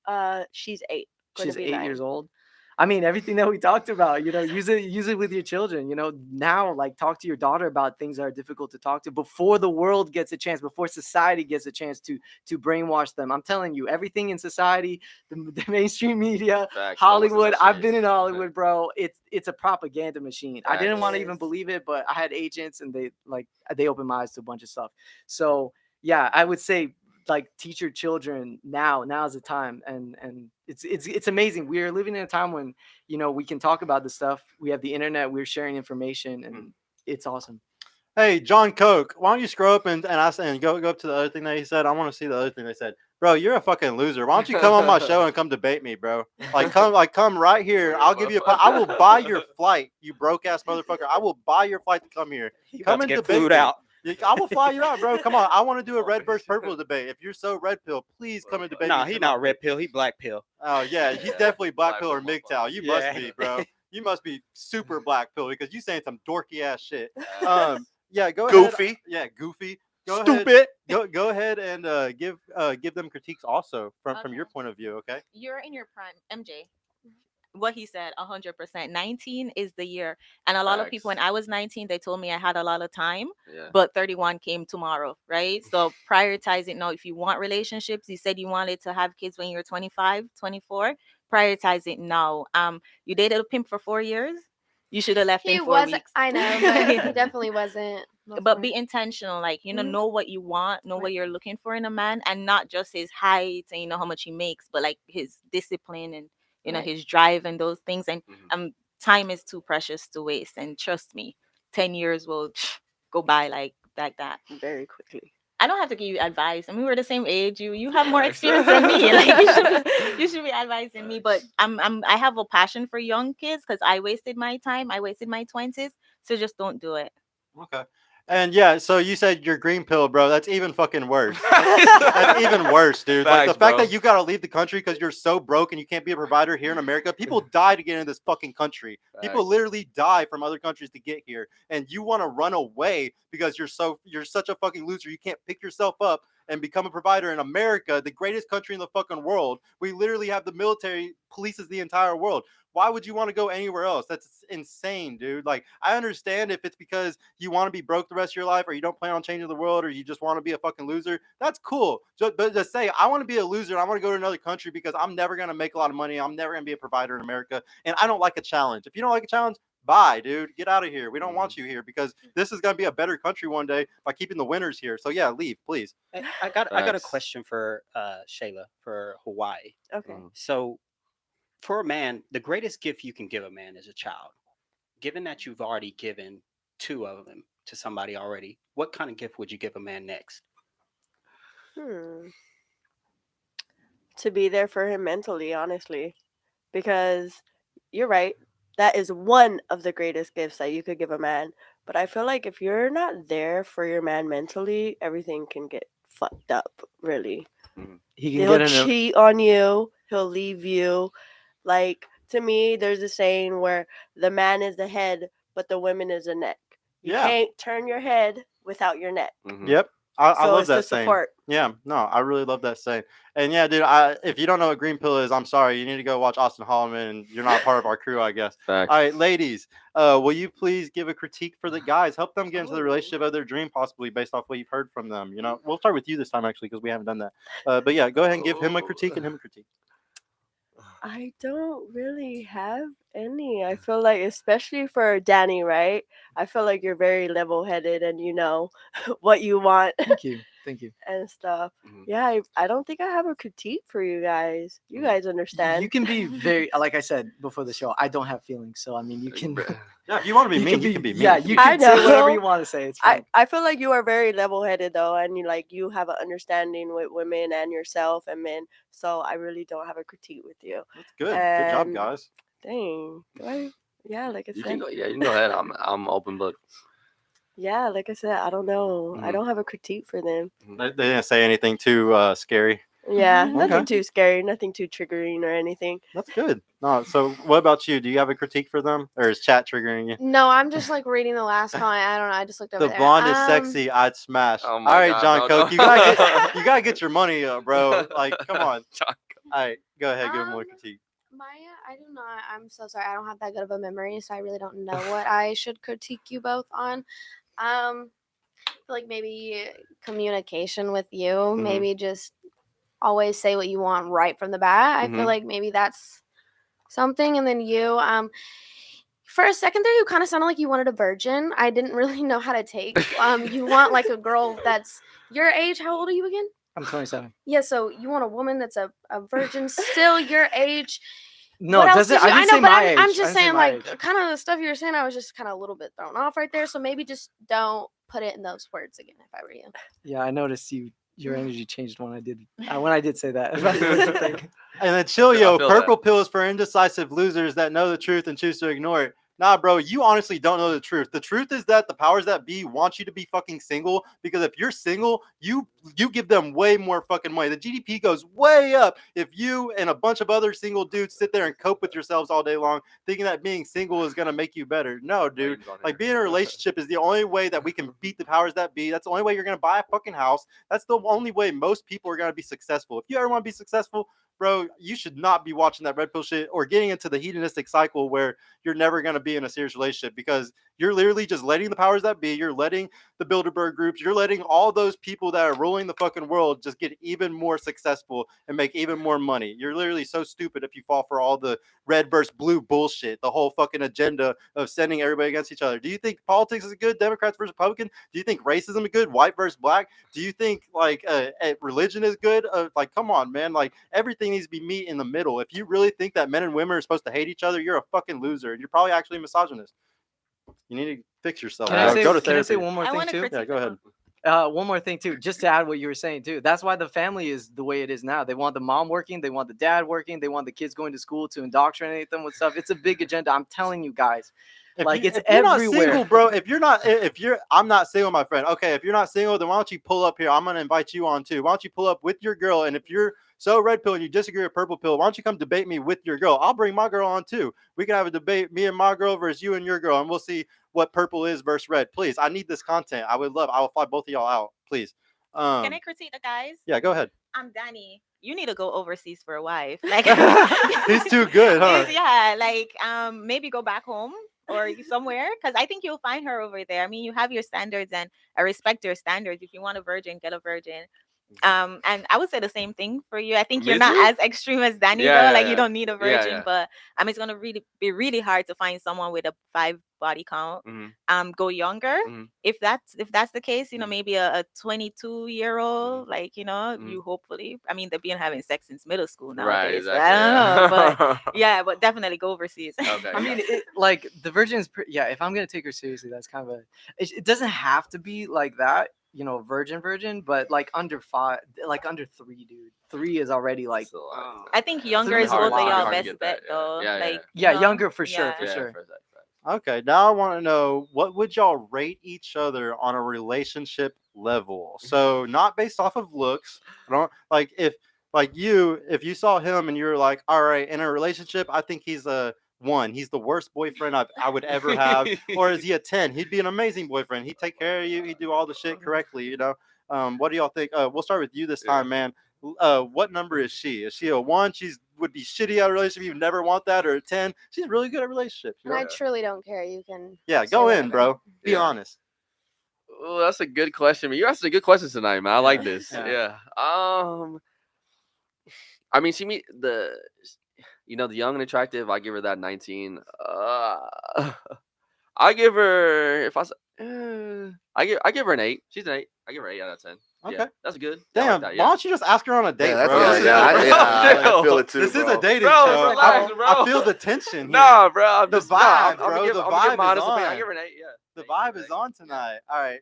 She's 8. Going She's to be 8 9. years old. I mean, everything that we talked about, use it with your children. Now, like, talk to your daughter about things that are difficult to talk to before the world gets a chance, before society gets a chance to brainwash them. I'm telling you, everything in society, the mainstream media, Facts, Hollywood. I've been in shit. Hollywood, bro. It's a propaganda machine. I didn't Facts. want to even believe it, but I had agents, and they opened my eyes to a bunch of stuff. So yeah, I would say, like, teach your children now's the time, and it's amazing. We are living in a time when we can talk about this stuff. We have the internet, we're sharing information, and it's awesome. Hey, John Coke, why don't you scroll up and go up to the other thing that he said? I want to see the other thing they said. Bro, you're a fucking loser. Why don't you come on my show and come debate me, bro? Come right here. I'll give you I will buy your flight, you broke ass motherfucker. I will buy your flight to come here. He Come about to and get debate flued me. out. I will fly you out, bro. Come on. I want to do a red versus purple debate. If you're so red pill, please come and debate me. Nah, he not red pill. He black pill. Oh yeah, he's definitely black pill or MGTOW. You must Yeah. be, bro. You must be super black pill because you saying some dorky ass shit. Yeah, go Goofy. ahead. Yeah, goofy. Go Stupid. Ahead, go ahead and give them critiques also from Okay. your point of view. Okay. You're in your prime, MJ. What he said, 100%. 19 is the year, and a lot of people, when Facts. I was 19, they told me I had a lot of time, Yeah. but 31 came tomorrow, right? So prioritize it now. If you want relationships, you said you wanted to have kids when you're 25, 24. Prioritize it now. You dated a pimp for 4 years. You should have left He in 4 wasn't. weeks. I know, but he definitely wasn't. But before. be intentional, like, Mhm. know what you want, know what you're looking for in a man, and not just his height and how much he makes, but like his discipline and Right. his drive and those things. And Mhm. time is too precious to waste. And trust me, 10 years will go by like that. Very quickly. I don't have to give you advice. I mean, we're the same age. You have more experience than me. Like, you should be advising me. But I have a passion for young kids because I wasted my time. I wasted my 20s. So just don't do it. Okay. And yeah, so you said you're green pill, bro. That's even fucking worse. That's even worse, dude. Like the Facts, fact bro. that you gotta leave the country because you're so broke and you can't be a provider here in America. People die to get into this fucking country. People Facts. literally die from other countries to get here, and you want to run away because you're such a fucking loser. You can't pick yourself up and become a provider in America, the greatest country in the fucking world. We literally have the military polices the entire world. Why would you want to go anywhere else? That's insane, dude. Like, I understand if it's because you want to be broke the rest of your life or you don't plan on changing the world or you just want to be a fucking loser. That's cool. But just say, I want to be a loser and I want to go to another country because I'm never going to make a lot of money. I'm never going to be a provider in America. And I don't like a challenge. If you don't like a challenge, bye, dude. Get out of here. We don't want you here because this is going to be a better country one day by keeping the winners here. So yeah, leave, please. I got a Facts. question for Shayla for Hawaii. Okay. So for a man, the greatest gift you can give a man is a child. Given that you've already given 2 of them to somebody already, what kind of gift would you give a man next? To be there for him mentally, honestly, because you're right. That is one of the greatest gifts that you could give a man. But I feel like if you're not there for your man mentally, everything can get fucked up, really. He can He'll get in a cheat on you. He'll leave you. Like, to me, there's a saying where the man is the head, but the woman is the neck. You Yeah. can't turn your head without your neck. Yep. I So love it's the that saying. support. Yeah, no, I really love that saying. And yeah, dude, if you don't know what green pill is, I'm sorry. You need to go watch Austin Holloman, and you're not part of our crew, I guess. Facts. All right, ladies, will you please give a critique for the guys? Help them get into the relationship of their dream, possibly based off what you've heard from them. We'll start with you this time, actually, because we haven't done that. But yeah, go ahead and give him a critique and him a critique. I don't really have any. I feel like, especially for Danny, right? I feel like you're very level-headed and you know what you want Thank you. and stuff. Mhm. Yeah, I don't think I have a critique for you guys. You guys understand. You can be very, like I said before the show, I don't have feelings. So, I mean, you can. Yeah, if you want to be mean, you can be mean. Yeah, you I can say whatever know. you want to say. It's fine. I feel like you are very level-headed though, and you have an understanding with women and yourself and men. So I really don't have a critique with you. That's good. Good job, And- guys. Dang. Yeah, like I You said. can go. Yeah, you can go ahead. I'm open book. Yeah, like I said, I don't know. I Mhm. don't have a critique for them. They didn't say anything too scary. Yeah, Mhm. nothing Okay. too scary, nothing too triggering or anything. That's good. No, so what about you? Do you have a critique for them, or is chat triggering you? No, I'm just like reading the last comment. I don't know. I just looked over The there. blonde is sexy. I'd smash. Oh All my right, God, John bro, Coke, no. you gotta get your money up, bro. Like, come on. John All right, go ahead, give him one Um, critique. Maya, I do not. I'm so sorry. I don't have that good of a memory, so I really don't know what I should critique you both on. I feel like maybe communication with you. Maybe just always say what you want right from the bat. I feel Mhm. like maybe that's something. And then you, for a second there, you kind of sounded like you wanted a virgin. I didn't really know how to take. You want like a girl that's your age. How old are you again? I'm 27. Yeah, so you want a woman that's a virgin, still your age. No, What else doesn't. did you? I I didn't know, say but my I'm age. I'm I just didn't say saying, my like, age. kind of the stuff you were saying. I was just kind of a little bit thrown off right there. So maybe just don't put it in those words again, if I were you. Yeah, I noticed your energy changed when I did say that about the virgin thing. And then I Chillio, feel purple pill is for indecisive losers that know the truth and choose to ignore it. Nah, bro, you honestly don't know the truth. The truth is that the powers that be want you to be fucking single, because if you're single, you give them way more fucking money. The GDP goes way up if you and a bunch of other single dudes sit there and cope with yourselves all day long, thinking that being single is gonna make you better. No, dude. Flames on Like, here. being in a relationship is the only way that we can beat the powers that be. That's the only way you're gonna buy a fucking house. That's the only way most people are gonna be successful. If you ever want to be successful, bro, you should not be watching that red pill shit or getting into the hedonistic cycle where you're never going to be in a serious relationship, because you're literally just letting the powers that be, you're letting the Bilderberg groups, you're letting all those people that are ruling the fucking world just get even more successful and make even more money. You're literally so stupid if you fall for all the red versus blue bullshit, the whole fucking agenda of sending everybody against each other. Do you think politics is good, Democrats versus Republican? Do you think racism is good, white versus black? Do you think like religion is good? Like, come on, man. Like, everything needs to be meet in the middle. If you really think that men and women are supposed to hate each other, you're a fucking loser, and you're probably actually a misogynist. You need to fix yourself. Can I say? Go to Can I say therapy. one more I thing want to too? critique. Yeah, go ahead. One more thing too, just to add what you were saying too. That's why the family is the way it is now. They want the mom working, they want the dad working, they want the kids going to school to indoctrinate them with stuff. It's a big agenda. I'm telling you guys. Like, it's If you're not everywhere. single, bro, I'm not single, my friend. Okay, if you're not single, then why don't you pull up here? I'm gonna invite you on too. Why don't you pull up with your girl? And if you're so red pill and you disagree with purple pill, why don't you come debate me with your girl? I'll bring my girl on too. We can have a debate, me and my girl versus you and your girl, and we'll see what purple is versus red. Please, I need this content. I will fly both of y'all out, please. Can I critique the guys? Yeah, go ahead. I'm Danny. You need to go overseas for a wife. Like, He's too good, huh? Yeah, like maybe go back home or somewhere, because I think you'll find her over there. I mean, you have your standards, and I respect your standards. If you want a virgin, get a virgin. And I would say the same thing for you. I think Me you're not too? as extreme as Danny Yeah, though. yeah, Like, you yeah. don't need a Yeah, virgin, yeah. but it's gonna be really hard to find someone with a 5 body count. Go younger. If that's the case, maybe a 22-year-old, like, you hopefully. I mean, they've been having sex since middle school Right, nowadays. So exactly. I don't know, but Yeah. but definitely go overseas. Okay. I mean, like, the virgin is yeah, if I'm gonna take her seriously, that's kind of it doesn't have to be like that, virgin, but like under 5, like under 3, dude. 3 is already like Still, like, I think younger Three is is a both of lot. y'all Hard to best get bet that, though. yeah. Like, Yeah, younger for sure, yeah. for sure. For that. Okay, now I want to know, what would y'all rate each other on a relationship level? So, not based off of looks. I don't like, if you saw him and you're like, all right, in a relationship, I think he's a 1. He's the worst boyfriend I would ever have. Or is he a 10? He'd be an amazing boyfriend. He'd take care of you. He'd do all the shit correctly. What do y'all think? We'll start with you this time, man. What number is she? Is she a 1? She's would be shitty at a relationship. You never want that. Or a 10? She's really good at relationships. And I truly don't care. You can. Yeah, say go in, whatever. bro. Be Yeah. honest. Oh, that's a good question. You asked a good question tonight, man. I like this. Yeah. Yeah. I mean, the young and attractive. I give her that 19. I give her I give her an 8. She's an 8. I give her 8 out of 10. Okay. Yeah, that's good. Yeah, I Damn, like that, why don't you just ask her on a date, Yeah, that's bro? what Chill, I bro. feel it too. This is bro. a dating Bro, show. relax, bro. I feel the tension here. Nah, bro. I'm The just, nah, vibe, bro. The I'm gonna give vibe my is honest opinion. I on. give her an 8. Yeah. The vibe is on tonight. All right.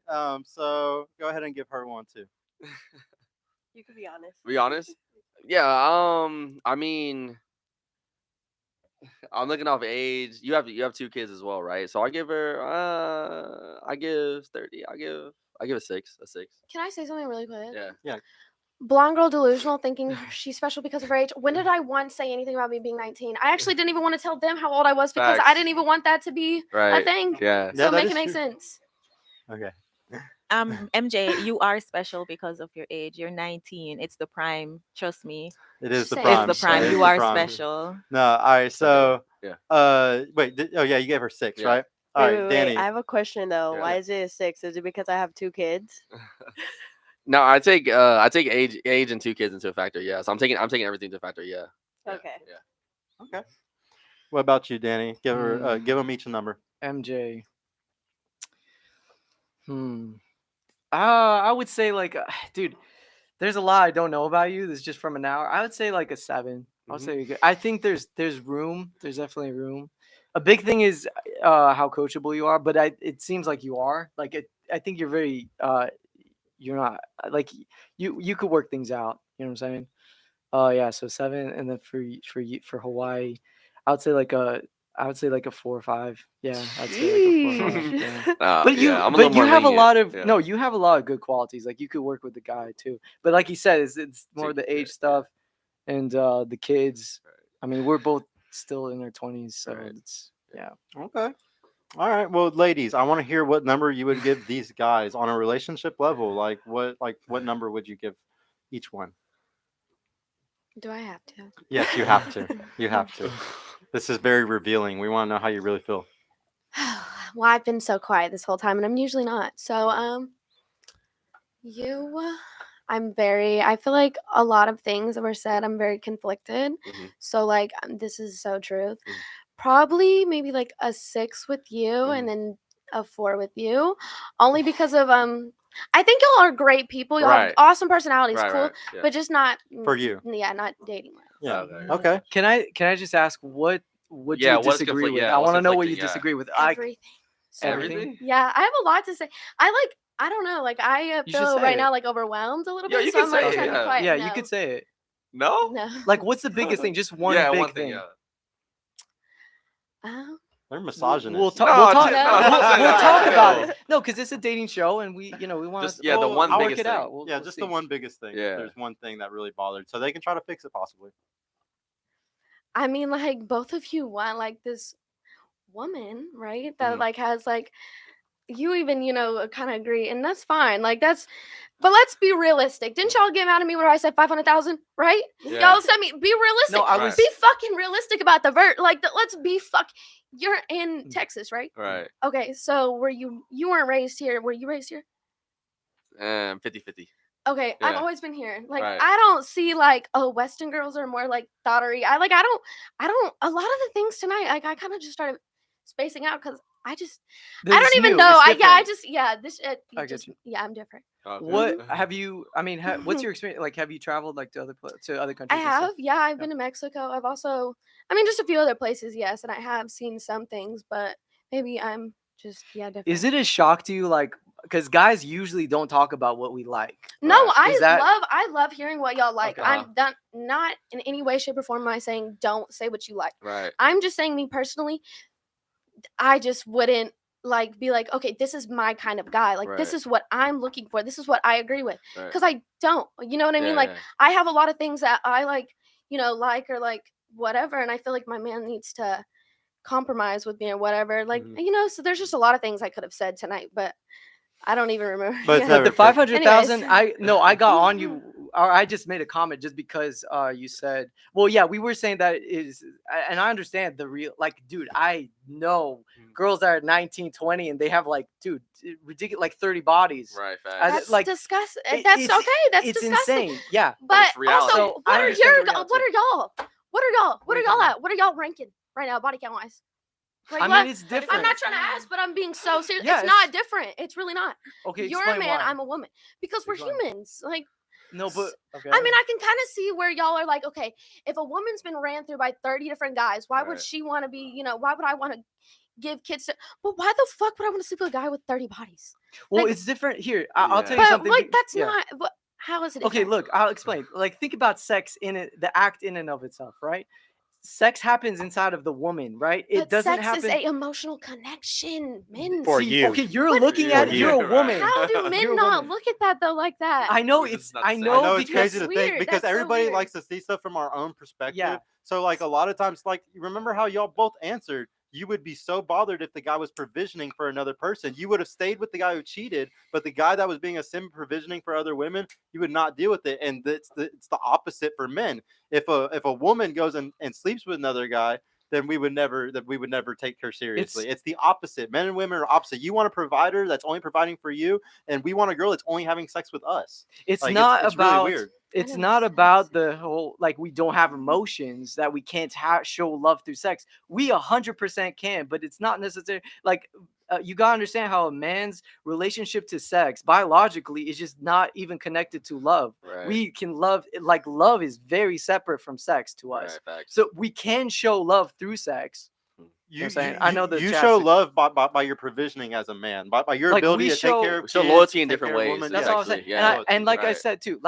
So go ahead and give her one too. You can be honest. Be honest. Yeah. I mean, I'm looking off age. You have 2 kids as well, right? So I give her I give 30. I give a 6. A 6. Can I say something really quick? Yeah. Blonde girl delusional, thinking she's special because of her age. When did I once say anything about me being 19? I actually didn't even want to tell them how old I was because I Facts. didn't even want that to be Right. a thing. Yeah. So that make is it make true. sense. Okay. MJ, you are special because of your age. You're 19. It's the prime. Trust me. It is the Say prime. It's the prime. It is You the are prime. special. No, all right. So, Yeah. wait. Oh yeah, you gave her 6, Yeah. right? All right, wait, Danny. I have a question though. Yeah. Why is it a 6? Is it because I have 2 kids? No, I take age and 2 kids into a factor. Yeah. So I'm taking everything into a factor. Yeah. Okay. Yeah. Okay. What about you, Danny? Give her. Give them each a number. MJ. I would say like, dude, there's a lot I don't know about you. This is just from an hour. I would say like a 7. I'll say you're good. I think there's room. There's definitely room. A big thing is how coachable you are, but it seems like you are. Like I think you're very you're not like you could work things out. You know what I'm saying? Yeah. So 7, and then for Hawaii, I would say like a 4 or 5. Yeah, I'd say like a 4 or 5. Yeah. But I'm a little more have a lenient. lot of Yeah. no, you have a lot of good qualities. Like you could work with the guy too. But like he said, it's more the age stuff and the kids. I mean, we're both still in our 20s, so it's Okay. All right. Well, ladies, I want to hear what number you would give these guys on a relationship level. Like what number would you give each one? Do I have to? Yes, you have to. You have to. This is very revealing. We want to know how you really feel. Well, I've been so quiet this whole time, and I'm usually not. So, I feel like a lot of things that were said, I'm very conflicted. So, like, this is so truth. Probably maybe like a 6 with you, and then a 4 with you, only because of I think y'all are great people. Y'all have awesome personalities, cool, Yeah. but just not For you. Yeah, not dating. Yeah. Okay. Can I just ask what do Yeah, you what's disagree conflict- with? yeah, I what's want to know what you conflicting, yeah. disagree with. Everything. Everything? Yeah, I have a lot to say. I don't know. Like I You should feel say right it. now like overwhelmed a little Yeah, bit. you So can I'm like say it, trying to be yeah. quiet. Yeah, no. you could say it. No. No. Like, what's the biggest thing? Just one Yeah, big one thing. thing. Yeah. They're misogynists. We'll talk. No, We'll talk. just- no, don't say We'll that. talk about No. it. No, because it's a dating show, and we want Just- yeah, the one I'll work biggest it thing. out. Yeah, We'll just see. the one biggest thing. Yeah. There's one thing that really bothered, so they can try to fix it possibly. I mean, like both of you want like this woman, right? That Mhm. like has like you even kind of agree, and that's fine. Like that's, but let's be realistic. Didn't y'all get mad at me when I said 500,000? Right? Yeah. Y'all said me be realistic. No, I Right. was. Be fucking realistic about the like. Let's be You're in Texas, right? Right. Okay, so were you weren't raised here? Were you raised here? 50-50. Okay, I've Yeah. always been here. Like Right. I don't see like Western girls are more like daughtery. I don't a lot of the things tonight. Like I kind of just started spacing out because I don't even know. I get you. Yeah, I'm different. Okay. What have you? I mean, what's your experience? Like, have you traveled like to other countries? I and stuff? have, yeah, I've been to Mexico. I've also, I mean, just a few other places, yes, and I have seen some things, but maybe I'm just different. Is it a shock to you, like, because guys usually don't talk about what we like? No, Right. I love hearing what y'all like. Okay. I'm not in any way, shape, or form am I saying don't say what you like. Right. I'm just saying me personally, I just wouldn't like be like, okay, this is my kind of guy. Like this Right. is what I'm looking for. This is what I agree with. Right. Because I don't. You know what I mean? Yeah, Like yeah. I have a lot of things that I like, like or like whatever, and I feel like my man needs to compromise with me or whatever. Like, so there's just a lot of things I could have said tonight, but I don't even remember. But it's Yeah. never The 500,000. Anyways. I got on you. Or I just made a comment just because you said, well, yeah, we were saying that is, and I understand the real, like, dude, I know girls that are 19, 20, and they have like, dude, ridiculous, like 30 bodies. Right. As- Facts. That's like, disgusting. it- That's it's- okay. That's It's disgusting. insane. Yeah. But it's reality. also, So, I what are understand the y'all? reality. What are y'all? What are y'all What are you at? talking What are y'all ranking right now, body count wise? Like, I what? mean, it's different. I'm not trying to ask, but I'm being so serious. Yeah, it's not different. It's really not. Okay, You're a explain man. why. I'm a woman. Because we're Explain. humans. Like, No, but okay. I mean, I can kind of see where y'all are like, okay, if a woman's been ran through by 30 different guys, why would Right. she want to be, why would I want to give kids to, but why the fuck would I want to sleep with a guy with 30 bodies? Well, like- it's different here. I'll tell you But something. like, that's yeah. not, what, how is it? Okay, different? look, I'll explain. Like, think about sex in it, the act in and of itself, right? sex happens inside of the woman, right? It But doesn't sex happen is a emotional connection. Men. For you. Okay, you're For looking you. at For you're you. a woman. How do You're men a not woman. look at that though like that? I know We're just it's not I saying. know I know it's because crazy to That's think weird. because That's so everybody weird. likes to see stuff from our own perspective. Yeah. So like a lot of times, like you remember how y'all both answered, you would be so bothered if the guy was provisioning for another person. You would have stayed with the guy who cheated, but the guy that was being a simp provisioning for other women, you would not deal with it. And it's the opposite for men. If a woman goes and sleeps with another guy, then we would never take her seriously. It's the opposite. Men and women are opposite. You want a provider that's only providing for you, and we want a girl that's only having sex with us. it's Like, not it's about really weird. it's never not said about sex. the whole like we don't have emotions that we can't show love through sex. We 100% can, but it's not necessary. Like you gotta understand how a man's relationship to sex biologically is just not even connected to love. Right. We can love like love is very separate from sex to us. Right, facts. So we can show love through sex. You, I'm saying? you, I know the you chat show said- love by your provisioning as a man, by your Like, ability we to show- take care of we show kids, loyalty in take different care of ways. women. That's Yeah, all I'm saying. actually, And, yeah. and like I Right. said too,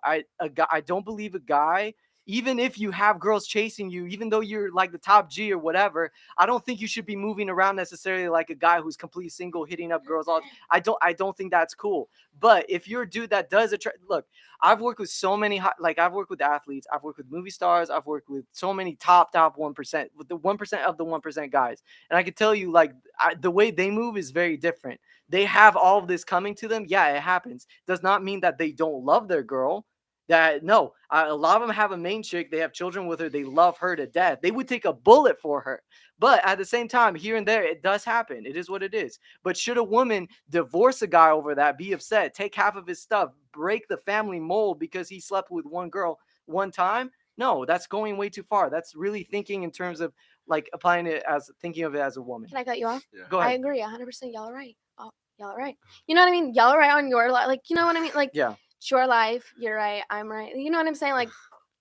a guy, I don't believe a guy, even if you have girls chasing you, even though you're like the top G or whatever, I don't think you should be moving around necessarily like a guy who's completely single, hitting up girls all. I don't think that's cool. But if you're a dude that does attract, look, I've worked with so many, I've worked with athletes, I've worked with movie stars, I've worked with so many top 1%, with the 1% of the 1% guys, and I can tell you, like, the way they move is very different. They have all of this coming to them. Yeah, it happens. Does not mean that they don't love their girl. That no, a lot of them have a main chick. They have children with her. They love her to death. They would take a bullet for her. But at the same time, here and there, it does happen. It is what it is. But should a woman divorce a guy over that, be upset, take half of his stuff, break the family mold because he slept with one girl one time? No, that's going way too far. That's really thinking in terms of like applying it as thinking of it as a woman. Can I cut you off? Yeah. Go I ahead. agree 100%. Y'all are right. Oh, y'all are right. You know what I mean? Y'all are right on your life. Like, you know what I mean? Like, Yeah. it's your life. You're right. I'm right. You know what I'm saying? Like,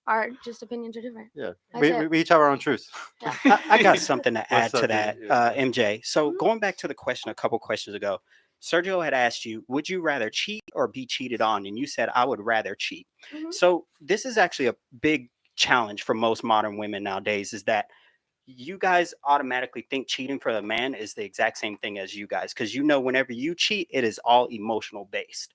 our just opinions are different. Yeah, That's we, it. we each have our own truths. I got something to add What's up, to that, dude? MJ. So Mhm. going back to the question a couple questions ago, Sergio had asked you, would you rather cheat or be cheated on? And you said, I would rather cheat. Mhm. So this is actually a big challenge for most modern women nowadays, is that you guys automatically think cheating for the man is the exact same thing as you guys. Because you know, whenever you cheat, it is all emotional based.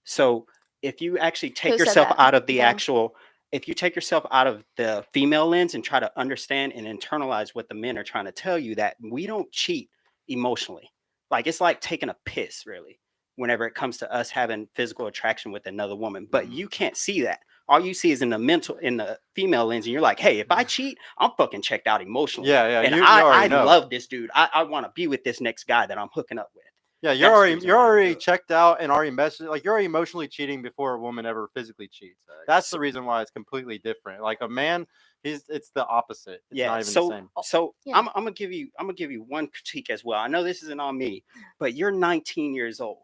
So if you actually take Who said yourself that? out of the Go. actual, if you take yourself out of the female lens and try to understand and internalize what the men are trying to tell you, that we don't cheat emotionally. Like, it's like taking a piss, really, whenever it comes to us having physical attraction with another woman. But you can't see that. All you see is in the female lens, and you're like, hey, if I cheat, I'm fucking checked out emotionally. Yeah, And you I already know. love this dude. I want to be with this next guy that I'm hooking up with. Yeah, you're That's the reason you're why I do already it. checked out and already messaged. Like, you're already emotionally cheating before a woman ever physically cheats. That's the reason why it's completely different. Like a man, it's the opposite. It's not even the same. So Yeah. I'm gonna give you one critique as well. I know this isn't on me, but you're 19 years old.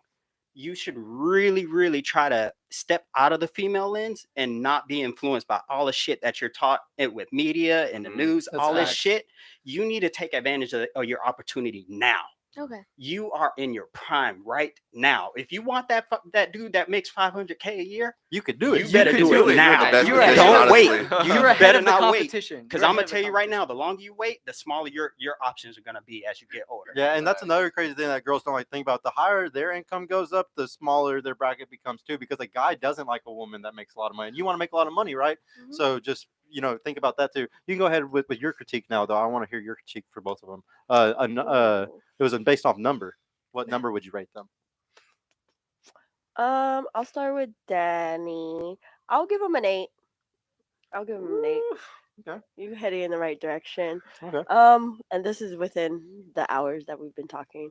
You should really, really try to step out of the female lens and not be influenced by all the shit that you're taught with media and the news, That's all this facts. shit. You need to take advantage of your opportunity now. Okay. You are in your prime right now. If you want that dude that makes $500K a year, You could do it. you better could do do it it. You're in now. the best You're position, Don't honestly. wait. You You're ahead better of the not wait. competition. Because You're I'm ahead gonna of the tell you right now, competition. the longer you wait, the smaller your options are gonna be as you get older. Yeah, and that's Right. another crazy thing that girls don't like think about. The higher their income goes up, the smaller their bracket becomes too. Because a guy doesn't like a woman that makes a lot of money. And you want to make a lot of money, right? Mhm. So just think about that too. You can go ahead with your critique now, though. I want to hear your critique for both of them. Ooh. It was based off number. What number would you rate them? I'll start with Danny. I'll give him an 8. I'll give him an 8. Okay. You're heading in the right direction. Okay. And this is within the hours that we've been talking.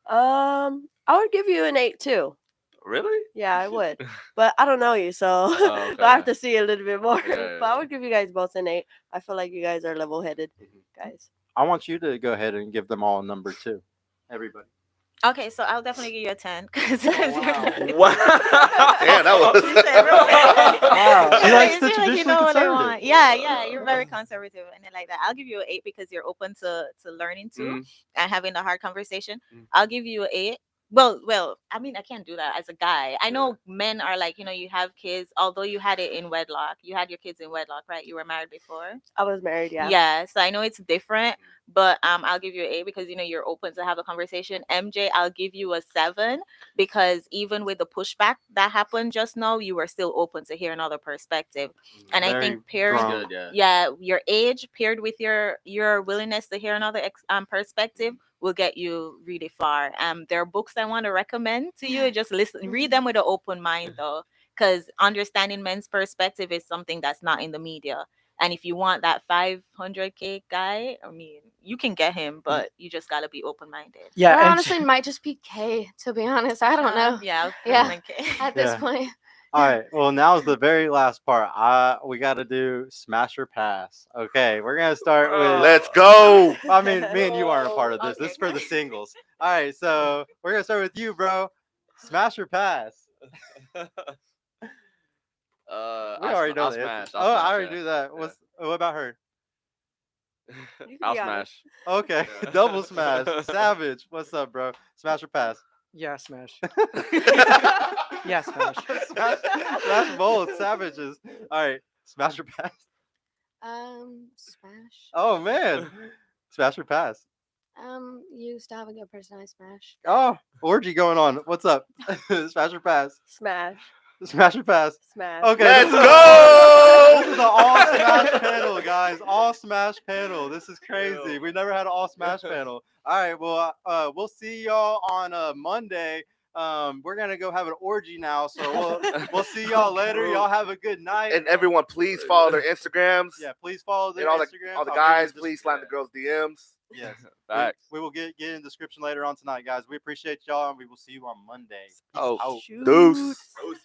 I would give you an 8 too. Really? Yeah, I would. But I don't know you, so Oh, I have okay. to see a little bit more. Yeah, But I yeah. would give you guys both an 8. I feel like you guys are level-headed guys. I want you to go ahead and give them all a number too. Everybody. Okay, so I'll definitely give you a 10 because Wow. Yeah, that was. Wow. She You likes feel the like you traditionally know what I conservative. want. Yeah, you're very conservative and I like that. I'll give you an 8 because you're open to learning too Mhm. and having a hard conversation. Mm. I'll give you an 8 Well, I mean, I can't do that as a guy. I know men are like, you have kids, although you had it in wedlock. You had your kids in wedlock, right? You were married before. I was married, yeah. Yeah, so I know it's different, but I'll give you an A because you're open to have a conversation. MJ, I'll give you a 7 because even with the pushback that happened just now, you were still open to hear another perspective. And I Very think pairing, strong. Good, yeah. your age paired with your willingness to hear another perspective will get you really far. There are books I want to recommend to you. Just listen, read them with an open mind though, because understanding men's perspective is something that's not in the media. And if you want that 500K guy, I mean, you can get him, but you just gotta be open minded. Yeah, Or and honestly, might just be K. To be honest, I don't know. Yeah, Yeah. okay. At this Yeah. point. All right. Well, now's the very last part. We got to do smash or pass. Okay. We're gonna start with. Let's go. I mean, me and you aren't a part of this. Okay, This is for the great. singles. All right. So we're gonna start with you, bro. Smash or pass? We already know I'll the answer. smash. I'll I smash, already yeah. do that. What about her? You can I'll be honest. smash. Okay. Yeah. Double smash. Savage. What's up, bro? Smash or pass? yeah, smash. Yeah, smash. Smash both savages. All right. Smash or pass? Smash. Oh man. Smash or pass? Used to have a good person. I smash. Oh, orgy going on. What's up? Smash or pass? Smash. Smash or pass? Smash. Okay. Let's this is- go. This is an all smash panel, guys. All smash panel. This is crazy. Ew. We never had an all smash panel. All right. Well, we'll see y'all on Monday. We're gonna go have an orgy now, so we'll see y'all later. Y'all have a good night. And everyone, please follow their Instagrams. Yeah, please follow their And all the Instagram. all the guys, please slide the girls' DMs. Yes. Facts. We will get in the description later on tonight, guys. We appreciate y'all, and we will see you on Monday. Peace Oh. out. Deuce. Shoot.